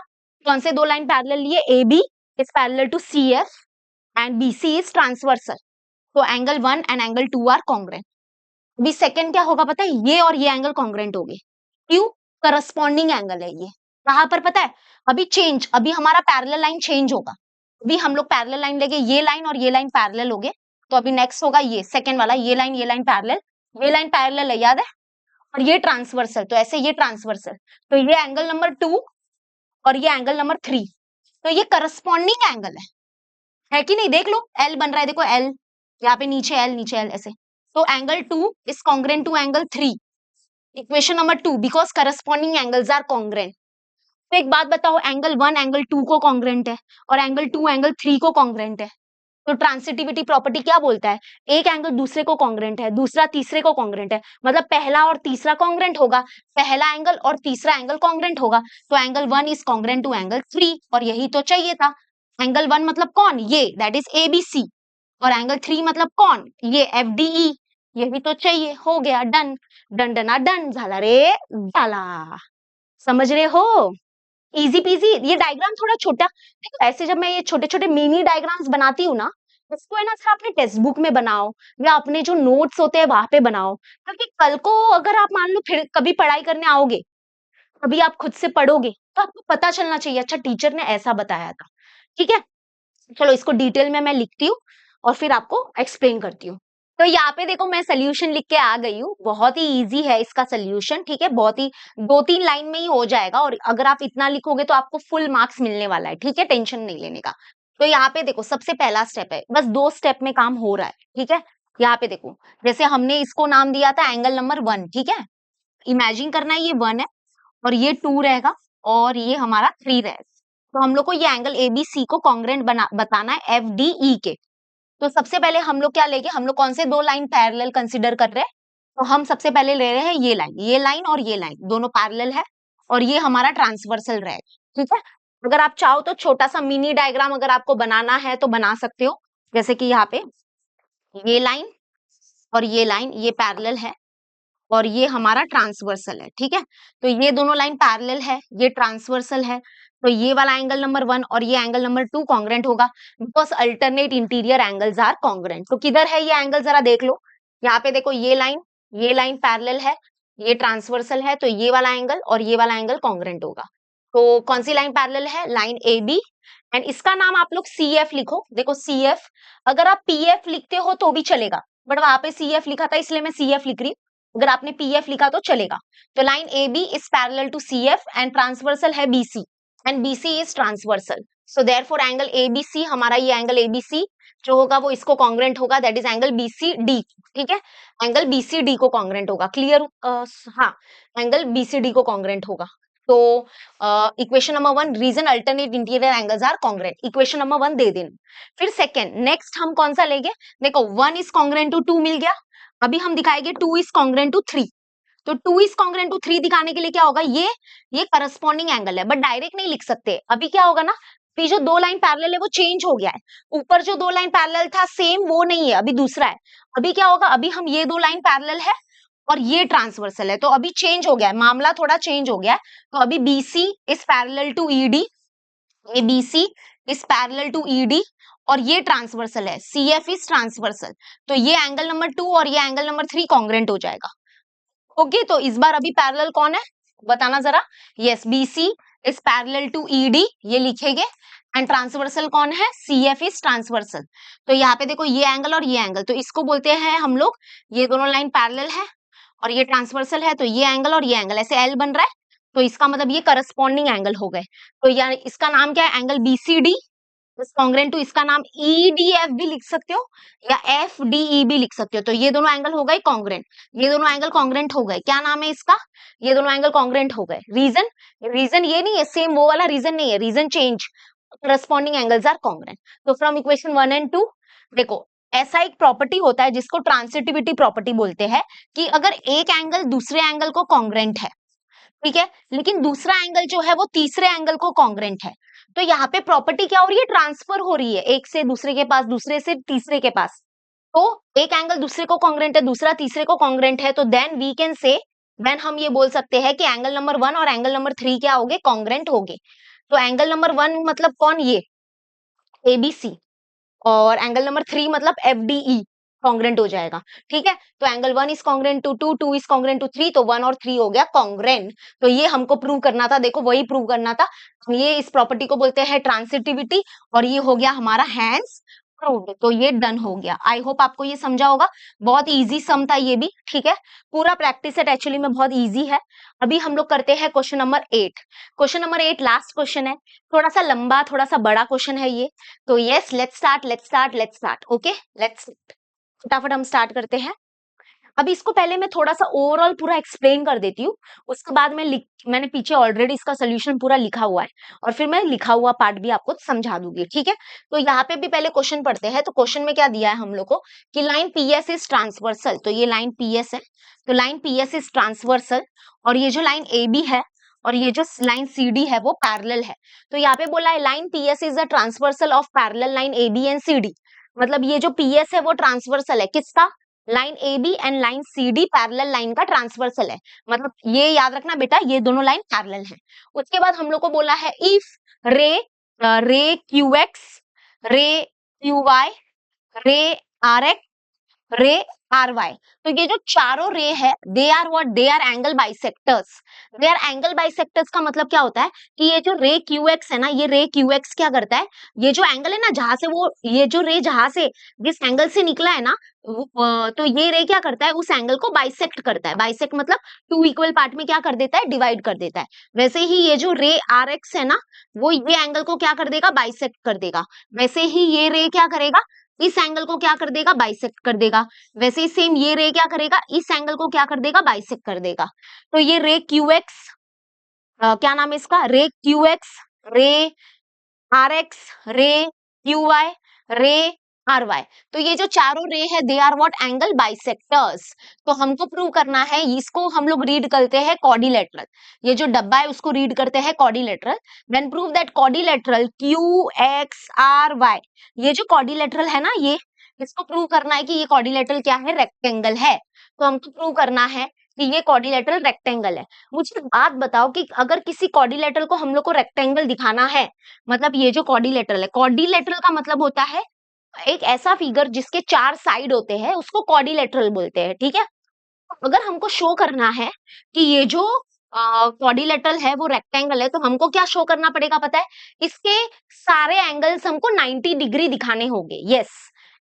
कौन से दो लाइन पैरेलल लिए? A B is parallel to C F and B C is transversal. तो angle 1 and angle 2 are congruent. अभी सेकंड क्या होगा पता है? ये और ये एंगल कॉन्ग्रेंट होंगे। क्यों? करस्पॉन्डिंग एंगल है ये। कहां पर पता है? अभी चेंज, अभी हमारा पैरेलल लाइन चेंज होगा। अभी हम लोग पैरेलल लाइन लेके ये लाइन और ये लाइन पैरेलल हो गए। तो अभी नेक्स्ट होगा ये सेकंड वाला, ये लाइन पैरेलल, ये लाइन पैरेलल है, याद है? और ये ट्रांसवर्सल, तो ऐसे ये ट्रांसवर्सल। तो ये एंगल नंबर 2 और ये एंगल नंबर 3, तो ये करस्पॉन्डिंग एंगल है कि नहीं? देख लो एल बन रहा है, देखो एल, यहाँ पे नीचे एल, नीचे एल, ऐसे। तो angle 2 is congruent to angle 3, equation number 2, because corresponding angles are congruent. तो एक बात बताओ, एंगल 1 एंगल 2 को कॉन्ग्रेंट है और एंगल 2 एंगल 3 को कॉन्ग्रेंट है। तो ट्रांसिटिविटी प्रॉपर्टी क्या बोलता है? एक एंगल दूसरे को कॉन्ग्रेंट है, दूसरा तीसरे को कॉन्ग्रेंट है, मतलब पहला और तीसरा कॉन्ग्रेंट होगा, पहला एंगल और तीसरा एंगल कॉन्ग्रेंट होगा। तो angle 1 is congruent to angle 3, और यही तो चाहिए था। एंगल 1 मतलब कौन? ये, दैट इज एबीसी। और एंगल 3 मतलब कौन? ये एफडीई। यही तो चाहिए, हो गया, डन। डन डना डन, झाला रे झाला। समझ रहे हो? Easy PG. ये डायग्राम थोड़ा छोटा, देखो ऐसे जब मैं ये छोटे छोटे मिनी डायग्राम्स बनाती हूँ ना, इसको है ना सर अपने टेक्स्ट बुक में बनाओ या अपने जो नोट्स होते हैं वहां पे बनाओ, क्योंकि कल को अगर आप मान लो फिर कभी पढ़ाई करने आओगे, कभी आप खुद से पढ़ोगे, तो आपको पता चलना चाहिए, अच्छा टीचर ने ऐसा बताया था। ठीक है, चलो इसको डिटेल में मैं लिखती हूँ और फिर आपको एक्सप्लेन करती हूँ। तो यहाँ पे देखो मैं सोल्यूशन लिख के आ गई हूँ, बहुत ही इजी है इसका सोल्यूशन। ठीक है, बहुत ही 2-3 लाइन में ही हो जाएगा, और अगर आप इतना लिखोगे तो आपको फुल मार्क्स मिलने वाला है। ठीक है, टेंशन नहीं लेने का। तो यहाँ पे देखो सबसे पहला स्टेप है, बस 2 स्टेप में काम हो रहा है। ठीक है, यहाँ पे देखो जैसे हमने इसको नाम दिया था एंगल नंबर 1। ठीक है, इमेजिन करना है ये 1 है और ये 2 रहेगा और ये हमारा 3 रहेगा। तो हम लोग को ये एंगल एबीसी को कॉन्ग्रेंट बताना है एफ डी ई के। तो सबसे पहले हम लोग क्या लेंगे? हम लोग कौन से दो लाइन पैरेलल कंसीडर कर रहे हैं? तो हम सबसे पहले ले रहे हैं ये लाइन और ये लाइन दोनों पैरेलल है, और ये हमारा ट्रांसवर्सल रहेगा। ठीक है, अगर आप चाहो तो छोटा सा मिनी डायग्राम अगर आपको बनाना है तो बना सकते हो, जैसे कि यहाँ पे ये लाइन और ये पैरेलल है और ये हमारा ट्रांसवर्सल है। ठीक है, तो ये दोनों लाइन पैरेलल है, ये ट्रांसवर्सल है, तो ये वाला एंगल नंबर 1 और ये एंगल नंबर 2 कॉन्ग्रेंट होगा, because alternate interior angles are congruent. तो किधर है ये एंगल जरा देख लो, यहाँ पे देखो ये लाइन पैरेलल है, ये ट्रांसवर्सल है, तो ये वाला एंगल और ये वाला एंगल कॉन्ग्रेंट होगा। तो कौन सी लाइन पैरेलल है? लाइन ए बी, एंड इसका नाम आप लोग सी एफ लिखो। देखो सी एफ, अगर आप पी एफ लिखते हो तो भी चलेगा, बट वहां पे सी एफ लिखा था इसलिए मैं सी एफ लिख रही हूँ। अगर आपने पी एफ लिखा तो चलेगा। तो line A B is parallel to C F and transversal है B C, and B C is transversal. So therefore angle A B C, हमारा ये एंगल ए बी सी जो होगा वो इसको कॉन्ग्रेंट होगा, that is angle B C D. ठीक है, एंगल बी सी डी को कॉन्ग्रेंट होगा। क्लियर? हाँ, एंगल बी सी डी को कॉन्ग्रेंट होगा। तो equation number 1, reason alternate interior angles are congruent, equation number 1 दे देना। फिर सेकंड, नेक्स्ट हम कौन सा लेंगे? देखो 1 इज कॉन्ग्रेंट टू 2 मिल गया, अभी हम दिखाएंगे 2 इज कॉन्ग्रेंट टू 3। तो 2 इज कॉन्ग्रेंट टू 3 दिखाने के लिए क्या होगा? ये करस्पॉन्डिंग एंगल है, बट डायरेक्ट नहीं लिख सकते। अभी क्या होगा ना, अभी जो दो लाइन पैरेलल है वो चेंज हो गया है, ऊपर जो दो लाइन पैरेलल था सेम वो नहीं है, अभी दूसरा है। अभी क्या होगा? अभी हम ये दो लाइन पैरेलल है और ये ट्रांसवर्सल है, तो अभी चेंज हो गया है, मामला थोड़ा चेंज हो गया है। तो अभी BC is parallel to ED, ये BC is parallel to ED, और ये ट्रांसवर्सल है, CF इज ट्रांसवर्सल। तो ये एंगल नंबर 2 और ये एंगल नंबर 3 कॉन्ग्रेंट हो जाएगा। ओके, तो इस बार अभी पैरेलल कौन है बताना जरा? Yes, BC is parallel to ED, ये लिखेंगे, एंड ट्रांसवर्सल कौन है? CF is transversal. तो यहाँ पे देखो ये एंगल और ये एंगल, तो इसको बोलते हैं हम लोग, ये दोनों लाइन पैरेलल है और ये ट्रांसवर्सल है, तो ये एंगल और ये एंगल ऐसे L बन रहा है, तो इसका मतलब ये करस्पॉन्डिंग एंगल हो गए। तो यार इसका नाम क्या है? Angle BCD is congruent to, इसका नाम EDF भी लिख सकते हो या FDE भी लिख सकते हो। तो ये दोनों एंगल हो गए कॉन्ग्रेंट, ये दोनों एंगल कॉन्ग्रेंट हो गए। क्या नाम है इसका? ये दोनों एंगल कॉन्ग्रेंट हो गए। रीजन, रीजन ये नहीं है सेम वो वाला रीजन नहीं है, reason change, corresponding angles are congruent. तो फ्रॉम इक्वेशन 1 एंड 2 देखो ऐसा एक प्रॉपर्टी होता है जिसको ट्रांसिटिविटी प्रॉपर्टी बोलते हैं, कि अगर एक एंगल दूसरे एंगल को कॉन्ग्रेंट है, ठीक है, लेकिन दूसरा एंगल जो है वो तीसरे एंगल को कॉन्ग्रेंट है। तो यहाँ पे प्रॉपर्टी क्या हो रही है, ट्रांसफर हो रही है एक से दूसरे के पास, दूसरे से तीसरे के पास। तो एक एंगल दूसरे को कॉन्ग्रेंट है, दूसरा तीसरे को कॉन्ग्रेंट है, तो then we can say, then हम ये बोल सकते हैं कि एंगल नंबर 1 और एंगल नंबर 3 क्या होंगे, कॉन्ग्रेंट होंगे। तो एंगल नंबर 1 मतलब कौन, ये एबीसी, और एंगल नंबर 3 मतलब एफडीई कॉन्ग्रेंट हो जाएगा। ठीक है, तो angle 1 is congruent to 2, 2 is congruent to 3, तो 1 और 3 हो गया कॉन्ग्रेंट। तो ये हमको प्रूव करना था, देखो वही प्रूव करना था। ये इस प्रॉपर्टी को बोलते हैं ट्रांसिटिविटी, और ये हो गया हमारा हैंस प्रूव्ड। तो ये डन हो गया। आई होप आपको ये समझा होगा। बहुत इजी सम था ये भी। ठीक है, पूरा प्रैक्टिस सेट एक्चुअली में बहुत इजी है। अभी हम लोग करते हैं question number 8। Question number 8 last question है, थोड़ा सा लंबा, थोड़ा सा बड़ा क्वेश्चन है ये। तो yes, let's start. Okay, let's फटाफट हम स्टार्ट करते हैं। अभी इसको पहले मैं थोड़ा सा ओवरऑल पूरा एक्सप्लेन कर देती हूँ, उसके बाद मैंने पीछे ऑलरेडी इसका सोल्यूशन पूरा लिखा हुआ है, और फिर मैं लिखा हुआ पार्ट भी आपको समझा दूंगी। ठीक है, तो यहाँ पे भी पहले क्वेश्चन पढ़ते हैं। तो क्वेश्चन में क्या दिया है हम लोग को कि लाइन पीएस इज ट्रांसवर्सल। तो ये लाइन पीएस है, तो लाइन पीएस इज ट्रांसवर्सल, और ये जो लाइन ए बी है और ये जो लाइन सी डी है वो पैरेलल है। तो यहाँ पे बोला है line PS is the transversal of parallel line A B and C D. मतलब ये जो पीएस है वो ट्रांसवर्सल है, किसका, line A B and line C D parallel line का ट्रांसवर्सल है। मतलब ये याद रखना बेटा, ये दोनों लाइन पैरेलल है। उसके बाद हम लोग को बोला है if ray ray Q X, ray Q Y, ray R X, ray R Y, तो ये जो चारों रे है they are what, they are angle bisectors. They are angle bisectors का मतलब क्या होता है कि ये जो रे क्यू एक्स है ना, ये रे क्यू एक्स क्या करता है, ये जो एंगल है ना जहां से वो, ये जो रे जहां से जिस एंगल से निकला है ना, तो ये रे क्या करता है, उस एंगल को बाइसेक्ट करता है। बाइसेक्ट मतलब टू इक्वल पार्ट में क्या कर देता है, डिवाइड कर देता है। वैसे ही ये जो रे आर एक्स है ना, वो ये एंगल को क्या कर देगा, बाइसेक्ट कर देगा। वैसे ही ये रे क्या करेगा, इस एंगल को क्या कर देगा, बाइसेक्ट कर देगा। वैसे ही सेम ये रे क्या करेगा, इस एंगल को क्या कर देगा, बाइसेक्ट कर देगा। तो ये रे क्यू एक्स, क्या नाम है इसका, ray Q X, ray R X, ray Q Y, ray R Y, तो ये जो चारों रे है they are what, angle bisectors. तो हमको प्रूव करना है, इसको हम लोग रीड करते हैं कॉर्डिलेटरल। ये जो डब्बा है उसको रीड करते हैं quadrilateral. Then prove that quadrilateral Q X R Y, ये जो कॉर्डिलेटरल है ना, ये इसको प्रूव करना है कि ये कॉर्डिलेटरल क्या है, रेक्टेंगल है। तो हमको प्रूव करना है कि ये कॉर्डिलेटरल रेक्टेंगल है। मुझे बात बताओ कि अगर किसी कॉर्डिलेटरल को हम लोग को रेक्टेंगल दिखाना है, मतलब ये जो कॉर्डिलेटरल है, कॉर्डिलेटरल का मतलब होता है एक ऐसा फिगर जिसके 4 साइड होते हैं, उसको कॉर्डिलेटरल बोलते हैं। ठीक है, अगर हमको शो करना है कि ये जो कॉर्डिलेटरल है वो रेक्टेंगल है, तो हमको क्या शो करना पड़ेगा पता है, इसके सारे एंगल्स हमको 90 डिग्री दिखाने होंगे। यस,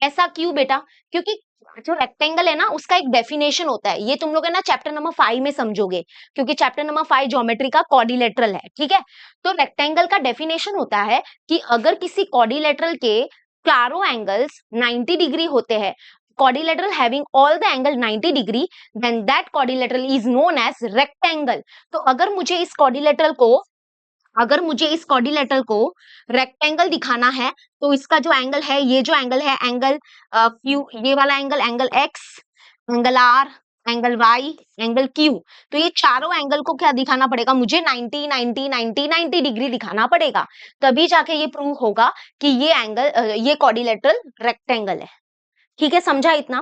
ऐसा क्यों बेटा, क्योंकि जो रेक्टेंगल है ना उसका एक डेफिनेशन होता है, ये तुम लोग है ना चैप्टर नंबर 5 में समझोगे, क्योंकि चैप्टर नंबर 5 ज्योमेट्री का कॉर्डिलेटरल है। ठीक है, तो रेक्टेंगल का डेफिनेशन होता है कि अगर किसी कॉर्डिलेटरल के चारों एंगल्स 90 डिग्री होते हैं, quadrilateral having all the angle 90 degree, then that quadrilateral is known as rectangle। तो अगर मुझे इस quadrilateral को रेक्टेंगल दिखाना है, तो इसका जो एंगल है, ये जो एंगल है, एंगल क्यू, ये वाला angle, angle X, angle R, angle Y, angle Q, तो ये चारों एंगल को क्या दिखाना पड़ेगा मुझे, 90 90 90 90 डिग्री दिखाना पड़ेगा। तभी जाके ये प्रूव होगा कि ये एंगल, ये क्वाड्रिलेटरल रेक्टेंगल है। ठीक है, समझा इतना।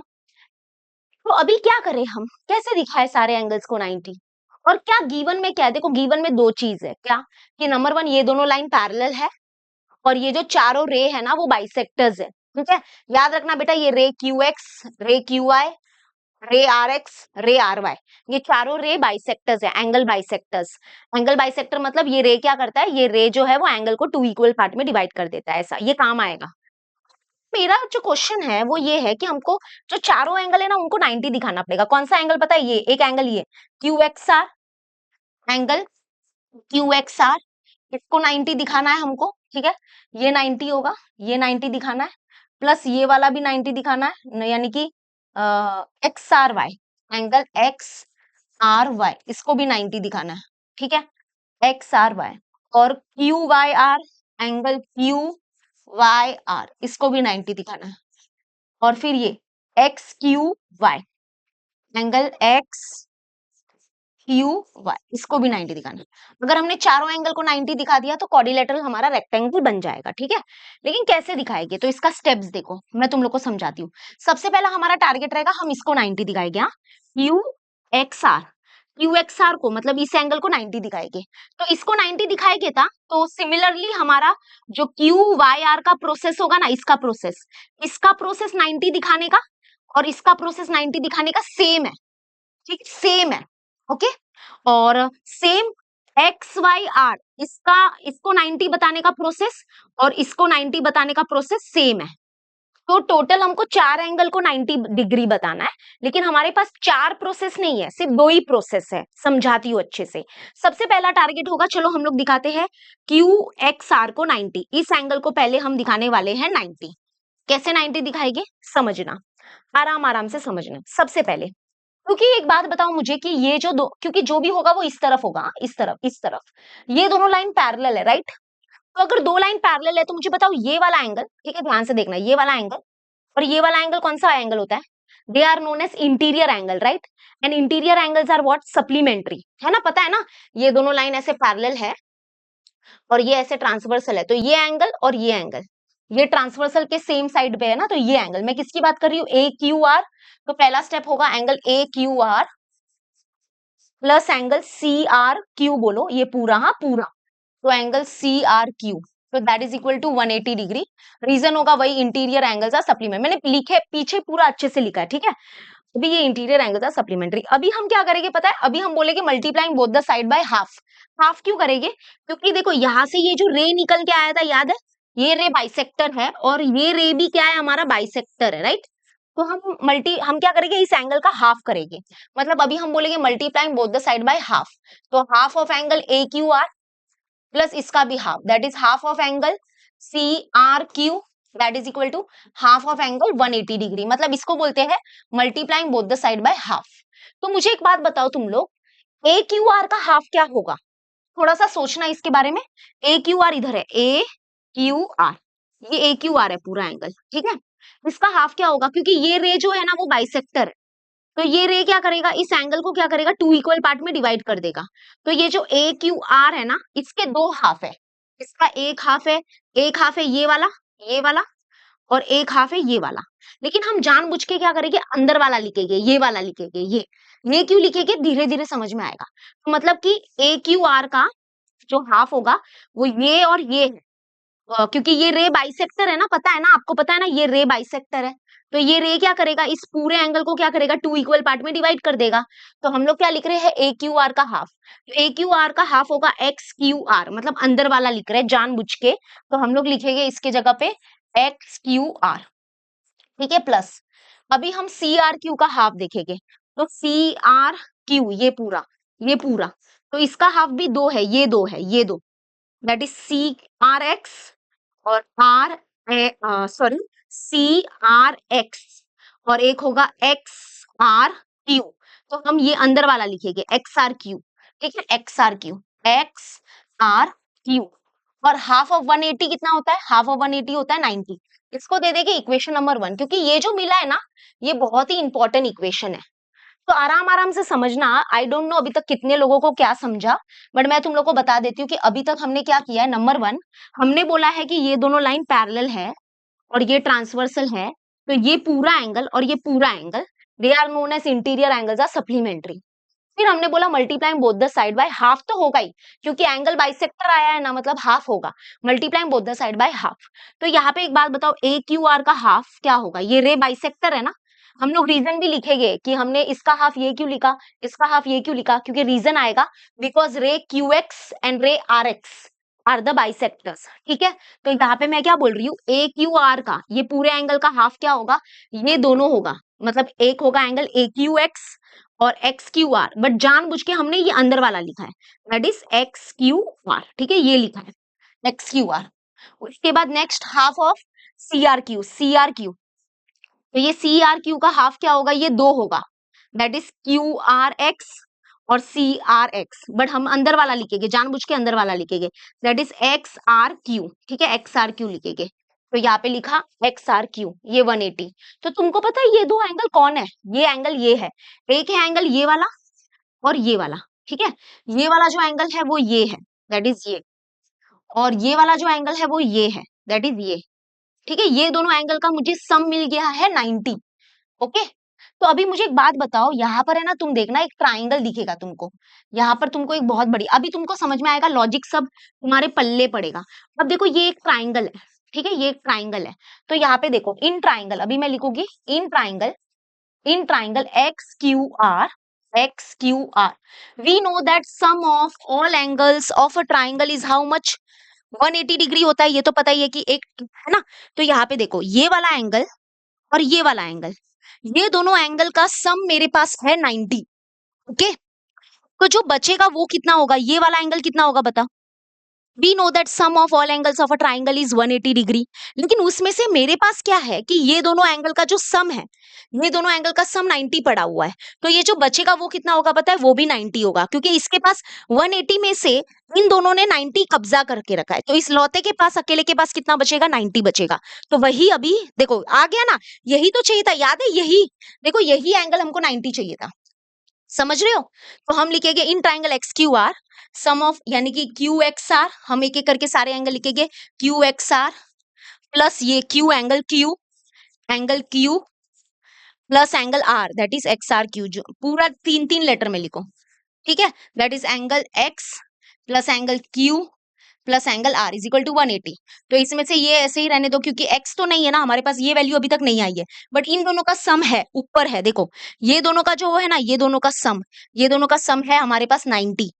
तो अभी क्या करें, हम कैसे दिखाए सारे एंगल्स को 90, और क्या गिवन में क्या है, देखो गिवन में दो चीज है, क्या कि नंबर 1 ये दोनों लाइन पैरेलल है, और ये जो चारों रे है ना वो बाइसेक्टर्स है। ठीक है, याद रखना बेटा, ये रे Q X, ray Q Y, ray R X, ray R Y, ये चारों रे बाइसेक्टर्स है, एंगल बाइसेक्टर्स। एंगल बाइसेक्टर मतलब ये रे क्या करता है, ये रे जो है वो एंगल को 2 इक्वल पार्ट में डिवाइड कर देता है, ऐसा ये काम आएगा। मेरा जो क्वेश्चन है वो ये है कि हमको जो चारों एंगल है ना उनको 90 दिखाना पड़ेगा। कौन सा एंगल पता है, ये एक एंगल, ये Q X R, angle Q X R, इसको 90 दिखाना है हमको। ठीक है, ये 90 होगा, ये 90 दिखाना है, प्लस ये वाला भी 90 दिखाना है, यानी कि X R Y, angle X R Y, इसको भी 90 दिखाना है। ठीक है, एक्स आर वाई, और Q Y R, angle Q Y R, इसको भी 90 दिखाना है। और फिर ये X Q Y, angle X Q Y, इसको भी 90 दिखाना है। अगर हमने चारों एंगल को 90 दिखा दिया तो क्वाड्रिलेटरल हमारा रेक्टेंगल बन जाएगा, ठीक है। लेकिन कैसे दिखाएंगे, तो इसका स्टेप्स देखो, मैं तुम लोग को समझाती हूँ। सबसे पहला हमारा टारगेट रहेगा, हम इसको 90 दिखाएंगे, हाँ, Q X R, Q X R को मतलब इस एंगल को 90 दिखाएंगे। तो इसको 90 दिखाएंगे था, तो सिमिलरली हमारा जो क्यू वाई आर का प्रोसेस होगा ना, इसका प्रोसेस 90 दिखाने का और इसका प्रोसेस 90 दिखाने का सेम है, ठीक, सेम है, ओके। और सेम एक्स वाई आर, इसको 90 बताने का प्रोसेस और इसको 90 बताने का प्रोसेस सेम है। तो टोटल हमको चार एंगल को 90 डिग्री बताना है, लेकिन हमारे पास चार प्रोसेस नहीं है, सिर्फ दो ही प्रोसेस है। समझाती हूँ अच्छे से। सबसे पहला टारगेट होगा, चलो हम लोग दिखाते हैं क्यू एक्स आर को 90, इस एंगल को पहले हम दिखाने वाले हैं 90। कैसे 90 दिखाएंगे, समझना, आराम आराम से समझना। सबसे पहले, क्योंकि एक बात बताओ मुझे कि ये जो दो, क्योंकि जो भी होगा वो इस तरफ होगा, इस तरफ ये दोनों लाइन पैरेलल है, राइट। तो अगर दो लाइन पैरेलल है तो मुझे बताओ ये वाला एंगल, ठीक है, ध्यान से देखना, ये वाला एंगल और ये वाला एंगल कौन सा एंगल होता है, they are known as interior angle, right. And interior angles are what, supplementary, है ना, पता है ना। ये दोनों लाइन ऐसे पैरेलल है और ये ऐसे ट्रांसवर्सल है, तो ये एंगल और ये एंगल, ये ट्रांसवर्सल के सेम साइड पे है ना, तो ये एंगल, मैं किसकी बात कर रही हूँ, ए क्यू आर। तो पहला स्टेप होगा angle A Q R plus angle C R Q, बोलो ये पूरा, हाँ पूरा, तो एंगल सी आर क्यू, तो that is equal to 180 degree. Reason होगा वही, इंटीरियर एंगल्स आर सप्लीमेंट, मैंने लिखे पीछे पूरा अच्छे से लिखा है, ठीक है। अभी ये इंटीरियर एंगल्स आर सप्लीमेंट्री। अभी हम क्या करेंगे पता है, अभी हम बोलेंगे multiplying both the side by half. Half क्यों करेंगे, क्योंकि देखो यहाँ से ये जो रे निकल के आया था, याद है, ये रे बाइसेक्टर है और ये रे भी क्या है, हमारा बाइसेक्टर है, राइट। तो हम क्या करेंगे, इस एंगल का हाफ करेंगे, मतलब अभी हम बोलेंगे multiplying both the side by half. तो half of angle A Q R plus इसका भी half, that is half of angle C R Q, that is equal to half of angle 180 degree, मतलब इसको बोलते हैं multiplying both the side by half. तो मुझे एक बात बताओ तुम लोग, ए क्यू आर का हाफ क्या होगा, थोड़ा सा सोचना इसके बारे में। ए क्यू आर इधर है, ए क्यू आर, ये ए क्यू आर है पूरा एंगल, ठीक है। इसका हाफ क्या होगा, क्योंकि ये रे जो है ना वो बाइसेक्टर है, तो ये रे क्या करेगा, इस एंगल को क्या करेगा, टू इक्वल पार्ट में डिवाइड कर देगा। तो ये जो ए क्यू आर है ना, इसके दो हाफ है, इसका एक हाफ है ये वाला और एक हाफ है ये वाला। लेकिन हम जानबूझ के क्या करेंगे, अंदर वाला लिखेंगे, ये वाला लिखेंगे, ये क्यों लिखेंगे, धीरे धीरे समझ में आएगा। तो मतलब कि ए क्यू आर का जो हाफ होगा वो ये और ये है, क्योंकि ये रे बाइसेक्टर है ना, पता है ना, आपको पता है ना, ये रे बाइसेक्टर है। तो ये रे क्या करेगा, इस पूरे एंगल को क्या करेगा, टू इक्वल पार्ट में डिवाइड कर देगा। तो हम लोग क्या लिख रहे हैं, ए क्यू आर का हाफ, तो ए क्यू आर का हाफ होगा एक्स क्यू आर, मतलब अंदर वाला लिख रहे हैं जानबूझ के, तो हम लोग लिखेंगे इसके जगह पे एक्स क्यू आर, ठीक है, प्लस अभी हम सी आर क्यू का हाफ देखेंगे, तो सी आर क्यू ये पूरा, तो इसका हाफ भी दो है, ये दो, that is C R X और सॉरी सी आर एक्स, और एक होगा एक्स आर क्यू। तो हम ये अंदर वाला लिखेंगे एक्स आर क्यू, ठीक है, एक्स आर क्यू। और हाफ ऑफ 180 कितना होता है, हाफ ऑफ 180 होता है 90। इसको दे देंगे इक्वेशन नंबर 1, क्योंकि ये जो मिला है ना, ये बहुत ही इंपॉर्टेंट इक्वेशन है। तो आराम आराम से समझना। आई डोंट नो अभी तक कितने लोगों को क्या समझा, बट मैं तुम लोग को बता देती हूँ कि अभी तक हमने क्या किया है। नंबर 1, हमने बोला है कि ये दोनों लाइन पैरेलल है और ये ट्रांसवर्सल है, तो ये पूरा एंगल और ये पूरा angle, they are known as interior angles are supplementary. फिर हमने बोला multiplying both the side by half, तो होगा ही, क्योंकि एंगल बाइसेक्टर आया है ना, मतलब हाफ होगा, multiplying both the side by half. तो यहाँ पे एक बात बताओ, ए क्यू आर का हाफ क्या होगा, ये रे बाइसेक्टर है ना, हम लोग रीजन भी लिखेंगे कि हमने इसका हाफ ये क्यों लिखा, इसका हाफ ये क्यों लिखा, क्योंकि रीजन आएगा because ray Q X and ray R X are the bisectors, ठीक है। तो यहाँ पे मैं क्या बोल रही हूँ, ए क्यू आर का ये पूरे एंगल का हाफ क्या होगा, ये दोनों होगा, मतलब एक होगा एंगल ए क्यू एक्स और एक्स क्यू आर, बट जानबूझ के हमने ये अंदर वाला लिखा है, that is X Q are, ठीक है, ये लिखा है एक्स क्यू आर। उसके बाद next half of C R Q, तो ये सी आर क्यू का हाफ क्या होगा, ये दो होगा, that is Q R X और सी आर एक्स, बट हम अंदर वाला लिखेंगे, जानबूझ के अंदर वाला लिखेंगे, that is X R Q, ठीक है, एक्स आर क्यू लिखेंगे। तो यहाँ पे लिखा एक्स आर क्यू, ये 180। तो तुमको पता है ये दो एंगल कौन है, ये एंगल ये है, एक है एंगल ये वाला और ये वाला, ठीक है। ये वाला जो एंगल है वो ये है, दैट इज ये, और ये वाला जो एंगल है वो ये है, दैट इज ये। ठीक है, ये दोनों एंगल का मुझे सम मिल गया है 90। ओके, तो अभी मुझे एक बात बताओ, यहाँ पर है ना, तुम देखना एक ट्राइंगल दिखेगा तुमको, यहाँ पर तुमको एक बहुत बड़ी, अभी तुमको समझ में आएगा, लॉजिक सब तुम्हारे पल्ले पड़ेगा। अब देखो ये एक ट्राइंगल है, ठीक है, ये एक ट्राइंगल है, तो यहाँ पे देखो इन ट्राइंगल, अभी मैं लिखूंगी in triangle X Q R, we know that sum of all angles of a triangle is how much, 180 degree होता है, ये तो पता ही है कि एक, है ना। तो यहाँ पे देखो ये वाला एंगल और ये वाला एंगल, ये दोनों एंगल का सम मेरे पास है 90। ओके, तो जो बचेगा वो कितना होगा, ये वाला एंगल कितना होगा बता। We know that sum of all angles of a triangle is 180 degree, लेकिन उसमें से मेरे पास क्या है कि ये दोनों एंगल का जो सम है, ये दोनों एंगल का सम 90 पड़ा हुआ है, तो ये जो बचेगा वो कितना होगा पता है, वो भी 90 होगा, क्योंकि इसके पास 180 में से इन दोनों ने 90 कब्जा करके रखा है, तो इस लौते के पास, अकेले के पास कितना बचेगा, 90 बचेगा। तो वही अभी देखो आ गया ना, यही तो चाहिए था, याद है, यही देखो, यही एंगल हमको 90 चाहिए था, समझ रहे हो। तो हम लिखेंगे in triangle X Q R sum of, यानी कि क्यू एक्स आर, हम एक एक करके सारे एंगल लिखेंगे, क्यू एक्स आर प्लस ये Q angle Q plus angle R, that is X R Q, जो पूरा तीन तीन लेटर में लिखो, ठीक है, that is angle X plus angle Q plus angle R is equal to 180। तो इसमें से ये ऐसे ही रहने दो, क्योंकि एक्स तो नहीं है ना हमारे पास, ये वैल्यू अभी तक नहीं आई है, बट इन दोनों का सम है, ऊपर है, देखो ये दोनों का जो है ना, ये दोनों का सम, ये दोनों का सम है हमारे पास 90,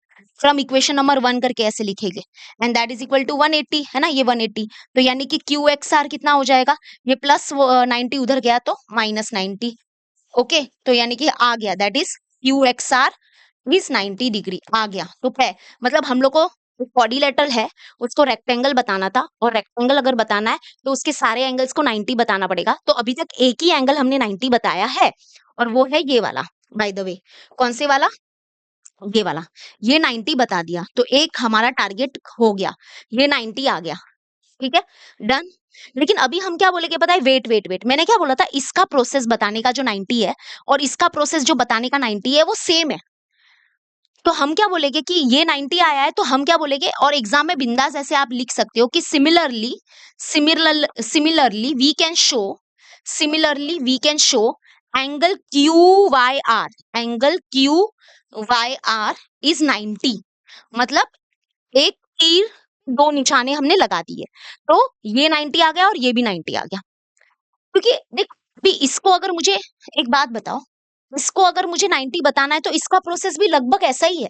फ्रॉम इक्वेशन नंबर 1 करके ऐसे लिखेंगे, and that is equal to 180, है ना, ये 180। तो यानी कि क्यू एक्स आर कितना हो जाएगा, ये प्लस 90 उधर गया तो माइनस 90। ओके, तो यानी कि आ गया, that is Q X R is 90 degree आ गया। तो है, मतलब हम लोग को बॉडी लेटर है उसको रेक्टेंगल बताना था, और रेक्टेंगल अगर बताना है तो उसके सारे एंगल्स को 90 बताना पड़ेगा। तो अभी तक एक ही एंगल हमने 90 बताया है, और वो है ये वाला, बाय द वे। कौन से वाला, ये वाला, ये 90 बता दिया, तो एक हमारा टारगेट हो गया, ये 90 आ गया, ठीक है, डन। लेकिन अभी हम क्या बोलेंगे पता है, वेट वेट वेट, मैंने क्या बोला था, इसका प्रोसेस बताने का जो 90 है और इसका प्रोसेस जो बताने का 90 है वो सेम है। तो हम क्या बोलेंगे कि ये 90 आया है, तो हम क्या बोलेंगे, और एग्जाम में बिंदास ऐसे आप लिख सकते हो कि similarly we can show angle Q Y R is 90, मतलब एक तीर दो निशाने हमने लगा दिए, तो ये 90 आ गया और ये भी 90 आ गया। क्योंकि देख, अभी इसको अगर मुझे, एक बात बताओ, इसको अगर मुझे 90 बताना है तो इसका प्रोसेस भी लगभग ऐसा ही है,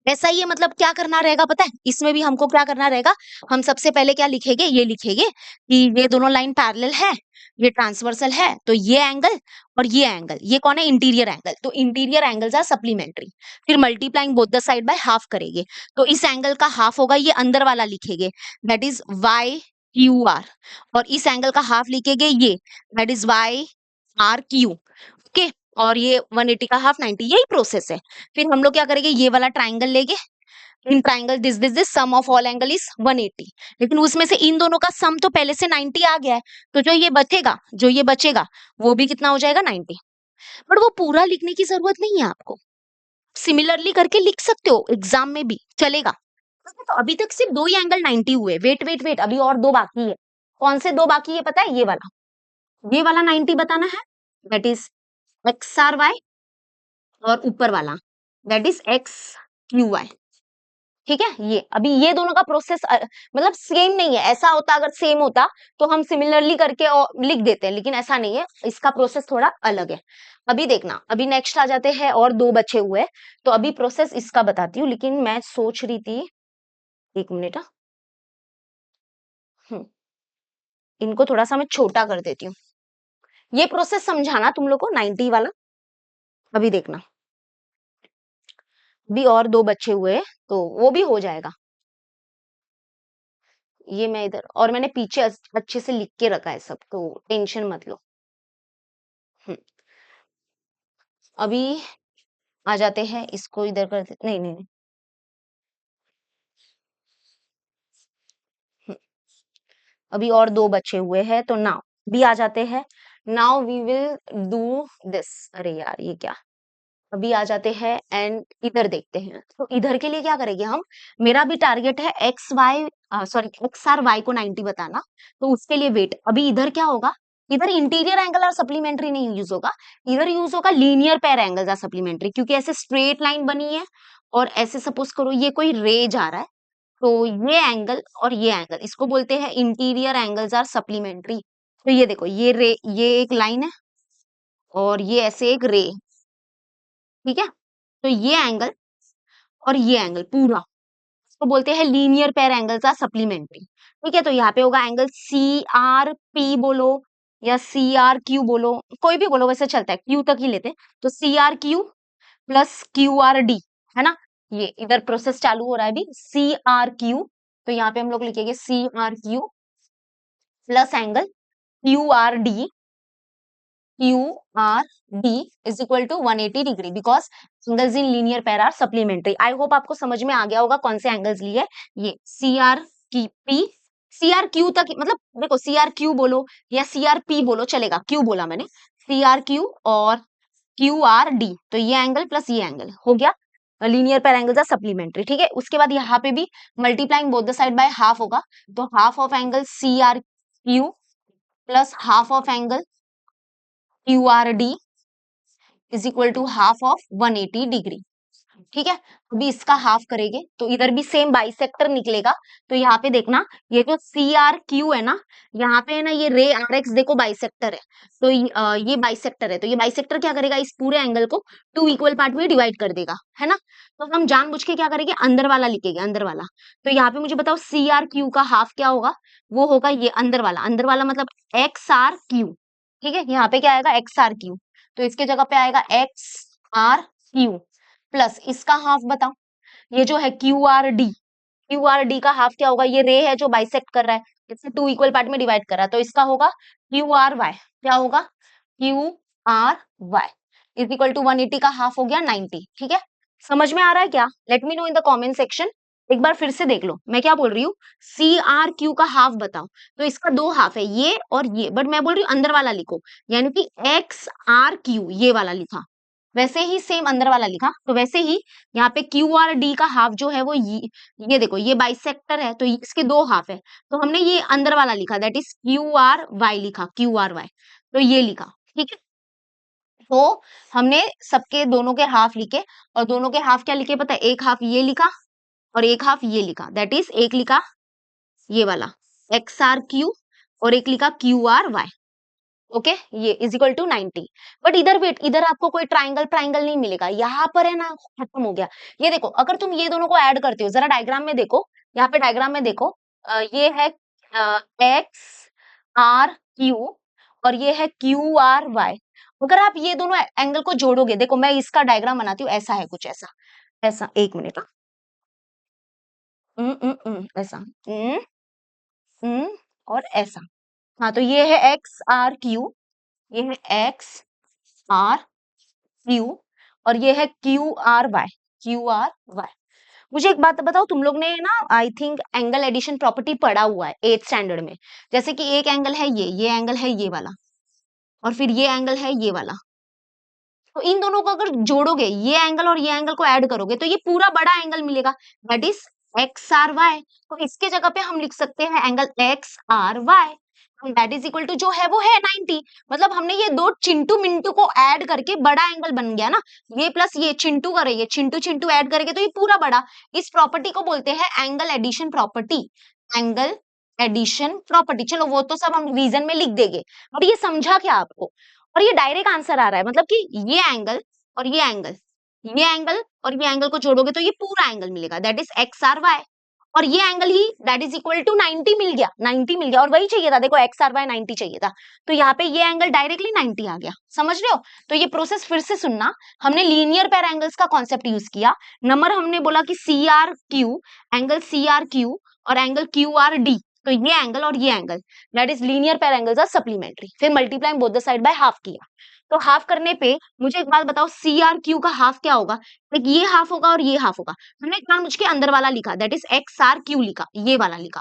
ऐसा ही है। मतलब क्या करना रहेगा पता है, इसमें भी हमको क्या करना रहेगा, हम सबसे पहले क्या लिखेंगे, ये लिखेंगे कि ये दोनों लाइन पैरेलल है, ये ट्रांसवर्सल है, तो ये एंगल और ये एंगल, ये कौन है, इंटीरियर एंगल, तो इंटीरियर एंगल्स आर सप्लीमेंट्री, फिर multiplying both the side by half करेंगे, तो इस एंगल का हाफ होगा, ये अंदर वाला लिखेंगे, that is Y Q R, और इस एंगल का हाफ लिखेंगे ये, that is Y R Q. Okay, और ये 180 का हाफ 90, यही प्रोसेस है। फिर हम लोग क्या करेंगे, ये वाला ट्राइंगल लेंगे, in triangle this sum of all angle is 180, लेकिन उसमें से इन दोनों का सम तो पहले से 90 आ गया है, तो जो ये बचेगा वो भी कितना हो जाएगा, 90। बट वो पूरा लिखने की जरूरत नहीं है आपको, सिमिलरली करके लिख सकते हो, एग्जाम में भी चलेगा। तो अभी तक सिर्फ दो ही एंगल 90 हुए, वेट वेट वेट, अभी और दो बाकी है। कौन से दो बाकी है पता है, ये वाला 90 बताना है, that is X R Y, और ऊपर वाला that is X Q Y. ठीक है, ये अभी ये दोनों का प्रोसेस मतलब सेम नहीं है, ऐसा होता अगर सेम होता तो हम सिमिलरली करके लिख देते हैं, लेकिन ऐसा नहीं है, इसका प्रोसेस थोड़ा अलग है। अभी देखना, अभी नेक्स्ट आ जाते हैं, और दो बचे हुए हैं, तो अभी प्रोसेस इसका बताती हूँ, लेकिन मैं सोच रही थी, एक मिनट, इनको थोड़ा सा मैं छोटा कर देती हूँ, ये प्रोसेस समझाना तुम लोग को 90 वाला। अभी देखना, अभी और दो बचे हुए हैं, तो वो भी हो जाएगा। ये मैं इधर, और मैंने पीछे अच्छे से लिख के रखा है सब, तो टेंशन मत लो। हम्म, अभी आ जाते हैं, इसको इधर कर दे, नहीं नहीं नहीं, हम्म, अभी और दो बचे हुए हैं, तो नाउ भी आ जाते हैं। Now we will do this, अरे यार ये क्या, अभी आ जाते हैं एंड इधर देखते हैं। तो इधर के लिए क्या करेंगे हम, मेरा भी टारगेट है X Y sorry X R Y को 90 बताना। तो उसके लिए वेट, अभी इधर क्या होगा, इधर इंटीरियर एंगल और सप्लीमेंट्री नहीं यूज होगा, इधर यूज होगा linear pair angles are supplementary, क्योंकि ऐसे स्ट्रेट लाइन बनी है और ऐसे सपोज करो ये कोई रे जा रहा है, तो ये एंगल और ये एंगल इसको बोलते हैं इंटीरियर एंगल्स आर सप्लीमेंट्री। तो ये देखो ये रे, ये एक लाइन है और ये ऐसे एक रे, ठीक है। तो ये एंगल और ये एंगल पूरा इसको बोलते हैं linear pair angles are supplementary, ठीक है। तो यहाँ पे होगा एंगल सी आर पी बोलो या सी आर क्यू बोलो, कोई भी बोलो वैसे चलता है, क्यू तक ही लेते हैं। तो C R Q plus Q R D, है ना, ये इधर प्रोसेस चालू हो रहा है अभी, सी आर क्यू। तो यहाँ पे हम लोग लिखेंगे C R Q plus angle Q R D, Q R D is equal to 180 degree, because angles in linear pair are supplementary. I hope आपको समझ में आ गया होगा कौन से एंगल्स लिए, ये सी आर की पी, सी आर क्यू तक, मतलब देखो सी आर क्यू बोलो या सी आर पी बोलो चलेगा, क्यू बोला मैंने, सी आर क्यू और क्यू आर डी, तो ये एंगल प्लस ये एंगल हो गया linear pair angles are supplementary, ठीक है। उसके बाद यहाँ पे भी multiplying both the side by half होगा, तो half of angle C R Q plus half of angle Q R D is equal to half of 180 degree, ठीक है। अभी इसका हाफ करेंगे तो इधर भी सेम बाइसेक्टर निकलेगा। तो यहाँ पे देखना, ये जो सी आर क्यू है ना, यहाँ पे है ना ये रे आर एक्स देखो बाइसेक्टर है, तो ये बाइसेक्टर है, तो ये बाइसेक्टर क्या करेगा, इस पूरे एंगल को 2 इक्वल पार्ट में डिवाइड कर देगा, है ना। तो हम जानबूझ के क्या करेंगे, अंदर वाला लिखेंगे, अंदर वाला। तो यहाँ पे मुझे बताओ सी आर क्यू का हाफ क्या होगा, वो होगा ये अंदर वाला मतलब एक्स आर क्यू, ठीक है। यहाँ पे क्या आएगा एक्स आर क्यू, तो इसके जगह पे आएगा एक्स आर क्यू प्लस इसका हाफ बताओ, ये जो है Q R D, Q R D का हाफ क्या होगा, ये रे है जो बाइसेक्ट कर रहा है, इसे 2 इक्वल पार्ट में डिवाइड कर रहा है, तो इसका होगा क्यू आर वाई, क्या होगा Q R Y is equal to 180 का हाफ हो गया 90, ठीक है। समझ में आ रहा है क्या, late me know in the comment section. एक बार फिर से देख लो मैं क्या बोल रही हूँ, सी आर क्यू का हाफ बताओ, तो इसका दो हाफ है ये और ये, बट मैं बोल रही हूँ अंदर वाला लिखो, यानी कि एक्स आर क्यू ये वाला लिखा, वैसे ही सेम अंदर वाला लिखा, तो वैसे ही यहाँ पे क्यू आर डी का हाफ जो है वो ये देखो ये बाइसेक्टर है, तो इसके दो हाफ है, तो हमने ये अंदर वाला लिखा, that is Q R Y लिखा, क्यू आर वाई, तो ये लिखा, ठीक है। तो हमने सबके दोनों के हाफ लिखे, और दोनों के हाफ क्या लिखे पता है, एक हाफ ये लिखा और एक हाफ ये लिखा, दैट इज एक लिखा ये वाला एक्स आर क्यू और एक लिखा क्यू आर वाई, ओके, ये इज इक्वल टू 90। बट इधर वेट, इधर आपको कोई ट्राइंगल ट्राइंगल नहीं मिलेगा, यहाँ पर है ना खत्म हो गया। ये देखो अगर तुम ये दोनों को ऐड करते हो, जरा डायग्राम में देखो, यहाँ पे डायग्राम में देखो, ये है एक्स आर क्यू और ये है क्यू आर वाई। अगर आप ये दोनों एंगल को जोड़ोगे, देखो मैं इसका डायग्राम बनाती हूँ, ऐसा है कुछ ऐसा, ऐसा एक मिनट, ऐसा और ऐसा, हाँ तो ये है एक्स आर क्यू, ये है एक्स आर क्यू और ये है Q R Y, Q R Y. मुझे एक बात बताओ, तुम लोग ने ना I think angle addition property पढ़ा हुआ है 8th स्टैंडर्ड में, जैसे कि एक एंगल है ये एंगल है ये वाला, और फिर ये एंगल है ये वाला, तो इन दोनों को अगर जोड़ोगे, ये एंगल और ये एंगल को ऐड करोगे, तो ये पूरा बड़ा एंगल मिलेगा, that is X R Y. तो इसके जगह पे हम लिख सकते हैं angle X R Y, that is equal to जो है वो है 90। मतलब हमने ये दो चिंटू मिंटू को ऐड करके बड़ा एंगल बन गया ना, ये प्लस ये चिंटू करेंगे, चिंटू चिंटू ऐड करेंगे तो ये पूरा बड़ा। इस प्रॉपर्टी को बोलते हैं angle addition property, angle addition property. चलो वो तो सब हम रीजन में लिख देंगे, और ये समझा क्या आपको, और ये डायरेक्ट आंसर आ रहा है, मतलब कि ये एंगल और ये एंगल, ये एंगल और ये एंगल को जोड़ोगे तो ये पूरा एंगल मिलेगा, that is X R Y, और ये एंगल ही दैट इज इक्वल टू 90 मिल गया, 90 मिल गया, और वही चाहिए था, देखो एक्स आर वाई 90 चाहिए था, तो यहाँ पे ये एंगल डायरेक्टली 90 आ गया, समझ रहे हो। तो ये प्रोसेस फिर से सुनना, हमने लीनियर पेयर एंगल्स का कॉन्सेप्ट यूज किया, नंबर हमने बोला कि C R Q, angle C R Q और एंगल क्यू आर डी, तो ये एंगल और ये angle that is linear pair angles are supplementary, फिर multiplying both the side by half किया। तो हाफ करने पे मुझे एक बात बताओ, सी आर क्यू का हाफ क्या होगा, एक ये हाफ होगा और ये हाफ होगा, हमने एक बार मुझके अंदर वाला लिखा, that is X R Q लिखा, ये वाला लिखा,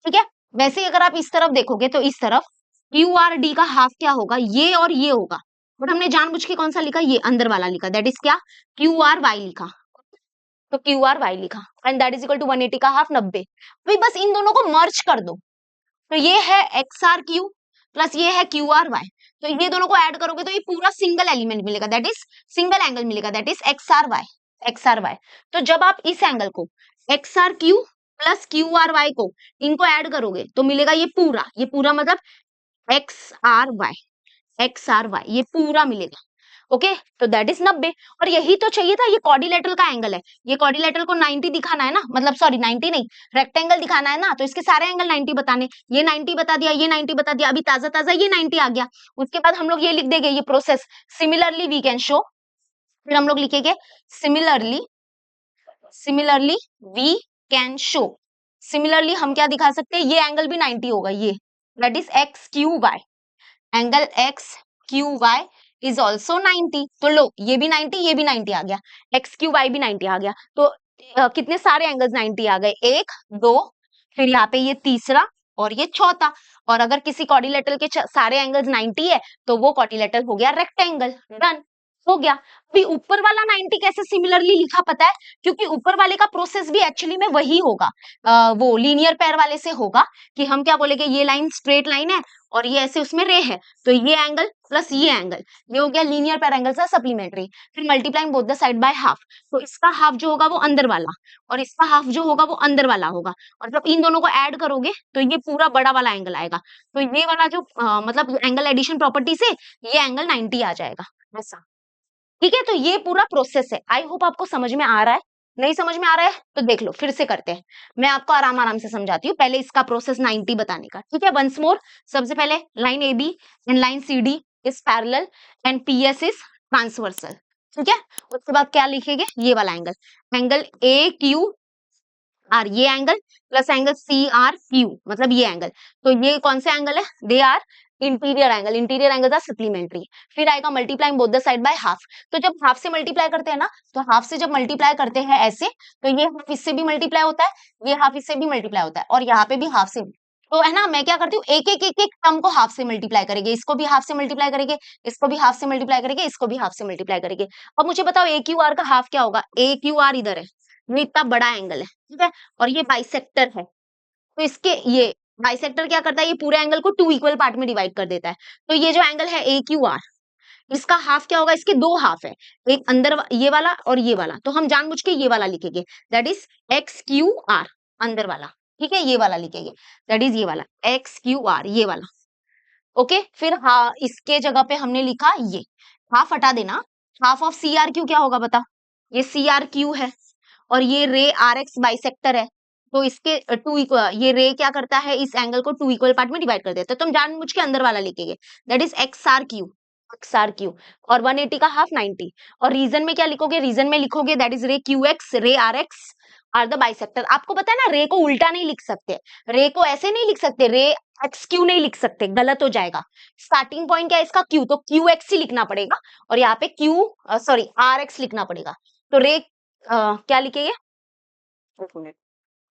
ठीक है। वैसे ही अगर आप इस तरफ देखोगे तो इस तरफ क्यू आर डी का हाफ क्या होगा, ये और ये होगा, बट हमने जानबूझ के कौन सा लिखा, ये अंदर वाला लिखा, दैट इज क्या, क्यू आर वाई लिखा, तो क्यू आर वाई लिखा and that is equal to 180 का हाफ 90। भाई बस इन दोनों को मर्ज कर दो, तो ये है एक्स आर क्यू प्लस ये है क्यू आर वाई, तो ये दोनों को ऐड करोगे तो ये पूरा सिंगल एलिमेंट मिलेगा, दैट इज सिंगल एंगल मिलेगा, that is X R Y, X R Y. तो जब आप इस एंगल को X R Q plus Q R Y को इनको ऐड करोगे तो मिलेगा ये पूरा मतलब X R Y, X R Y ये पूरा मिलेगा। ओके तो दैट इज 90, और यही तो चाहिए था, ये क्वाड्रिलेटरल का एंगल है, ये क्वाड्रिलेटरल को 90 दिखाना है ना, मतलब सॉरी 90 नहीं, रेक्टेंगल दिखाना है ना, तो इसके सारे एंगल 90 बताने, ये 90 बता दिया, ये 90 बता दिया, अभी ताजा ताजा ये 90 आ गया। उसके बाद हम लोग ये लिख देंगे, ये process similarly we can show, फिर हम लोग लिखेंगे similarly, similarly we can show, similarly हम क्या दिखा सकते हैं, ये एंगल भी 90 होगा, ये that is X Q Y, angle X Q Y is also 90, तो लो ये भी 90 ये भी 90 आ गया, एक्स क्यू वाई भी 90 आ गया, तो कितने सारे एंगल्स 90 आ गए, एक दो, फिर यहाँ पे ये तीसरा और ये चौथा, और अगर किसी क्वाड्रिलेटरल के सारे एंगल्स 90 है तो वो क्वाड्रिलेटरल हो गया रेक्टेंगल, डन हो गया। अभी ऊपर वाला 90 कैसे सिमिलरली लिखा पता है, क्योंकि ऊपर वाले का प्रोसेस भी एक्चुअली में वही होगा, वो लीनियर पेयर वाले से होगा, कि हम क्या बोलेंगे, ये लाइन स्ट्रेट लाइन है और ये ऐसे उसमें रे है, तो ये एंगल प्लस ये एंगल, ये हो गया लीनियर पेयर एंगल सा सप्लीमेंट्री, फिर multiplying both the side by half, तो इसका हाफ जो होगा वो अंदर वाला और इसका हाफ जो होगा वो अंदर वाला होगा, और जब इन दोनों को ऐड करोगे तो ये पूरा बड़ा वाला एंगल आएगा, तो ये वाला जो मतलब एंगल एडिशन प्रॉपर्टी से ये एंगल 90 आ जाएगा ऐसा। ठीक है, तो ये पूरा प्रोसेस है, आई होप आपको समझ में आ रहा है, नहीं समझ में आ रहा है तो देख लो फिर से करते हैं, मैं आपको आराम आराम से समझाती हूँ, पहले इसका प्रोसेस 90 बताने का, ठीक है, वंस मोर। सबसे पहले line A B and line C D is parallel and P S is transversal, ठीक है, उसके बाद क्या लिखेंगे, ये वाला angle, angle A Q R, ये angle plus angle C R Q, मतलब ये एंगल, तो ये कौन से एंगल है, they are interior angle, interior angle are supplementary, फिर आएगा multiplying both the side by half, तो जब हाफ से मल्टीप्लाई करते हैं ना, तो हाफ से जब मल्टीप्लाई करते हैं ऐसे, तो ये हाफ इससे भी मल्टीप्लाई होता है, ये हाफ इससे भी मल्टीप्लाई होता है, और यहाँ पे भी हाफ से, तो है ना, मैं क्या करती हूँ, एक एक टर्म को हाफ से मल्टीप्लाई करेंगे, इसको भी हाफ से मल्टीप्लाई करेंगे, इसको भी हाफ से मल्टीप्लाई करेंगे, इसको भी हाफ से मल्टीप्लाई करेंगे। अब मुझे बताओ ए क्यू आर का हाफ क्या होगा, ए क्यू आर इधर है, ये इतना बड़ा एंगल है, ठीक है, और ये बाइसेक्टर है, तो इसके ये बाइसेक्टर क्या करता है, ये पूरे एंगल को टू इक्वल पार्ट में डिवाइड कर देता है, तो ये जो एंगल है ए क्यू आर, इसका हाफ क्या होगा, इसके दो हाफ है, एक अंदर ये वाला और ये वाला, तो हम जानबूझ के ये वाला लिखेंगे, that is X Q are अंदर वाला, ठीक है, ये वाला लिखेंगे, दैट इज ये वाला एक्स क्यू आर ये वाला। ओके, फिर हाँ इसके जगह पे हमने लिखा ये हाफ हटा देना, half of C R Q क्या होगा बताओ, ये सी आर क्यू है और ये रे आर एक्स बाइसेक्टर है, तो इसके टू इक्वल, ये रे क्या करता है, इस एंगल को टू इक्वल पार्ट में डिवाइड कर देता है, तो हम जानबूझ के अंदर वाला लिखेंगे, that is X R Q, X R Q, और 180 का हाफ 90, और रीजन में क्या लिखोगे, रीजन में लिखोगे that is ray Q X ray R X are the bisector. आपको पता है ना, रे को उल्टा नहीं लिख सकते, रे को ऐसे नहीं लिख सकते, रे एक्स क्यू नहीं लिख सकते, गलत हो जाएगा, स्टार्टिंग पॉइंट क्या है इसका क्यू, तो क्यू एक्स ही लिखना पड़ेगा, और यहाँ पे क्यू सॉरी आर एक्स लिखना पड़ेगा, तो रे क्या लिखेंगे,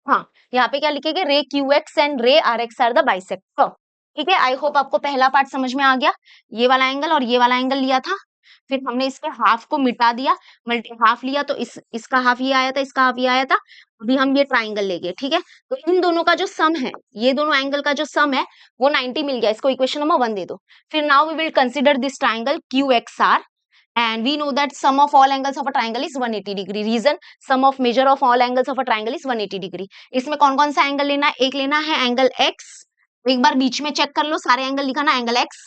हाँ यहाँ पे क्या लिखेंगे, ray Q X and ray R X are the bisector, ठीक है, आई होप आपको पहला पार्ट समझ में आ गया, ये वाला एंगल और ये वाला एंगल लिया था, फिर हमने इसके हाफ को मिटा दिया, मल्टी हाफ लिया तो इसका हाफ ये आया था, इसका हाफ ये आया था, अभी हम ये ट्राइंगल लेंगे, ठीक है, तो इन दोनों का जो सम है, ये दोनों एंगल का जो सम है वो 90 मिल गया, इसको इक्वेशन नंबर 1 दे दो, फिर now we will consider this triangle Q X R, and we know that sum of all angles of a triangle is 180 degree, reason sum of measure of all angles of a triangle is 180 degree। इसमें कौन कौन सा angle लेना है, एक लेना है angle x, एक बार बीच में चेक कर लो, सारे एंगल लिखा ना, angle x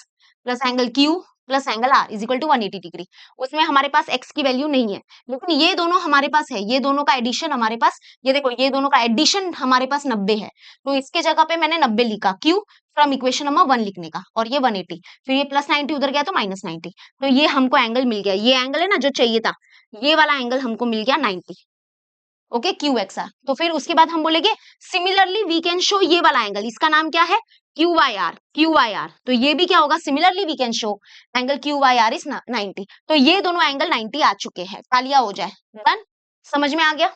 plus angle q plus angle r is equal to 180 degree, उसमें हमारे पास x की वैल्यू नहीं है, लेकिन ये दोनों हमारे पास है, ये दोनों का एडिशन हमारे पास, ये देखो ये दोनों का एडिशन हमारे पास 90 है, तो इसके जगह पे मैंने 90 लिखा, क्यों, फ्रॉम इक्वेशन नंबर 1 लिखने का, और ये 180, फिर ये प्लस 90 उधर गया तो माइनस 90, तो ये हमको एंगल मिल गया, ये एंगल है ना जो चाहिए था, ये वाला एंगल हमको मिल गया 90, ओके, क्यू एक्स आर। तो फिर उसके बाद हम बोलेंगे सिमिलरली वी कैन शो ये वाला एंगल, इसका नाम क्या है, Q Y R, Q Y R, तो ये भी क्या होगा, similarly we can show angle Q Y R is 90, तो ये दोनों एंगल 90 आ चुके हैं, तालिया हो जाए, डन, समझ में आ गया,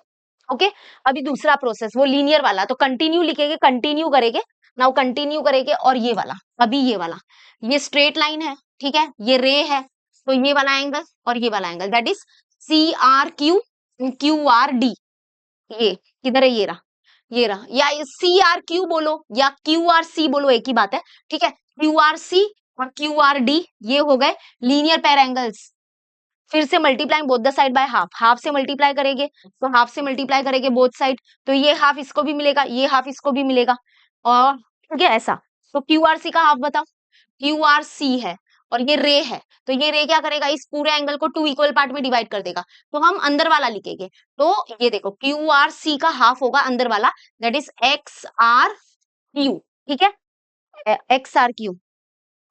ओके। अभी दूसरा प्रोसेस वो लीनियर वाला, तो कंटिन्यू लिखेंगे, कंटिन्यू करेंगे, नाउ कंटिन्यू करेंगे, और ये वाला, अभी ये वाला, ये स्ट्रेट लाइन है, ठीक है, ये रे है, तो ये वाला एंगल और ये वाला angle that is CRQ QRD। ये किधर है, ये रहा, या CRQ बोलो या QRC बोलो, एक ही बात है, ठीक है। QRC और QRD ये हो गए लीनियर पेयर एंगल्स। फिर से multiplying both the side by half, half से मल्टीप्लाई करेंगे तो हाफ से मल्टीप्लाई करेंगे बोथ साइड, तो ये हाफ इसको भी मिलेगा, ये हाफ इसको भी मिलेगा, और ठीक है ऐसा। तो QRC का हाफ बताओ, QRC है और ये रे है, तो ये रे क्या करेगा, इस पूरे एंगल को 2 इक्वल पार्ट में डिवाइड कर देगा, तो हम अंदर वाला लिखेंगे। तो ये देखो QRC का हाफ होगा अंदर वाला, दैट इज XRQ, ठीक है, XRQ,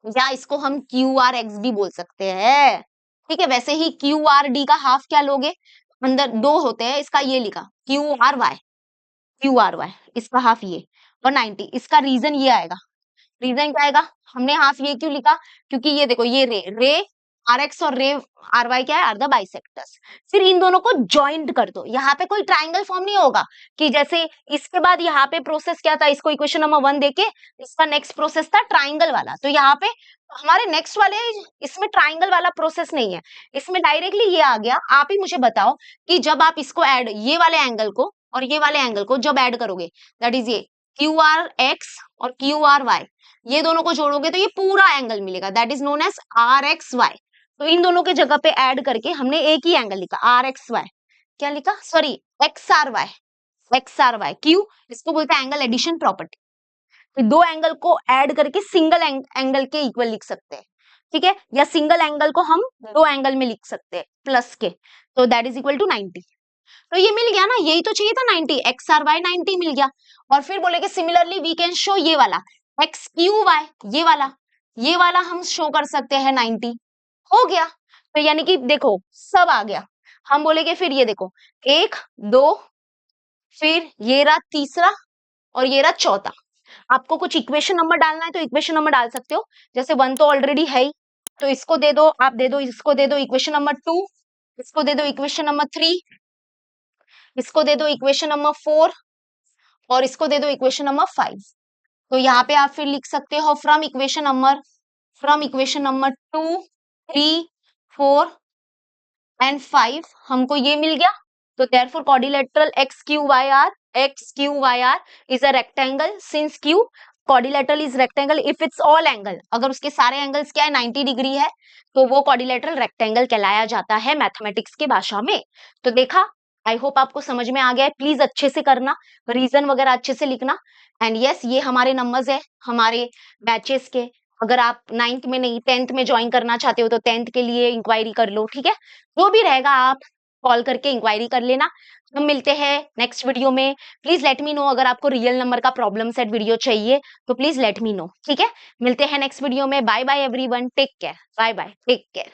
या इसको हम QRX भी बोल सकते हैं, ठीक है। वैसे ही QRD का हाफ क्या लोगे, अंदर दो होते हैं, इसका ये लिखा QRY, इसका हाफ ये, और 90, इसका रीजन ये आएगा, रीजन क्या आएगा, हमने हाफ ये क्यों लिखा, क्योंकि ये देखो ये रे RX और रे RY क्या है, आर द बाइसेक्टर्स। फिर इन दोनों को ज्वाइंट कर दो, यहाँ पे कोई ट्राइंगल फॉर्म नहीं होगा कि जैसे इसके बाद यहाँ पे प्रोसेस क्या था, इसको इक्वेशन नंबर 1 देके इसका नेक्स्ट प्रोसेस था ट्राइंगल वाला, तो यहाँ पे हमारे नेक्स्ट वाले इसमें ट्राइंगल वाला प्रोसेस नहीं है, इसमें डायरेक्टली ये आ गया। आप ही मुझे बताओ कि जब आप इसको ऐड, ये वाले एंगल को और ये वाले एंगल को जब ऐड करोगे, दैट इज ये QRX और QRY, ये दोनों को जोड़ोगे तो ये पूरा एंगल मिलेगा, that is known as RXY। तो इन दोनों के जगह पे ऐड करके हमने एक ही एंगल लिखा RXY, क्या लिखा, सॉरी XRY क्यों, इसको बोलते हैं एंगल एडिशन प्रॉपर्टी। तो दो एंगल को ऐड करके सिंगल एंगल के इक्वल लिख सकते हैं, ठीक है, या सिंगल एंगल को हम दो एंगल में लिख सकते हैं प्लस के, तो दैट इज इक्वल टू 90। तो ये मिल गया ना, यही तो चाहिए था 90, XRY 90 मिल गया। और फिर बोले कि सिमिलरली वी कैन शो ये वाला XQY, ये वाला हम शो कर सकते हैं 90, हो गया। तो यानी कि देखो सब आ गया, हम बोलेगे फिर ये देखो 1 2, फिर ये रहा तीसरा और ये रहा चौथा। आपको कुछ इक्वेशन नंबर डालना है तो इक्वेशन नंबर डाल सकते हो, जैसे 1 तो ऑलरेडी है ही, तो इसको दे दो, आप दे दो, इसको दे दो इक्वेशन नंबर 2, इसको दे दो इक्वेशन नंबर 3, इसको दे दो इक्वेशन नंबर 4 और इसको दे दो इक्वेशन नंबर 5। तो यहाँ पे आप फिर लिख सकते हो फ्रॉम इक्वेशन नंबर 2 3 4 एंड 5 हमको ये मिल गया। तो therefore quadrilateral XQYR is a rectangle since Q quadrilateral is rectangle if it's all angle, अगर उसके सारे एंगल्स क्या है 90 डिग्री है तो वो क्वाड्रिलेटरल रेक्टेंगल कहलाया जाता है मैथमेटिक्स की भाषा में। तो देखा, आई होप आपको समझ में आ गया है, प्लीज अच्छे से करना, रीजन वगैरह अच्छे से लिखना। एंड यस, ये हमारे नंबर्स है हमारे बैचेस के, अगर आप 9th में नहीं 10th में ज्वाइन करना चाहते हो तो 10th के लिए इंक्वायरी कर लो, ठीक है, जो भी रहेगा आप कॉल करके इंक्वायरी कर लेना। हम मिलते हैं नेक्स्ट वीडियो में, प्लीज लेट मी नो अगर आपको रियल नंबर का प्रॉब्लम सेट वीडियो चाहिए तो प्लीज लेट मी नो, ठीक है। मिलते हैं नेक्स्ट वीडियो में, bye bye everyone, take care, bye bye, take care.